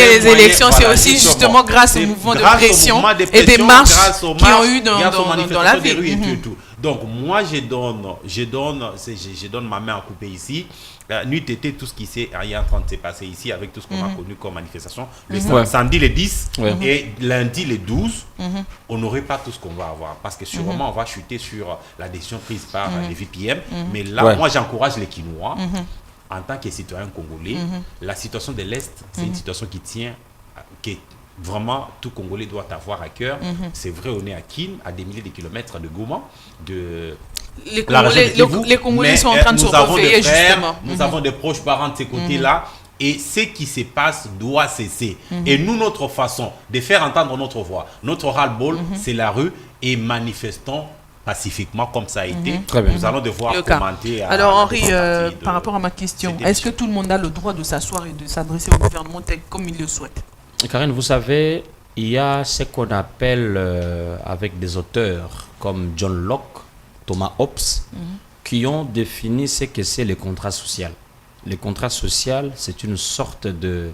les élections, c'est aussi justement grâce au mouvement de pression et des marches qui ont eu dans la ville. Donc moi, je donne ma main à couper ici. Nuit était tout ce qui est en train de se passer ici avec tout ce qu'on a connu comme manifestation. Le samedi le 10 et lundi le 12, on n'aurait pas tout ce qu'on va avoir. Parce que sûrement, on va chuter sur la décision prise par les VPM. Mais là, moi, j'encourage les Quinois. En tant que citoyen congolais, la situation de l'Est, c'est une situation qui tient, qui vraiment, tout Congolais doit avoir à cœur. C'est vrai, on est à Kin, à des milliers de kilomètres de Goma, de les Congolais sont en train de se refaire, justement. Nous avons des proches parents de ces côtés-là. Et ce qui se passe doit cesser. Et nous, notre façon de faire entendre notre voix, notre ras-le-bol, c'est la rue, et manifestons pacifiquement comme ça a été. Nous allons devoir commenter. Alors Henri, par rapport à ma question, est-ce que tout le monde a le droit de s'asseoir et de s'adresser au gouvernement tel comme il le souhaite? Karine, vous savez, il y a ce qu'on appelle, avec des auteurs comme John Locke, Thomas Hobbes, qui ont défini ce que c'est le contrat social. Le contrat social, c'est une sorte de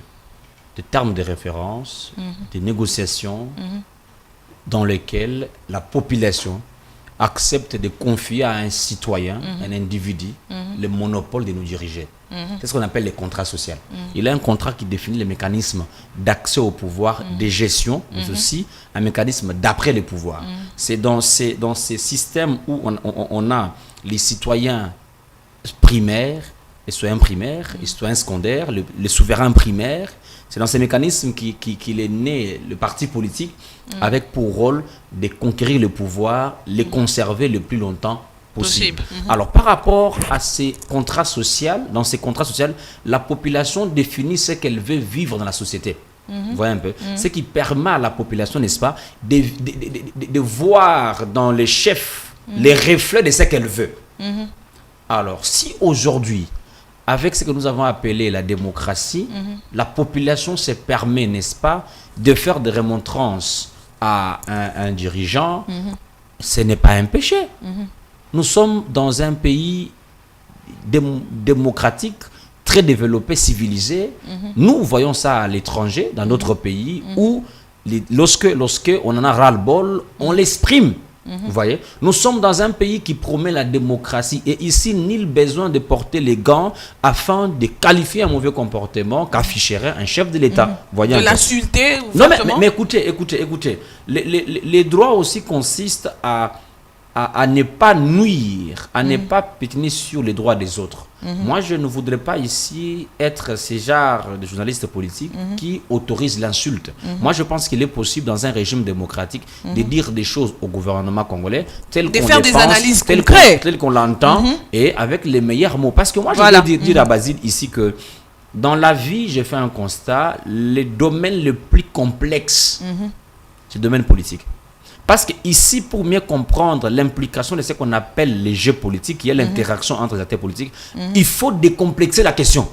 terme de référence, de négociation, dans lesquels la population accepte de confier à un citoyen, un individu, le monopole de nous diriger. C'est ce qu'on appelle le contrat social. Il y a un contrat qui définit les mécanismes d'accès au pouvoir, de gestion, mais aussi un mécanisme d'après le pouvoir. C'est dans ces systèmes où on a les citoyens primaires, les citoyens primaires, les citoyens secondaires, les souverains primaires. C'est dans ces mécanismes qu'il est né le parti politique avec pour rôle de conquérir le pouvoir, les conserver le plus longtemps possible. Alors, par rapport à ces contrats sociaux, dans ces contrats sociaux, la population définit ce qu'elle veut vivre dans la société. Vous voyez un peu. Ce qui permet à la population, n'est-ce pas, de voir dans les chefs les reflets de ce qu'elle veut. Alors, si aujourd'hui, avec ce que nous avons appelé la démocratie, la population se permet, n'est-ce pas, de faire des remontrances à un dirigeant, ce n'est pas un péché. Nous sommes dans un pays démocratique, très développé, civilisé. Nous voyons ça à l'étranger, dans d'autres pays, où lorsque on en a ras-le-bol, on l'exprime. Vous voyez, nous sommes dans un pays qui promet la démocratie et ici, nul besoin de porter les gants afin de qualifier un mauvais comportement qu'afficherait un chef de l'État. De l'insulter. Non, mais écoutez. Les droits aussi consistent à ne pas nuire, à ne pas pétiner sur les droits des autres. Moi, je ne voudrais pas ici être ce genre de journaliste politique qui autorise l'insulte. Moi, je pense qu'il est possible dans un régime démocratique de dire des choses au gouvernement congolais telles qu'on faire des analyses concrètes, telles qu'on l'entend et avec les meilleurs mots. Parce que moi, je veux dire à Basile ici que dans la vie, j'ai fait un constat, le domaine le plus complexe, c'est le domaine politique. Parce qu'ici, pour mieux comprendre l'implication de ce qu'on appelle les jeux politiques, il y a l'interaction entre les acteurs politiques, il faut décomplexer la question.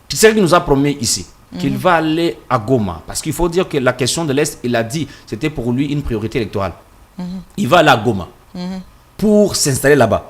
C'est ce qu'il nous a promis ici. qu'il va aller à Goma. Parce qu'il faut dire que la question de l'Est, il a dit, c'était pour lui une priorité électorale. Il va aller à Goma pour s'installer là-bas.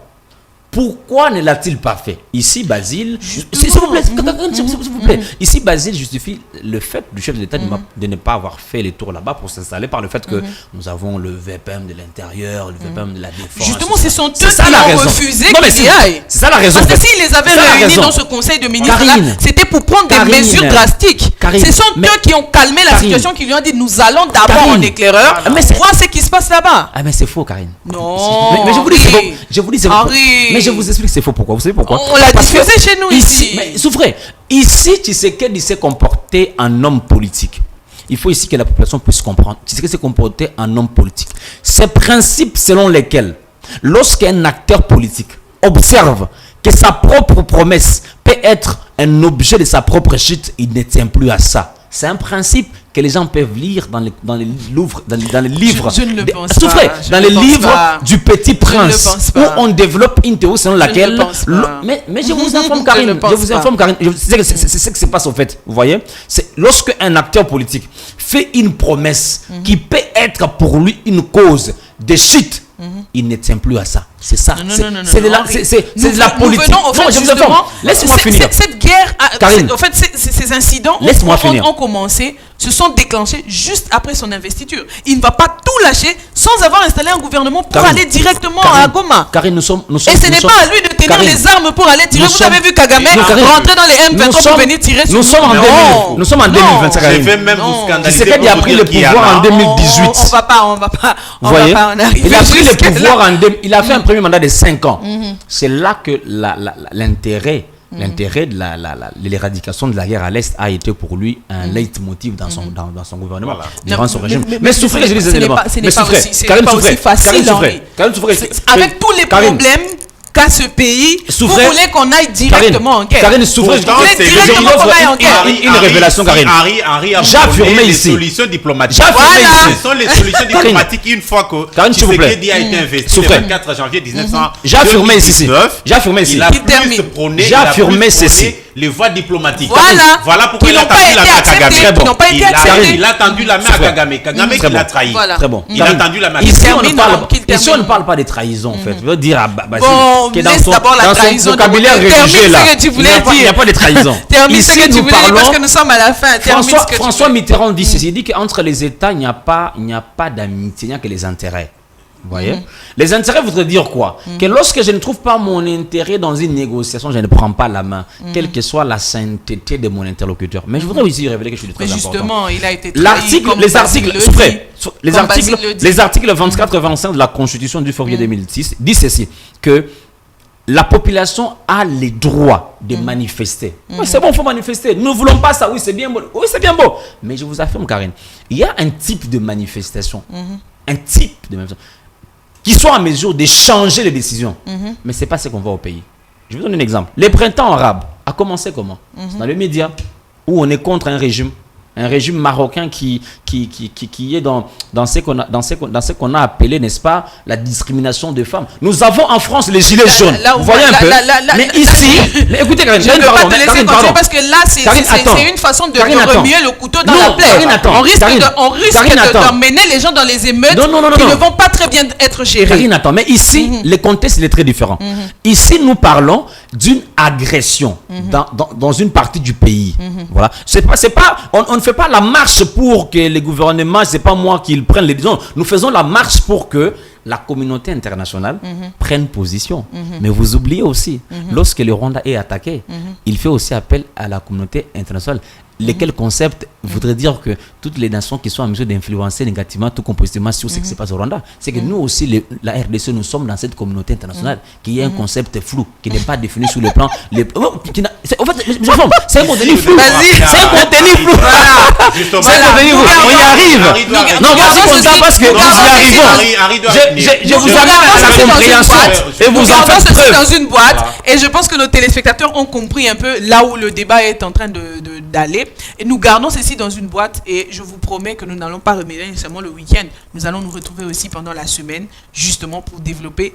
Pourquoi ne l'a-t-il pas fait? Ici, Basile, s'il vous plaît, ici, Basile justifie le fait du chef de l'État de ne pas avoir fait les tours là-bas pour s'installer par le fait que nous avons le VPM de l'intérieur, le VPM de la défense. Justement, ce sont eux qui ont refusé qu'il y aille. C'est ça la raison. Parce que s'ils les avaient réunis dans ce conseil de ministres-là, c'était pour prendre des mesures drastiques. Ce sont eux qui ont calmé la situation, qui lui ont dit nous allons d'abord en éclaireur voir ce qui se passe là-bas. Ah, mais c'est faux, Karine. Non. Mais je vous dis c'est faux. Je vous dis c'est faux. Mais je vous explique c'est faux pourquoi. Vous savez pourquoi? On l'a diffusé chez nous ici. Mais souffrez. Ici, Tshisekedi s'est comporté en homme politique. Il faut ici que la population puisse comprendre. Tshisekedi s'est comporté en homme politique. Ces principes selon lesquels, lorsqu'un acteur politique observe que sa propre promesse peut être un objet de sa propre chute, il ne tient plus à ça. C'est un principe que les gens peuvent lire dans les livres, dans les livres. Je ne le pense souffrez, pas. dans les livres du Petit Prince, où on développe une théorie selon laquelle. Mais je vous informe, Karine. Je vous informe, Karine. C'est ce qui se passe au fait. Vous voyez, c'est lorsque un acteur politique fait une promesse qui peut être pour lui une cause de chute. Il ne tient plus à ça. C'est ça. C'est de la politique. Non, je vous informe. Laisse-moi finir. Cette guerre, en fait, ces incidents ont commencé, se sont déclenchés juste après son investiture. Il ne va pas tout lâcher sans avoir installé un gouvernement pour aller directement à Goma. Karine, nous sommes. Et ce n'est pas à lui de tenir les armes pour aller tirer. Vous avez vu Kagame rentrer dans les M23 pour venir tirer sur nous. Nous sommes en 2025. Je vais même vous scandaliser. Tshisekedi a pris le pouvoir en 2018. On va pas en arriver. Il a pris le pouvoir il a fait un premier mandat de 5 ans. C'est là que l'intérêt de l'éradication de la guerre à l'Est a été pour lui un leitmotiv dans son gouvernement, durant son régime. Mais souffrez, je dis ces éléments. Ce n'est pas aussi facile. Avec tous les problèmes qu'a ce pays, vous voulez qu'on aille directement en guerre. Karine, souffrez. Une révélation, Karine. J'ai affirmé ici. Les solutions diplomatiques. Ce sont les solutions diplomatiques une fois que Tshisekedi a été investi le 24 janvier 1919. J'ai affirmé ici. Il a plus prôné les voies diplomatiques. Voilà pourquoi il a tendu la main à Kagame. Il a tendu la main à Kagame. Kagame qui l'a trahi. Très bon. Il a tendu la main. Ici, on ne parle pas de trahison, en fait. Je veux dire à Basile. Laisse d'abord la trahison. Vocabulaire religieux là, il n'y a pas de trahison. Termine ce que tu voulais dire parce que nous sommes à la fin. François Mitterrand dit ceci, il dit qu'entre les États, il n'y a pas d'amitié, il n'y a que les intérêts. Vous voyez? Les intérêts voudraient dire quoi? Que lorsque je ne trouve pas mon intérêt dans une négociation, je ne prends pas la main, quelle que soit la sainteté de mon interlocuteur. Mais je voudrais aussi révéler quelque chose de très important. Justement, il a été trahi. Les articles 24 et 25 de la Constitution du février 2006 disent ceci, que la population a les droits de manifester. Oui, c'est bon, il faut manifester. Nous ne voulons pas ça. Oui, c'est bien beau. Oui, c'est bien beau. Mais je vous affirme, Karine, il y a un type de manifestation. Un type de manifestation qui soit en mesure de changer les décisions. Mais ce n'est pas ce qu'on voit au pays. Je vais vous donner un exemple. Le printemps arabe a commencé comment? Dans les médias, où on est contre un régime marocain qui est dans ce qu'on a appelé, n'est-ce pas, la discrimination des femmes. Nous avons en France les gilets jaunes. Vous voyez un peu. Mais ici, écoutez, Karine, je ne peux pas te laisser continuer parce que là, c'est une façon de remuer le couteau dans la plaie. On risque d'emmener les gens dans les émeutes qui ne vont pas très bien être gérées. Karine, attends, mais ici, le contexte il est très différent. Ici, nous parlons d'une agression dans une partie du pays. Voilà. On ne fait pas la marche pour que les gouvernements, c'est pas moi qui prenne les décisions. Nous faisons la marche pour que la communauté internationale prenne position. Mais vous oubliez aussi, lorsque le Rwanda est attaqué, il fait aussi appel à la communauté internationale. Lesquels concepts voudraient dire que toutes les nations qui sont en mesure d'influencer négativement tout positivement sur ce qui se passe au Rwanda, c'est que nous aussi, la RDC, nous sommes dans cette communauté internationale qui est un concept flou, qui n'est pas défini sur le plan. En fait, c'est un contenu flou. C'est un contenu flou. On y arrive. Non, moi je suis content parce que nous y arrivons. Je vous amène à la compréhension et vous en faites preuve. Dans une boîte et je pense que nos téléspectateurs ont compris un peu là où le débat est en train d'aller. Et nous gardons ceci dans une boîte et je vous promets que nous n'allons pas remédier seulement le week-end. Nous allons nous retrouver aussi pendant la semaine justement pour développer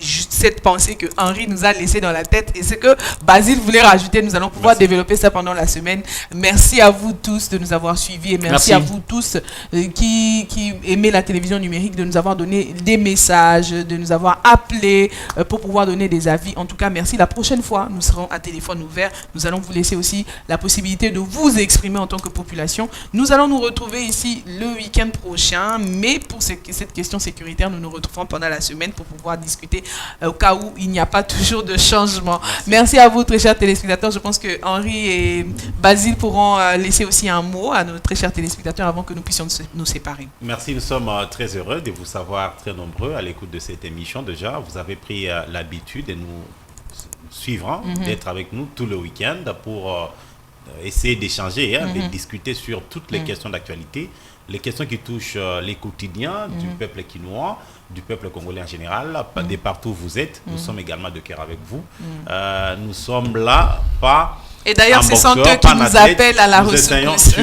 cette pensée que Henri nous a laissée dans la tête et ce que Basile voulait rajouter. Nous allons pouvoir développer ça pendant la semaine. Merci à vous tous de nous avoir suivis et merci à vous tous qui aimez la télévision numérique de nous avoir donné des messages, de nous avoir appelés pour pouvoir donner des avis. En tout cas, merci. La prochaine fois, nous serons à téléphone ouvert. Nous allons vous laisser aussi la possibilité de vous exprimer en tant que population. Nous allons nous retrouver ici le week-end prochain, mais pour cette question sécuritaire, nous nous retrouvons pendant la semaine pour pouvoir discuter au cas où il n'y a pas toujours de changement. Merci à vous, très chers téléspectateurs. Je pense que Henri et Basile pourront laisser aussi un mot à nos très chers téléspectateurs avant que nous puissions nous séparer. Merci, nous sommes très heureux de vous savoir très nombreux à l'écoute de cette émission. Déjà, vous avez pris l'habitude de nous suivre, d'être avec nous tout le week-end pour essayer d'échanger, de discuter sur toutes les questions d'actualité, les questions qui touchent les quotidiens du peuple quinois, du peuple congolais en général, de partout où vous êtes. Nous sommes également de cœur avec vous. Nous sommes là, pas... Et d'ailleurs, ce sont eux qui nous appellent à la ressource.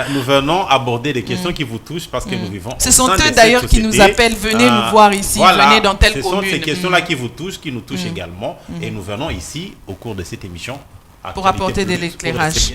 Nous venons aborder des questions qui vous touchent parce que nous vivons. Ce sont eux d'ailleurs qui nous appellent. Venez nous voir ici, venez dans telle commune. Ce sont ces questions-là qui vous touchent, qui nous touchent également. Et nous venons ici, au cours de cette émission, pour apporter de l'éclairage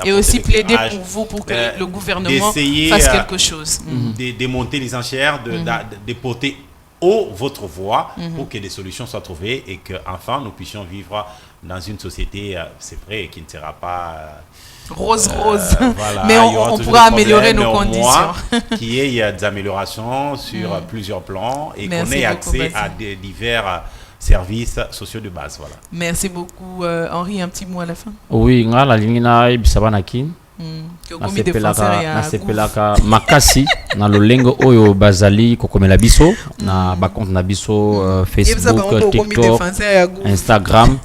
et aussi plaider pour vous, pour que le gouvernement fasse quelque chose. De démonter les enchères, de porter haut votre voix pour que des solutions soient trouvées et qu'enfin nous puissions vivre dans une société, c'est vrai, qui ne sera pas... rose, voilà, mais on pourra améliorer nos conditions. Qu'il y ait des améliorations sur plusieurs plans et qu'on ait accès à des divers services sociaux de base. Voilà. Merci beaucoup. Henri, un petit mot à la fin. Oui, la ligne na bisabanakin. Nasepelaka makasi na lolengo oyo bazali kokomela biso na ba compte na biso Facebook, TikTok, Instagram.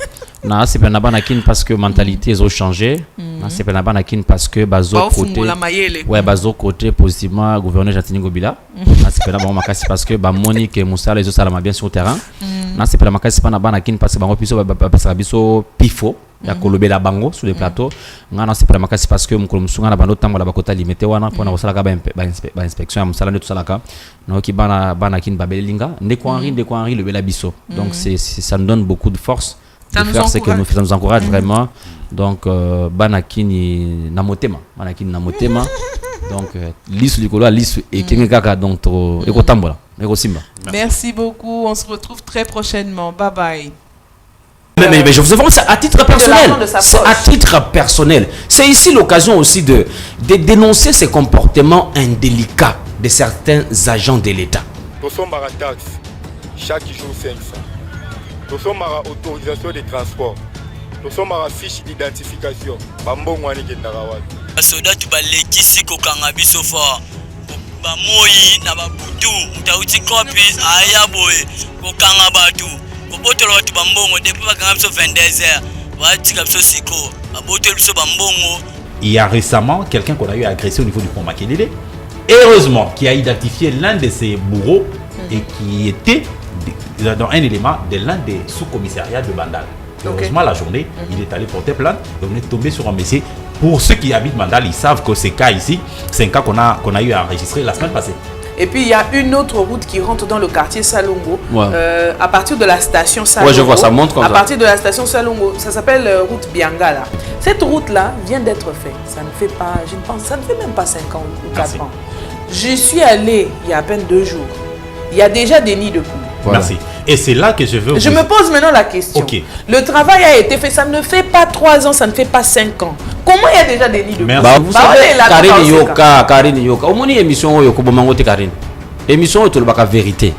Na sepena banakin parce que mentalité ont changé. Na sepena banakin parce que bazo côté bazo côté positivement gouverneur Jatini Ngobila. Na sepena ba makasi parce que ba Monique Moussala les salama bien sur le terrain. Na sepena makasi pa na banakin parce que bango biso ba biso pifo ya kolobela bango sur les plateaux. Ngana sepena makasi parce que mukolo musunga na bando tango la bakota limité wana pona kosala ka ba inspection ya musala ne tout ça ka. No ki banakin babelinga ndeko Henri le bela biso. Donc ça nous donne beaucoup de force. Ça nous encourage vraiment. Donc banakini namotema donc lisu likolo lisu et kengekaka donc ekotambola ekosimba. Merci beaucoup, on se retrouve très prochainement. Bye bye. Mais je vous informe, c'est à titre personnel. C'est à titre personnel. C'est ici l'occasion aussi de dénoncer ces comportements indélicats de certains agents de l'État. Nous sommes à la taxe chaque jour 500. Nous sommes à l'autorisation de transport. Nous sommes à la fiche d'identification. Soda tu balekisi kokanga biso fa ba moyi na ba butu mtauti kopi aya boy kokanga batu kobotolo batu bambongo depuis bakanga biso 22h batika biso siko abotolo biso bambongo. Il y a récemment quelqu'un qu'on a eu agressé au niveau du pont Makelele. Heureusement qui a identifié l'un de ses bourreaux et qui était dans un élément de l'un des sous-commissariats de Bandal. Heureusement, la journée, il est allé porter plainte et on est tombé sur un messier. Pour ceux qui habitent Bandal, ils savent que ces cas ici, c'est un cas qu'on a eu à enregistrer la semaine passée. Et puis il y a une autre route qui rentre dans le quartier Salongo, à partir de la station Salongo. Ouais, je vois, ça monte comme ça. À partir de la station Salongo, ça s'appelle route Biangala. Cette route-là vient d'être faite. Ça ne fait pas, je ne pense, ça ne fait même pas 5 ans ou 4 ans. Je suis allé il y a à peine 2 jours. Il y a déjà des nids de poules. Voilà. Merci. Et c'est là que je veux... Je me pose maintenant la question. Okay. Le travail a été fait, ça ne fait pas 3 ans, ça ne fait pas 5 ans. Comment il y a déjà des nids de poules? Vous savez, Karine Yoka, au moins émission Yoko Bomangote Karine. Émission est tout le bac à vérité.